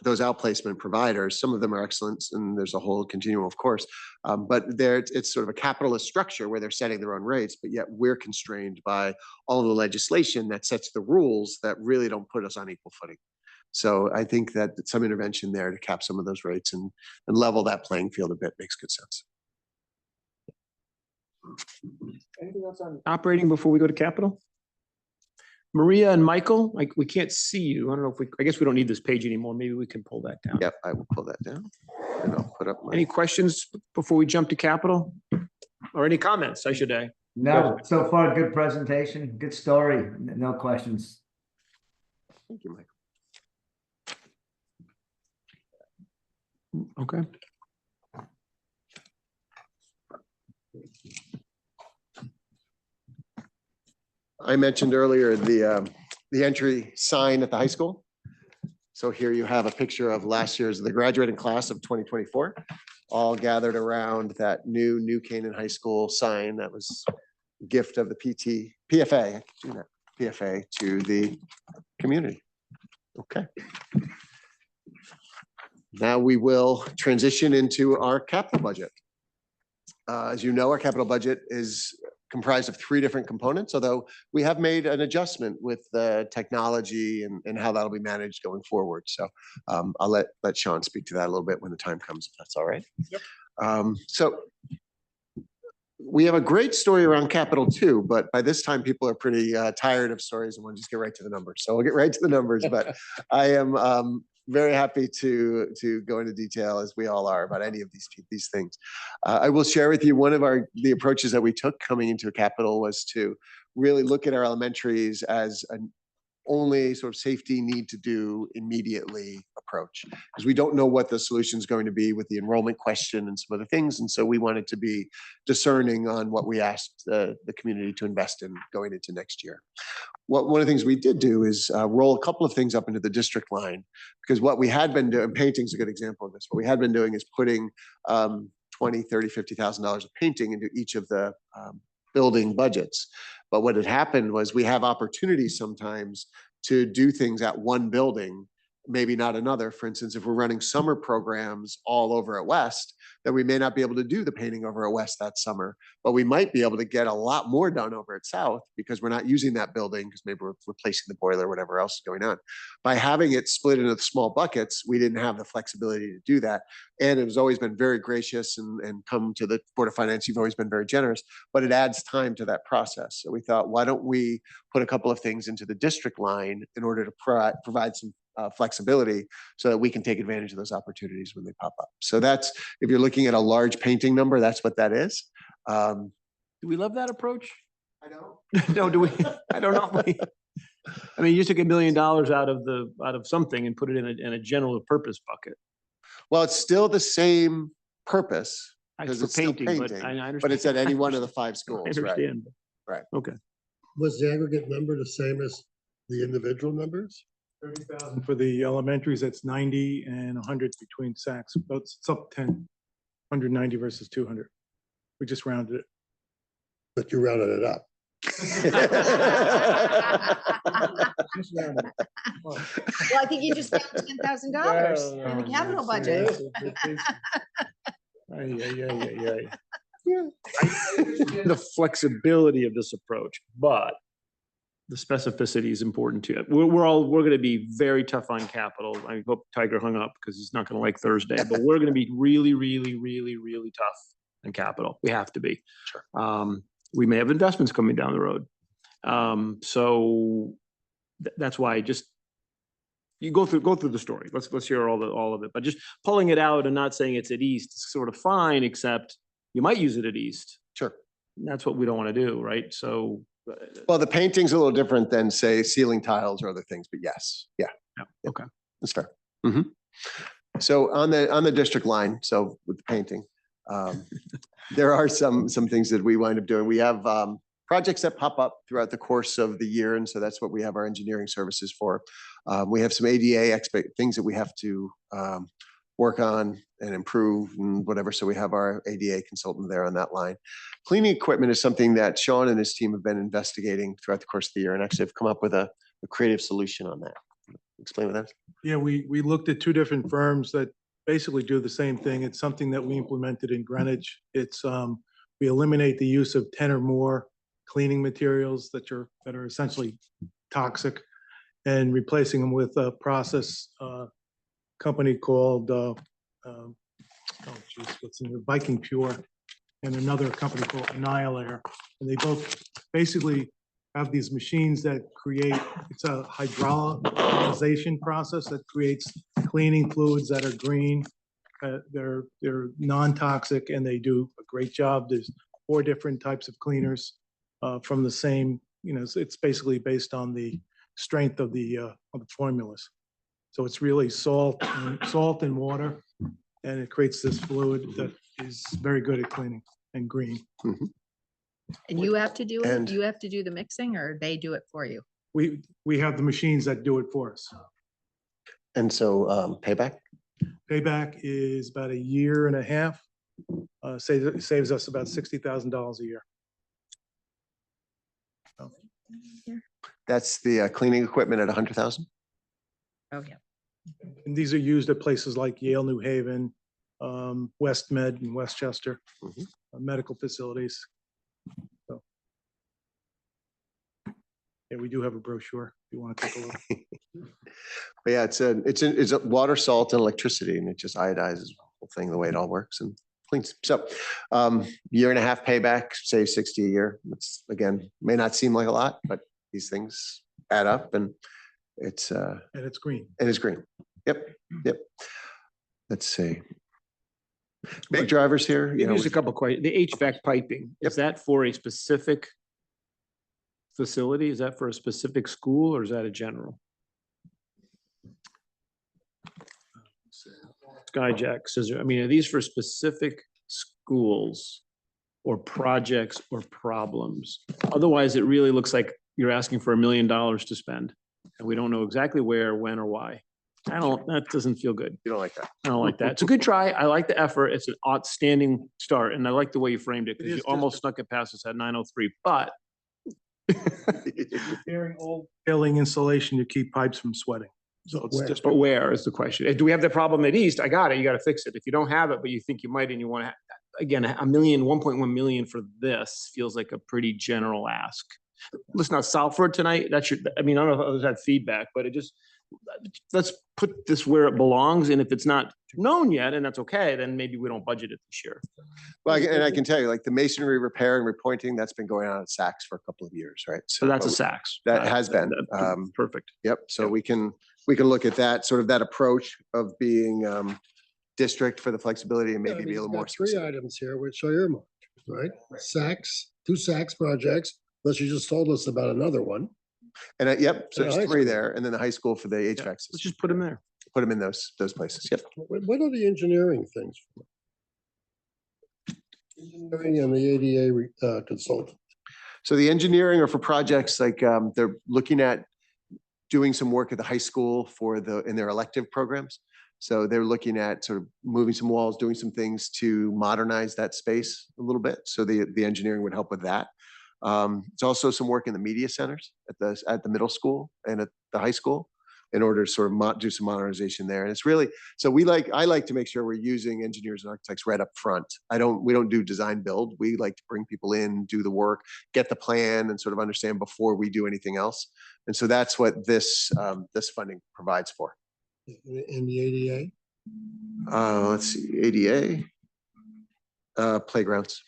those outplacement providers, some of them are excellent, and there's a whole continuum, of course. But it's sort of a capitalist structure where they're setting their own rates, but yet we're constrained by all of the legislation that sets the rules that really don't put us on equal footing. So I think that some intervention there to cap some of those rates and level that playing field a bit makes good sense. Anything else on operating before we go to capital? Maria and Michael, we can't see you. I don't know if I guess we don't need this page anymore. Maybe we can pull that down. Yep, I will pull that down and I'll put up Any questions before we jump to capital? Or any comments, I should say? No, so far, good presentation, good story, no questions. Thank you, Michael. Okay. I mentioned earlier the entry sign at the high school. So here you have a picture of last year's, the graduating class of 2024, all gathered around that new Canaan High School sign that was a gift of the PFA to the community. Okay. Now we will transition into our capital budget. As you know, our capital budget is comprised of 3 different components, although we have made an adjustment with the technology and how that'll be managed going forward. So I'll let Sean speak to that a little bit when the time comes, if that's all right. Yep. So we have a great story around capital too, but by this time people are pretty tired of stories and want to just get right to the numbers. So we'll get right to the numbers, but I am very happy to go into detail, as we all are, about any of these things. I will share with you one of the approaches that we took coming into a capital was to really look at our elementaries as an only sort of safety need to do immediately approach, because we don't know what the solution is going to be with the enrollment question and some other things. And so we wanted to be discerning on what we asked the community to invest in going into next year. One of the things we did do is roll a couple of things up into the district line, because what we had been doing, painting's a good example of this, what we had been doing is putting $20,000, $30,000, $50,000 of painting into each of the building budgets. But what had happened was we have opportunities sometimes to do things at one building, maybe not another. For instance, if we're running summer programs all over at West, then we may not be able to do the painting over at West that summer, but we might be able to get a lot more done over at South because we're not using that building because maybe we're replacing the boiler, whatever else is going on. By having it split into small buckets, we didn't have the flexibility to do that. And it has always been very gracious and come to the Board of Finance, you've always been very generous, but it adds time to that process. So we thought, why don't we put a couple of things into the district line in order to provide some flexibility so that we can take advantage of those opportunities when they pop up. So that's, if you're looking at a large painting number, that's what that is. Do we love that approach? I don't. No, do we? I don't know. I mean, you took $1 million out of something and put it in a general purpose bucket. Well, it's still the same purpose because For it's still painting, painting, but I understand. but it's at any one of the 5 schools, I right? understand. Right. Okay. Was the aggregate number the same as the individual numbers? 30,000 for the elementaries, that's 90 and 100 between Saks, but it's up 10. 190 versus 200. We just rounded it. But you rounded it up. Just rounded it. Well, I think you just found $10,000 in the capital budget. The flexibility of this approach, but the specificity is important too. We're gonna be very tough on capital. I hope Tiger hung up because he's not gonna like Thursday, but we're gonna be really, really, really, really tough on capital. We have to be. Sure. We may have investments coming down the road. So that's why you go through the story. Let's hear all of it, but just pulling it out and not saying it's at East is sort of fine, except you might use it at East. Sure. And that's what we don't want to do, right? So. Well, the painting's a little different than, say, ceiling tiles or other things, but yes, yeah. Yeah, okay. That's fair. Mhm. So on the district line, so with the painting, there are some things that we wind up doing. We have projects that pop up throughout the course of the year, and so that's what we have our engineering services for. We have some ADA things that we have to work on and improve and whatever. So we have our ADA consultant there on that line. Cleaning equipment is something that Sean and his team have been investigating throughout the course of the year and actually have come up with a creative solution on that. Explain what that is. Yeah, we looked at two different firms that basically do the same thing. It's something that we implemented in Greenwich. It's we eliminate the use of 10 or more cleaning materials that are essentially toxic and replacing them with a process company called what's in the Viking Pure and another company called Annihilator. And they both basically have these machines that create, it's a hydrolyzation process that creates cleaning fluids that are green. They're non-toxic and they do a great job. There's 4 different types of cleaners from the same, it's basically based on the strength of the formulas. So it's really salt and water, and it creates this fluid that is very good at cleaning and green. Mm-hmm. And you have to do it? And- You have to do the mixing or they do it for you? We have the machines that do it for us. And so payback? Payback is about 1.5 years. Saves us about $60,000 a year. That's the cleaning equipment at 100,000? Oh, yeah. And these are used at places like Yale, New Haven, West Med and Westchester, medical facilities. So, yeah, we do have a brochure if you want to take a look. But yeah, it's a water, salt, and electricity, and it just iodizes the whole thing, the way it all works and cleans. So 1.5 year payback, save 60 a year. It's, again, may not seem like a lot, but these things add up, and it's And it's green. and it's green. Yep. Let's see. Big drivers here. Here's a couple questions. The HVAC piping, is that for a specific facility? Is that for a specific school or is that a general? Skyjack, scissor. I mean, are these for specific schools or projects or problems? Otherwise, it really looks like you're asking for $1 million to spend and we don't know exactly where, when, or why. That doesn't feel good. You don't like that? I don't like that. It's a good try. I like the effort. It's an outstanding start. And I like the way you framed it It because is you just almost snuck it past us at 9:03, but Repairing old failing insulation to keep pipes from sweating. So it's Where? just, but where is the question? Do we have the problem at East? I got it. You got to fix it. If you don't have it, but you think you might and you want to, again, $1.1 million for this feels like a pretty general ask. Let's not solve for it tonight. That should, I mean, I don't know if others had feedback, but let's put this where it belongs. And if it's not known yet, and that's okay, then maybe we don't budget it this year. Well, and I can tell you, like the masonry repair and repointing, that's been going on at Saks for a couple of years, right? So that's a but Saks. that has been, Perfect. Yep. So we can look at that, sort of that approach of being district for the flexibility and Yeah, I maybe mean, be a little you've more got 3 specific. items here which are earmarked, right? Saks, 2 Saks projects, unless you just told us about another one. And yep, so And there's high 3 school. there, and then the high school for the HVAC Let's system. just put them there. Put them in those places. Yep. What are the engineering things? for? Engineering and the ADA consultant. So the engineering are for projects like they're looking at doing some work at the high school in their elective programs. So they're looking at sort of moving some walls, doing some things to modernize that space a little bit. So the engineering would help with that. It's also some work in the media centers at the middle school and at the high school in order to sort of do some modernization there. And it's really, so I like to make sure we're using engineers and architects right up front. We don't do design build. We like to bring people in, do the work, get the plan and sort of understand before we do anything else. And so that's what this funding provides for. In the ADA? Let's see, ADA, playgrounds,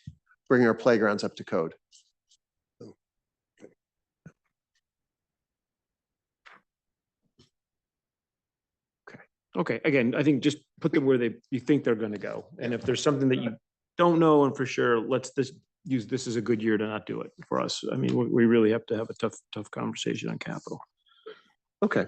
bringing our playgrounds up to code. Okay, again, I think just put them where you think they're gonna go. And if there's something that you don't know and for sure, let's use this as a good year to not do it for us. I mean, we really have to have a tough conversation on capital. Okay.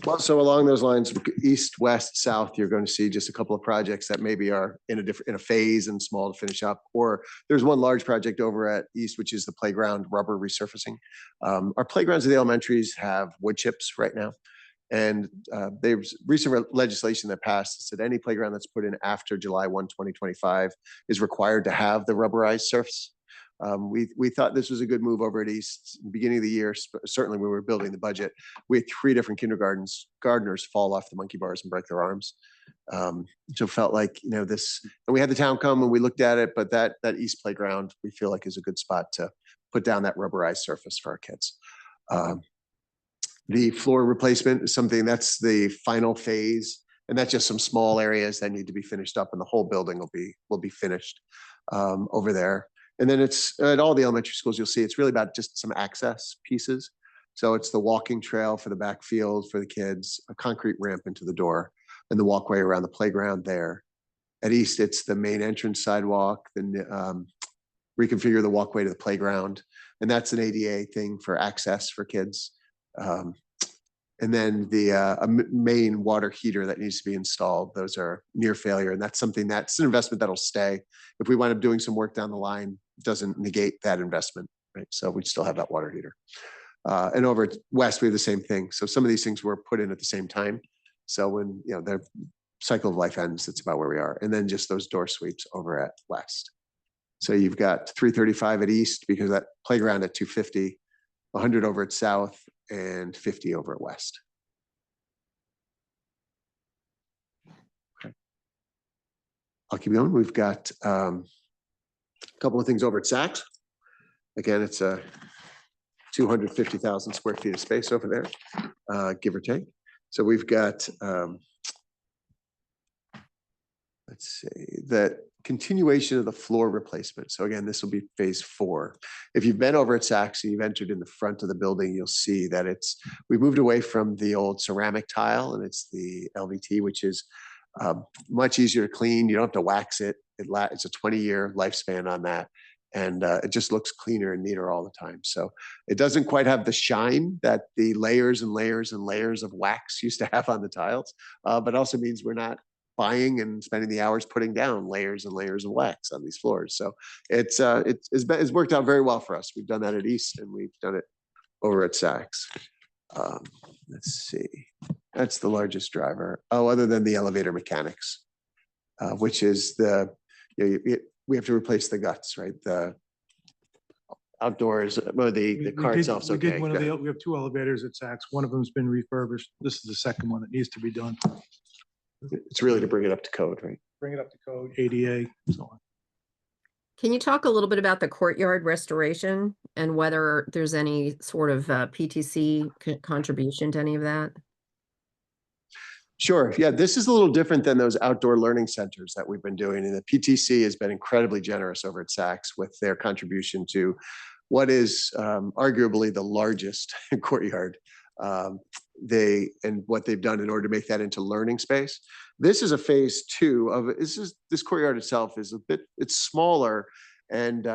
Well, so along those lines, east, west, south, you're going to see just a couple of projects that maybe are in a phase and small to finish up. Or there's one large project over at east, which is the playground rubber resurfacing. Our playgrounds at the elementaries have wood chips right now. And there's recent legislation that passed that said any playground that's put in after July 1, 2025 is required to have the rubberized surface. We thought this was a good move over at East. Beginning of the year, certainly when we were building the budget, we had 3 different gardeners fall off the monkey bars and break their arms. So felt like, this, and we had the town come and we looked at it, but that East playground, we feel like is a good spot to put down that rubberized surface for our kids. The floor replacement is something that's the final phase, and that's just some small areas that need to be finished up, and the whole building will be finished over there. And then it's at all the elementary schools, you'll see it's really about just some access pieces. So it's the walking trail for the backfield for the kids, a concrete ramp into the door, and the walkway around the playground there. At East, it's the main entrance sidewalk, then reconfigure the walkway to the playground, and that's an ADA thing for access for kids. And then the main water heater that needs to be installed, those are near failure. And that's something that's an investment that'll stay. If we wind up doing some work down the line, it doesn't negate that investment, right? So we still have that water heater. And over at West, we have the same thing. So some of these things were put in at the same time. So when, their cycle of life ends, that's about where we are. And then just those door sweeps over at West. So you've got 335 at East because that playground at 250, 100 over at South, and 50 over at West. Okay. I'll keep going. We've got a couple of things over at Saks. Again, it's a 250,000 square feet of space over there, give or take. So we've got, let's see, that continuation of the floor replacement. So again, this will be phase 4. If you've been over at Saks and you've entered in the front of the building, you'll see that we moved away from the old ceramic tile and it's the LVT, which is much easier to clean. You don't have to wax it. It's a 20-year lifespan on that. And it just looks cleaner and neater all the time. So it doesn't quite have the shine that the layers and layers and layers of wax used to have on the tiles, but also means we're not buying and spending the hours putting down layers and layers of wax on these floors. So it's worked out very well for us. We've done that at East and we've done it over at Saks. Let's see, that's the largest driver. Oh, other than the elevator mechanics, which is we have to replace the guts, right? The outdoors, well, the car itself's okay. We have 2 elevators at Saks. One of them's been refurbished. This is the second one that needs to be done. It's really to bring it up to code, right? Bring it up to code, ADA, so on. Can you talk a little bit about the courtyard restoration and whether there's any sort of PTC contribution to any of that? Sure. Yeah, this is a little different than those outdoor learning centers that we've been doing. And the PTC has been incredibly generous over at Saks with their contribution to what is arguably the largest courtyard. And what they've done in order to make that into learning space. This is a phase 2 of it. This courtyard itself is it's smaller and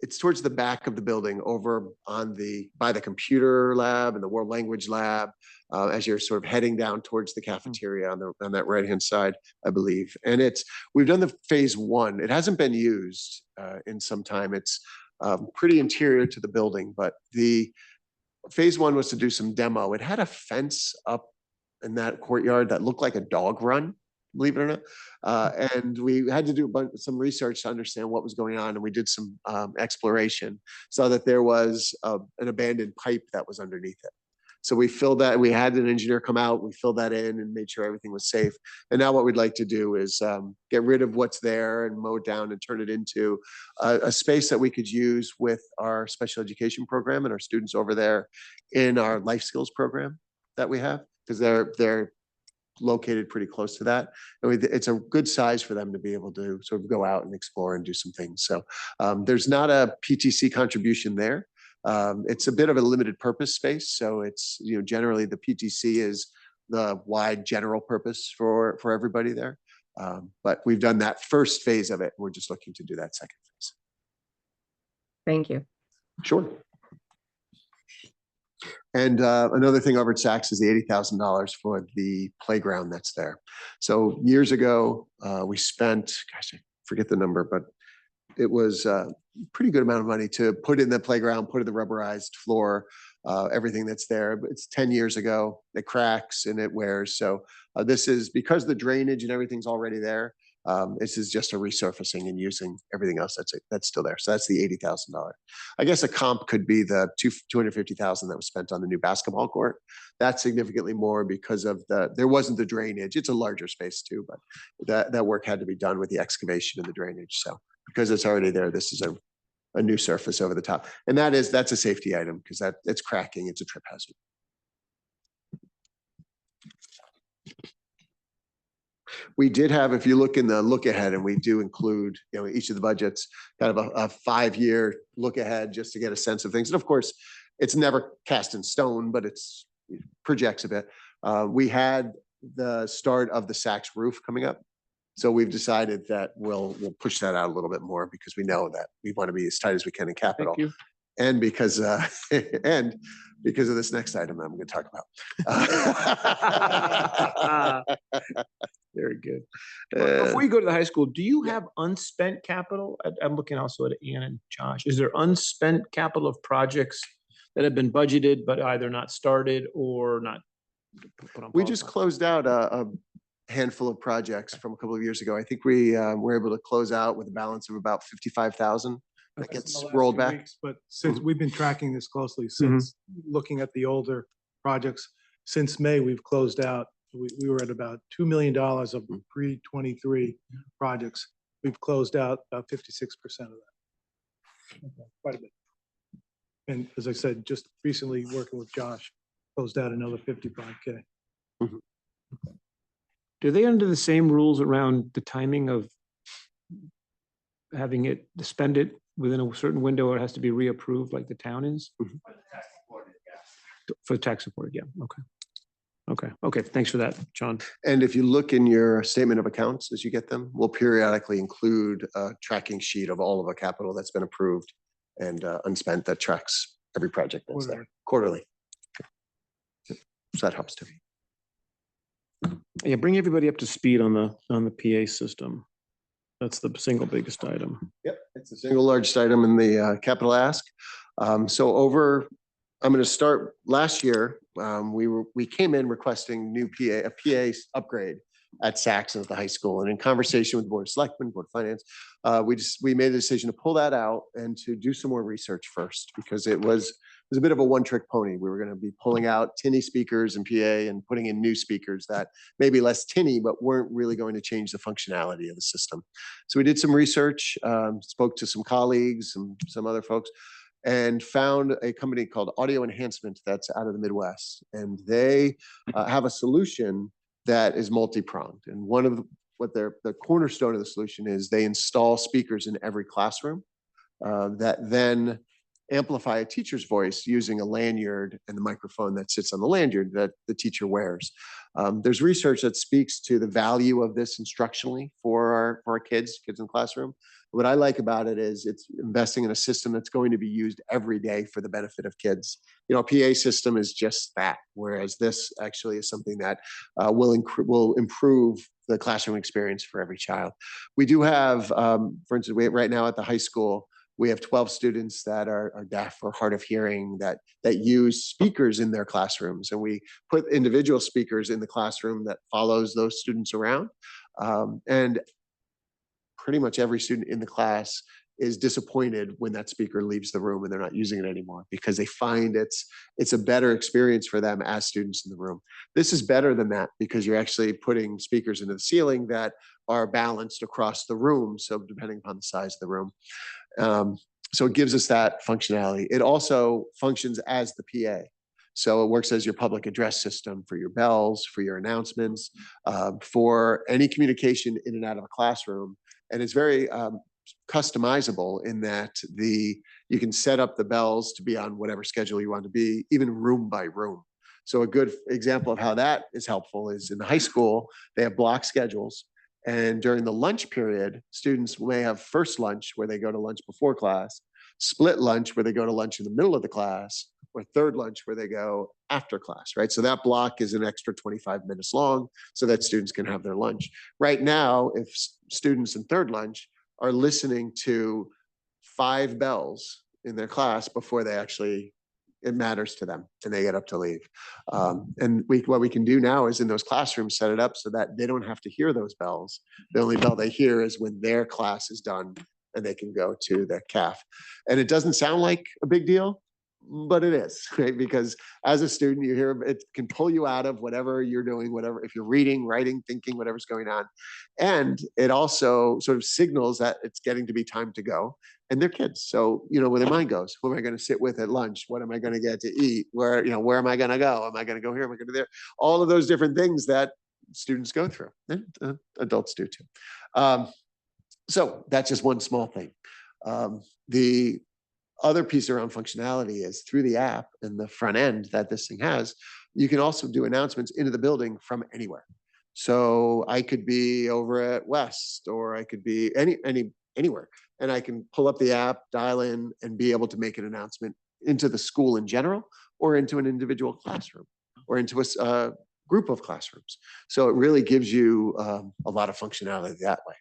it's towards the back of the building over by the computer lab and the world language lab as you're sort of heading down towards the cafeteria on that right-hand side, I believe. And we've done the phase 1. It hasn't been used in some time. It's pretty interior to the building, but the phase 1 was to do some demo. It had a fence up in that courtyard that looked like a dog run, believe it or not. And we had to do some research to understand what was going on, and we did some exploration, saw that there was an abandoned pipe that was underneath it. So we filled that, we had an engineer come out, we filled that in and made sure everything was safe. And now what we'd like to do is get rid of what's there and mow it down and turn it into a space that we could use with our special education program and our students over there in our life skills program that we have, because they're located pretty close to that. And it's a good size for them to be able to sort of go out and explore and do some things. So there's not a PTC contribution there. It's a bit of a limited purpose space. So it's, generally the PTC is the wide general purpose for everybody there. But we've done that first phase of it. We're just looking to do that second phase. Thank you. Sure. And another thing over at Saks is the $80,000 for the playground that's there. So years ago, we spent, gosh, I forget the number, but it was a pretty good amount of money to put in the playground, put in the rubberized floor, everything that's there. But it's 10 years ago, it cracks and it wears. So this is because the drainage and everything's already there. This is just a resurfacing and using everything else that's still there. So that's the $80,000. I guess a comp could be the $250,000 that was spent on the new basketball court. That's significantly more because of there wasn't the drainage. It's a larger space too, but that work had to be done with the excavation and the drainage. So because it's already there, this is a new surface over the top. And that's a safety item because it's cracking. It's a trip hazard. We did have, if you look in the look ahead, and we do include, each of the budgets, kind of a 5-year look ahead just to get a sense of things. And of course, it's never cast in stone, but it projects a bit. We had the start of the Saks roof coming up. So we've decided that we'll push that out a little bit more because we know that we want to be as tight as we can in capital. Thank you. And because of this next item I'm going to talk about. Very good. Before you go to the high school, do you have unspent capital? I'm looking also at Ann and Josh. Is there unspent capital of projects that have been budgeted but either not started or not put on We pause? just closed out a handful of projects from a couple of years ago. I think we were able to close out with a balance of about 55,000. That That's in gets the last rolled few back. weeks, But since we've been tracking this closely, since looking at the older projects, since May, we've closed out. We were at about $2 million of pre-23 projects. We've closed out about 56% of that. Quite a bit. And as I said, just recently working with Josh, closed out another 55K. Do they under the same rules around the timing of having it spend it within a certain window, or it has to be reapproved like the town is? For tax support, yeah. Okay. Thanks for that, John. And if you look in your statement of accounts as you get them, we'll periodically include a tracking sheet of all of the capital that's been approved and unspent that tracks every project that's there quarterly. So that helps too. Yeah, bring everybody up to speed on the PA system. That's the single biggest item. Yep, it's the single largest item in the capital ask. I'm going to start last year. We came in requesting a PA upgrade at Saks and at the high school. And in conversation with the Board of Selectmen, Board of Finance, we made a decision to pull that out and to do some more research first, because it was a bit of a one-trick pony. We were going to be pulling out tinny speakers and PA and putting in new speakers that may be less tinny, but weren't really going to change the functionality of the system. So we did some research, spoke to some colleagues, some other folks, and found a company called Audio Enhancement that's out of the Midwest. And they have a solution that is multi-pronged. And one of the cornerstone of the solution is they install speakers in every classroom that then amplify a teacher's voice using a lanyard and the microphone that sits on the lanyard that the teacher wears. There's research that speaks to the value of this instructionally for our kids in the classroom. What I like about it is it's investing in a system that's going to be used every day for the benefit of kids. A PA system is just that, whereas this actually is something that will improve the classroom experience for every child. We do have, for instance, right now at the high school, We have 12 students that are deaf or hard of hearing that use speakers in their classrooms. And we put individual speakers in the classroom that follows those students around. And pretty much every student in the class is disappointed when that speaker leaves the room and they're not using it anymore because they find it's a better experience for them as students in the room. This is better than that because you're actually putting speakers into the ceiling that are balanced across the room. So depending upon the size of the room. So it gives us that functionality. It also functions as the PA. So it works as your public address system for your bells, for your announcements, for any communication in and out of a classroom. And it's very customizable in that you can set up the bells to be on whatever schedule you want to be, even room by room. So a good example of how that is helpful is in the high school, they have block schedules. And during the lunch period, students may have first lunch where they go to lunch before class, split lunch where they go to lunch in the middle of the class, or third lunch where they go after class, right? So that block is an extra 25 minutes long so that students can have their lunch. Right now, if students in third lunch are listening to 5 bells in their class before it matters to them and they get up to leave. And what we can do now is in those classrooms, set it up so that they don't have to hear those bells. The only bell they hear is when their class is done and they can go to the CAF. And it doesn't sound like a big deal, but it is, right? Because as a student, you hear it can pull you out of whatever you're doing, whatever, if you're reading, writing, thinking, whatever's going on. And it also sort of signals that it's getting to be time to go. And they're kids. So, where their mind goes, who am I going to sit with at lunch? What am I going to get to eat? Where am I going to go? Am I going to go here? Am I going to there? All of those different things that students go through, and adults do too. So that's just one small thing. The other piece around functionality is through the app and the front end that this thing has, you can also do announcements into the building from anywhere. So I could be over at West, or I could be anywhere, and I can pull up the app, dial in, and be able to make an announcement into the school in general, or into an individual classroom, or into a group of classrooms. So it really gives you a lot of functionality that way.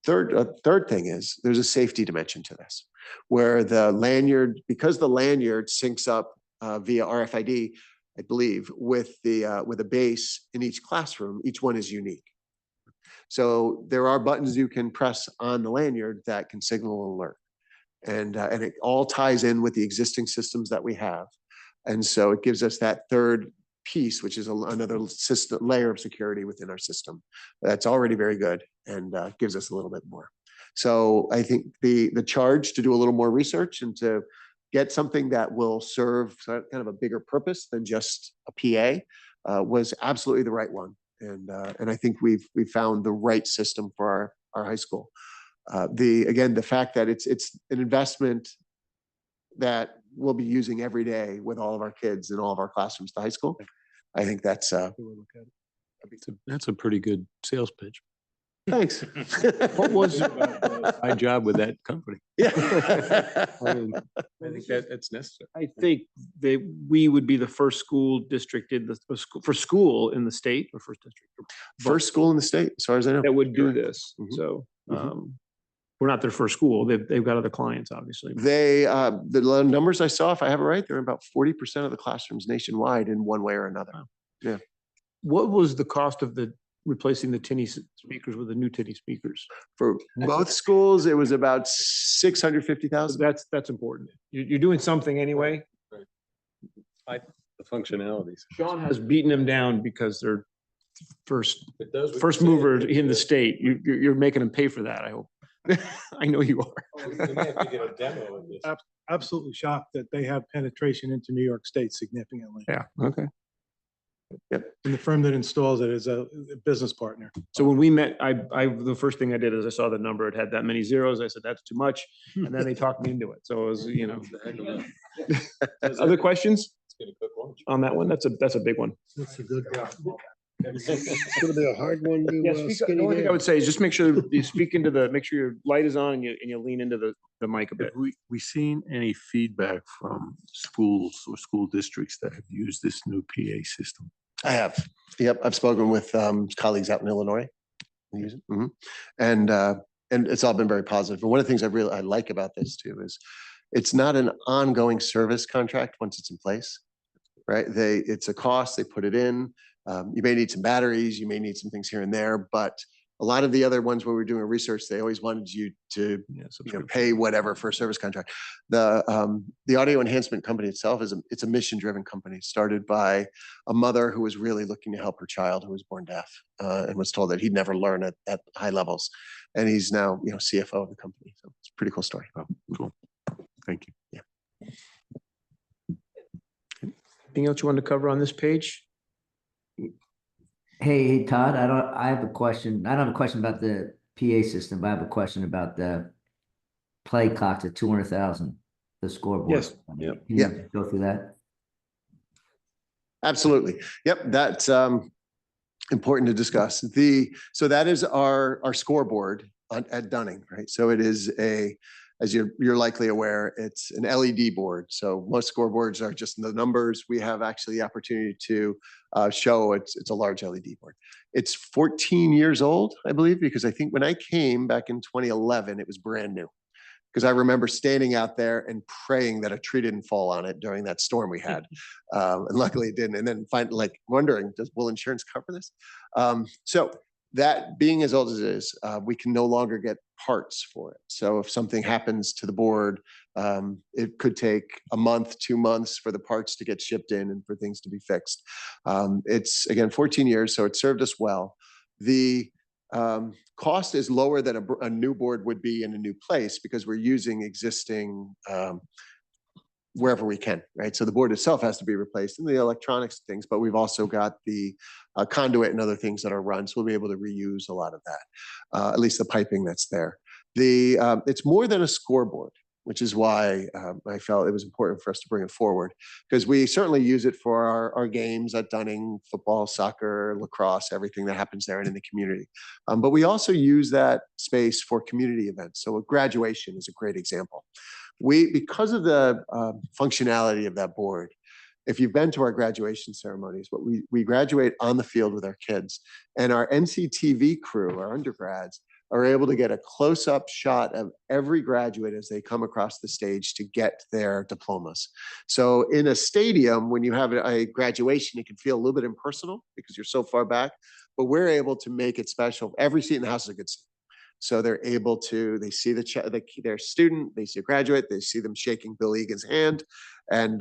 Third thing is there's a safety dimension to this, where the lanyard, because the lanyard syncs up via RFID, I believe, with a base in each classroom, each one is unique. So there are buttons you can press on the lanyard that can signal an alert. And it all ties in with the existing systems that we have. And so it gives us that third piece, which is another layer of security within our system. That's already very good and gives us a little bit more. So I think the charge to do a little more research and to get something that will serve kind of a bigger purpose than just a PA was absolutely the right one. And I think we've found the right system for our high school. Again, the fact that it's an investment that we'll be using every day with all of our kids in all of our classrooms to high school. I think that's That's a pretty good sales pitch. thanks. What was my job with that company? Yeah. I think that's necessary. I think we would be the first school district in for school in the state, or first district. First school in the state, as far as I know. That would do this. Mhm. So Mhm. we're not their first school. They've got other clients, obviously. The numbers I saw, if I have it right, they're about 40% of the classrooms nationwide in one way or another. Yeah. What was the cost of replacing the tinny speakers with the new tinny speakers? For both schools, it was about 650,000. That's important. You're doing something anyway. The functionalities. Sean has beaten them down because they're first mover in the state. You're making them pay for that, I hope. I know you are. Absolutely shocked that they have penetration into New York State significantly. Yeah, okay. And the firm that installs it is a business partner. So when we met, the first thing I did is I saw the number, it had that many zeros. I said, that's too much. And then they talked me into it. So it was, Other questions on that one? That's a big one. That's a good one. It's gonna be a hard one Yeah, to the skinny only thing I down. would say is just make sure you speak into make sure your light is on and you lean into the mic a bit. Have we seen any feedback from schools or school districts that have used this new PA system? I have. Yep. I've spoken with colleagues out in Illinois. who use it. Mhm. And and it's all been very positive. And one of the things I like about this too is it's not an ongoing service contract once it's in place, right? It's a cost, they put it in. You may need some batteries, you may need some things here and there, but a lot of the other ones where we're doing research, they always wanted you to pay whatever for a service contract. The audio enhancement company itself it's a mission-driven company started by a mother who was really looking to help her child who was born deaf and was told that he'd never learn at high levels. And he's now, CFO of the company. So it's a pretty cool story. Oh, cool. Thank you. Yeah. Anything else you want to cover on this page? Hey, Todd, I have a question. I don't have a question about the PA system, but I have a question about the play clocks at 200,000, the scoreboard. Yes. Can you go through that? Absolutely. Yep. That's important to discuss. So that is our scoreboard at Dunning, right? So it is as you're likely aware, it's an LED board. So most scoreboards are just the numbers. We have actually the opportunity to show it's a large LED board. It's 14 years old, I believe, because I think when I came back in 2011, it was brand new. Because I remember standing out there and praying that a tree didn't fall on it during that storm we had. And luckily it didn't. And then wondering, will insurance cover this? So that being as old as it is, we can no longer get parts for it. So if something happens to the board, it could take a month, 2 months for the parts to get shipped in and for things to be fixed. It's again 14 years, so it served us well. The cost is lower than a new board would be in a new place because we're using existing wherever we can, right? So the board itself has to be replaced and the electronics things, but we've also got the conduit and other things that are run. So we'll be able to reuse a lot of that, at least the piping that's there. It's more than a scoreboard, which is why I felt it was important for us to bring it forward because we certainly use it for our games at Dunning, football, soccer, lacrosse, everything that happens there and in the community. But we also use that space for community events. So a graduation is a great example. Because of the functionality of that board, if you've been to our graduation ceremonies, we graduate on the field with our kids, and our NCTV crew, our undergrads, are able to get a close-up shot of every graduate as they come across the stage to get their diplomas. So in a stadium, when you have a graduation, it can feel a little bit impersonal because you're so far back, but we're able to make it special. Every seat in the house is a good seat. So they're able to, they see their student, they see a graduate, they see them shaking Bill Egan's hand and,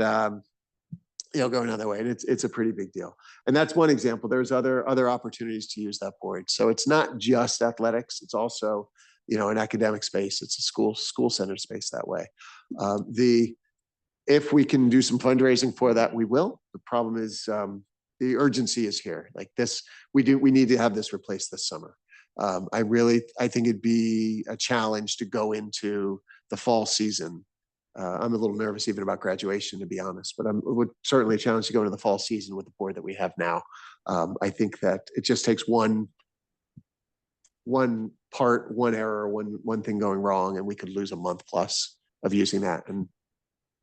going on their way. And it's a pretty big deal. And that's one example. There's other opportunities to use that board. So it's not just athletics. It's also, an academic space. It's a school center space that way. If we can do some fundraising for that, we will. The problem is the urgency is here. Like this, we need to have this replaced this summer. I think it'd be a challenge to go into the fall season. I'm a little nervous even about graduation, to be honest, but it would certainly a challenge to go into the fall season with the board that we have now. I think that it just takes one part, one error, one thing going wrong, and we could lose a month plus of using that and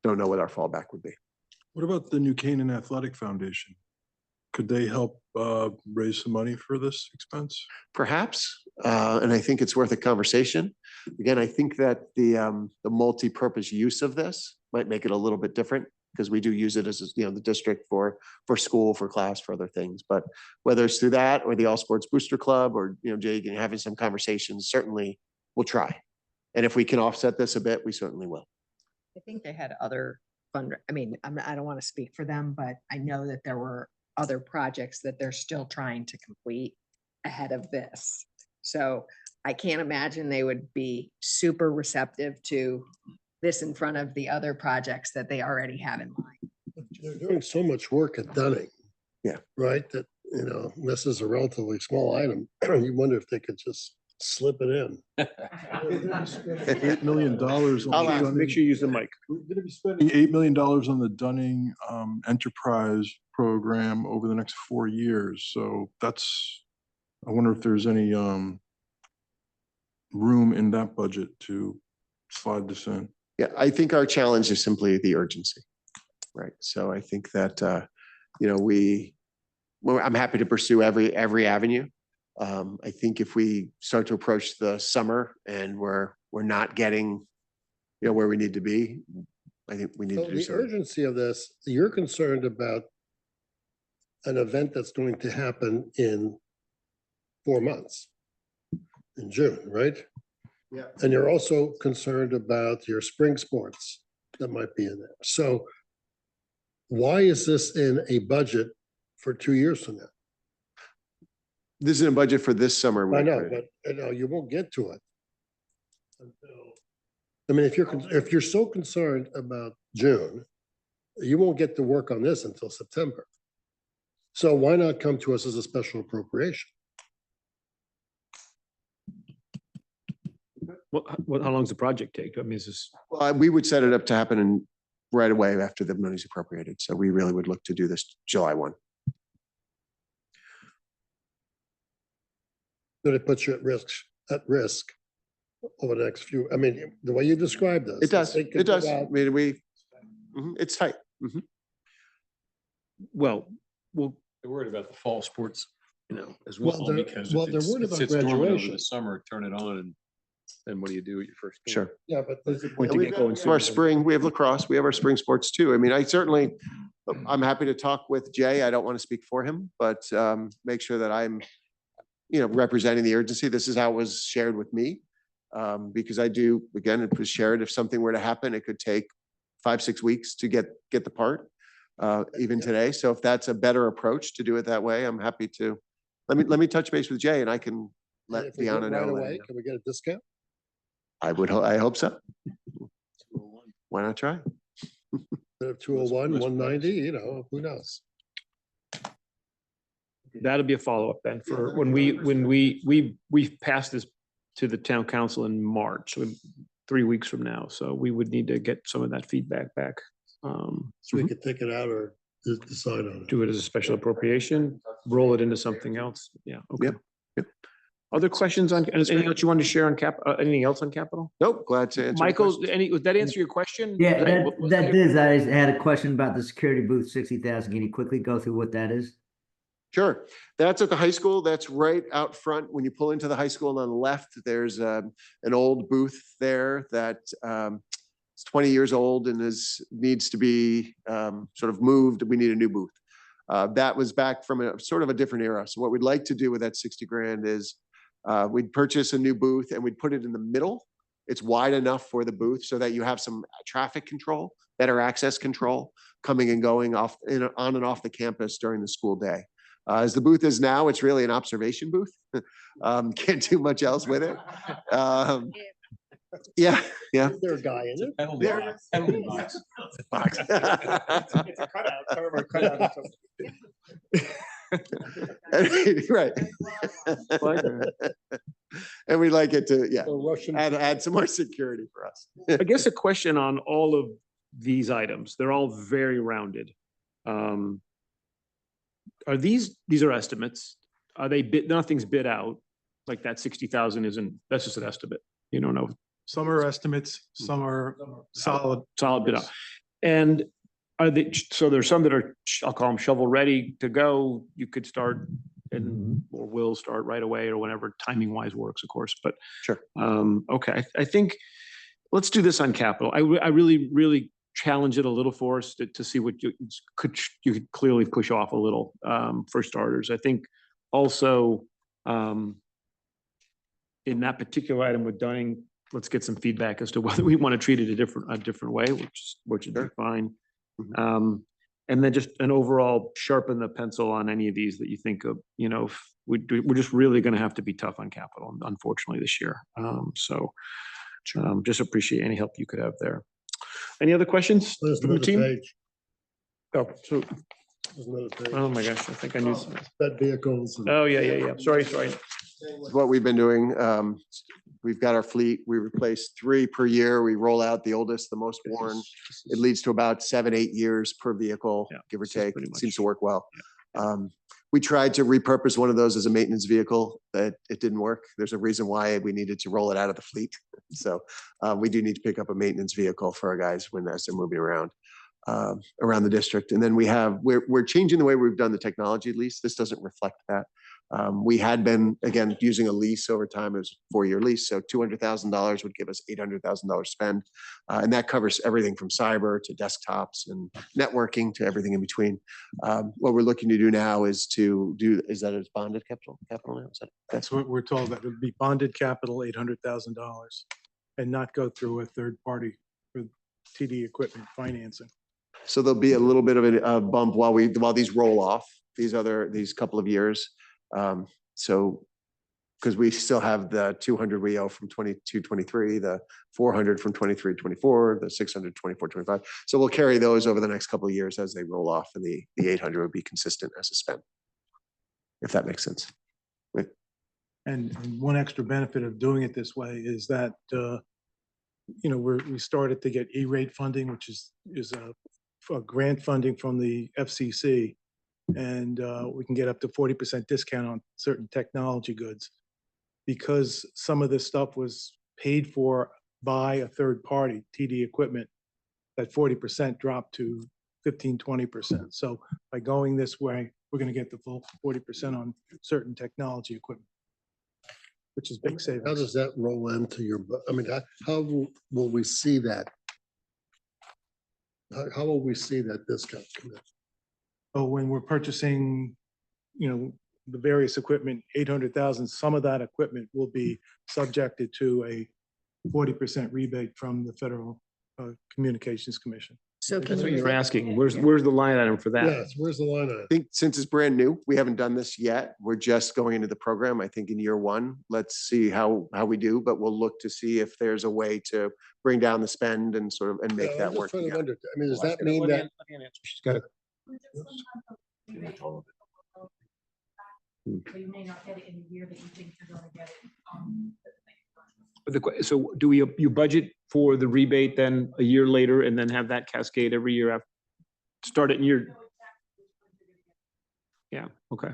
don't know what our fallback would be. What about the New Canaan Athletic Foundation? Could they help raise some money for this expense? Perhaps, and I think it's worth a conversation. Again, I think that the multi-purpose use of this might make it a little bit different because we do use it as the district for school, for class, for other things. But whether it's through that or the All Sports Booster Club or Jay having some conversations, certainly we'll try. And if we can offset this a bit, we certainly will. I think they had other I don't want to speak for them, but I know that there were other projects that they're still trying to complete ahead of this. So I can't imagine they would be super receptive to this in front of the other projects that they already have in mind. They're doing so much work at Dunning. Yeah. Right, that, this is a relatively small item. You wonder if they could just slip it in. $8 million. Make sure you use the mic. We're going to be spending $8 million on the Dunning Enterprise program over the next 4 years. So I wonder if there's any room in that budget to slide this in. Yeah, I think our challenge is simply the urgency, right? So I think that, I'm happy to pursue every avenue. I think if we start to approach the summer and we're not getting, where we need to be, I think we need So to do the something. urgency of this, you're concerned about an event that's going to happen in 4 months, in June, right? Yeah. And you're also concerned about your spring sports that might be in there. So why is this in a budget for 2 years from now? This isn't a budget for this summer. I we know, created. but you won't get to it. I mean, if you're so concerned about June, you won't get to work on this until September. So why not come to us as a special appropriation? How long does the project take? I mean, is this, Well, we would set it up to happen right away after the money's appropriated. So we really would look to do this July 1. That it puts you at risk over the next few, I mean, the way you described this. It does, they could it does. go I out- mean, it's tight. well, They're worried about the fall sports, as Well, well, they're- because well, if they're it's- worried it about sits dormant over graduation. the summer, turn it on, and then what do you do at your first? game? Sure. Yeah, but. there's a- point to We get going have our soon. spring, we have lacrosse, we have our spring sports too. I mean, I'm happy to talk with Jay. I don't want to speak for him, but make sure that I'm, representing the urgency. This is how it was shared with me. Because again, it was shared, if something were to happen, it could take 5-6 weeks to get the part, even today. So if that's a better approach to do it that way, I'm happy to. Let me touch base with Jay and I can and let if we do it Deanna right know. away, Can we get a discount? I hope so. Why not try? Instead of 201, 190, who knows? that'll be a follow-up then for when we passed this to the town council in March, so 3 weeks from now. So we would need to get some of that feedback back. So we could take it out or just decide on it. Do it as a special appropriation, roll it into something else. Yeah, okay. Yep. Other questions on, anything else you wanted to share on anything else on capital? Nope, glad to answer. the Michael, questions. would that answer your question? Yeah, Was that is, I had a question about the security booth, 60,000. Can you quickly go through what that is? Sure. That's at the high school. That's right out front. When you pull into the high school on the left, there's an old booth there that is 20 years old and needs to be sort of moved. We need a new booth. That was back from a sort of a different era. So what we'd like to do with that 60 grand is we'd purchase a new booth and we'd put it in the middle. It's wide enough for the booth so that you have some traffic control, better access control coming and going on and off the campus during the school day. As the booth is now, it's really an observation booth. Can't do much else with it. Yeah. Is there a guy in it? Penalty box, penalty box. It's a cutout, some of our cutout. Right. And we'd like it to, A Russian. add some more security for us. I guess a question on all of these items, they're all very rounded. Are these are estimates? Are they nothing's bid out? Like that 60,000 that's just an estimate. You don't know. Some are estimates, some are solid. Solid bid out. And so there's some that are, I'll call them shovel ready to go. You could start or will start right away or whenever timing wise works, of course, but. Sure. Okay, I think, let's do this on capital. I really challenge it a little for us to see what you could clearly push off a little, for starters. I think also, in that particular item with Dunning, let's get some feedback as to whether we want to treat it a different way, which would be fine. And then just an overall sharpen the pencil on any of these that you think of, we're just really going to have to be tough on capital, unfortunately, this year. Just appreciate any help you could have there. Any other questions There's from the another team? page. Oh, so, There's another page. oh my gosh, I think I knew. That vehicles. and- Oh, yeah. Sorry. What we've been doing, we've got our fleet. We replace 3 per year. We roll out the oldest, the most worn. It leads to about 7-8 years per vehicle, Yeah, give or this is take. pretty It seems much- to work well. We tried to repurpose one of those as a maintenance vehicle, but it didn't work. There's a reason why we needed to roll it out of the fleet. So we do need to pick up a maintenance vehicle for our guys as they're moving around the district. And then we're changing the way we've done the technology lease. This doesn't reflect that. We had been, again, using a lease over time. It was a 4-year lease, so $200,000 would give us $800,000 spend. And that covers everything from cyber to desktops and networking to everything in between. What we're looking to do now is is that it's bonded capital now? Is that? That's what we're told, that it would be bonded capital, $800,000, and not go through a third party for TD equipment financing. So there'll be a little bit of a bump while these roll off, these couple of years. So, because we still have the 200 we owe from 22, 23, the 400 from 23, 24, the 600, 24, 25. So we'll carry those over the next couple of years as they roll off, and the 800 would be consistent as a spend, if that makes sense. And one extra benefit of doing it this way is that, we started to get E-rate funding, which is a grant funding from the FCC. And we can get up to 40% discount on certain technology goods. Because some of this stuff was paid for by a third party, TD equipment, that 40% dropped to 15, 20%. So by going this way, we're going to get the full 40% on certain technology equipment, which is big savings. How does that roll into your, how will we see that? How will we see that discount come in? Oh, when we're purchasing, the various equipment, 800,000, some of that equipment will be subjected to a 40% rebate from the Federal Communications Commission. So That's what you're asking. Where's the line item for that? Yes, where's the line item? I think since it's brand new, we haven't done this yet. We're just going into the program. I think in year 1, let's see how we do, but we'll look to see if there's a way to bring down the spend and and make Yeah, that I'm just work trying to together. wonder, does that mean that? She's got it. So you may not get it in the year that you think you're going to get it. So do you budget for the rebate then a year later and then have that cascade every year after? Start it in year. Yeah, okay.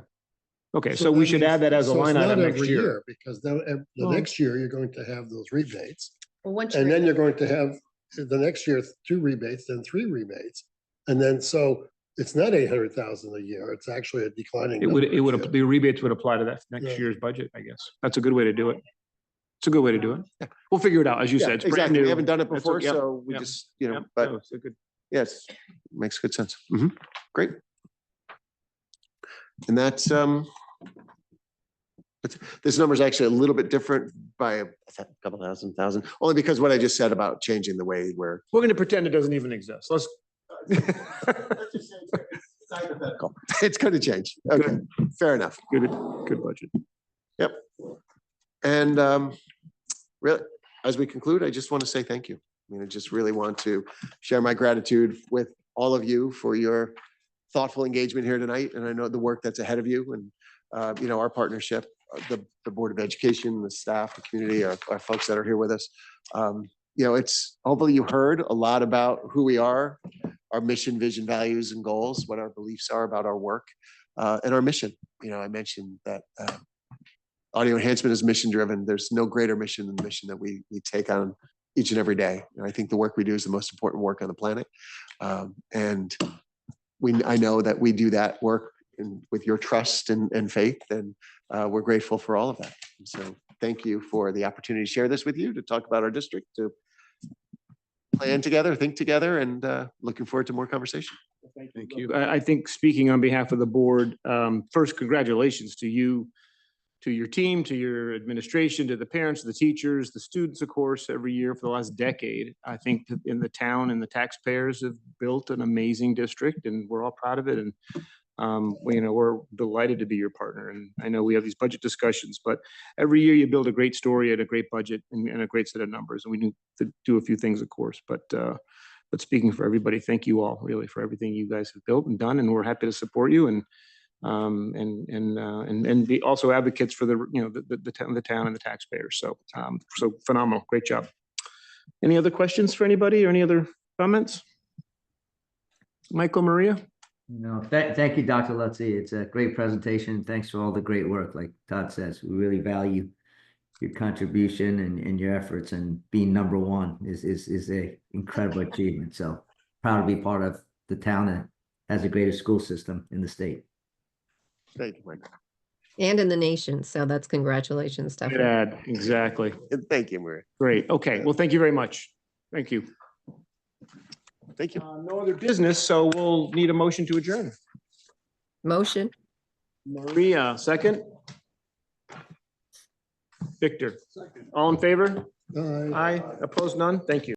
Okay, so we that should means- add that as a so it's line not item next every year. Because the next year, you're going to have those rebates. Well, once And you're, then you're going to have the next year, 2 rebates, then 3 rebates. And then, so it's not 800,000 a year. It's actually a declining. It would, number each year. the rebates would apply to that next Yeah. year's budget, I guess. That's a good way to do it. It's a good way to do it. We'll figure it out, as you Yeah, said. It's brand exactly. new. We haven't done it That's before, okay. Yep, so we yep, just, yep. but No, it's a good. yes, makes good sense. Great. And that's, this number is actually a little bit different by a couple thousand, only because what I just said about changing the way we're. We're going to pretend it doesn't even exist. Let's. It's going to change. Okay, fair enough. Good budget. Yep. And really, as we conclude, I just want to say thank you. I just really want to share my gratitude with all of you for your thoughtful engagement here tonight. And I know the work that's ahead of you and, our partnership, the Board of Education, the staff, the community, our folks that are here with us. It's hopefully you heard a lot about who we are, our mission, vision, values, and goals, what our beliefs are about our work and our mission. I mentioned that audio enhancement is mission driven. There's no greater mission than the mission that we take on each and every day. And I think the work we do is the most important work on the planet. And I know that we do that work with your trust and faith, and we're grateful for all of that. And so thank you for the opportunity to share this with you, to talk about our district, to plan together, think together, and looking forward to more conversation. Thank you. I think speaking on behalf of the board, first, congratulations to you, to your team, to your administration, to the parents, the teachers, the students, of course, every year for the last decade. I think that in the town and the taxpayers have built an amazing district, and we're all proud of it. And we're delighted to be your partner. And I know we have these budget discussions, but every year you build a great story and a great budget and a great set of numbers. And we need to do a few things, of course, but speaking for everybody, thank you all really for everything you guys have built and done. And we're happy to support you and be also advocates for the town and the taxpayers. So phenomenal. Great job. Any other questions for anybody or any other comments? Michael, Maria? No, thank you, Dr. Lutzy. It's a great presentation. Thanks for all the great work. Like Todd says, we really value your contribution and your efforts, and being #1 is a incredible achievement. So proud to be part of the town that has the greatest school system in the state. Thank you, Mike. And in the nation. So that's congratulations, Good Stephanie. ad, exactly. Thank you, Maria. Great. Okay. Well, thank you very much. Thank you. Thank you. No other business, so we'll need a motion to adjourn. Motion. Maria, second. Victor, all in favor? Aye. Aye. Opposed, none? Thank you.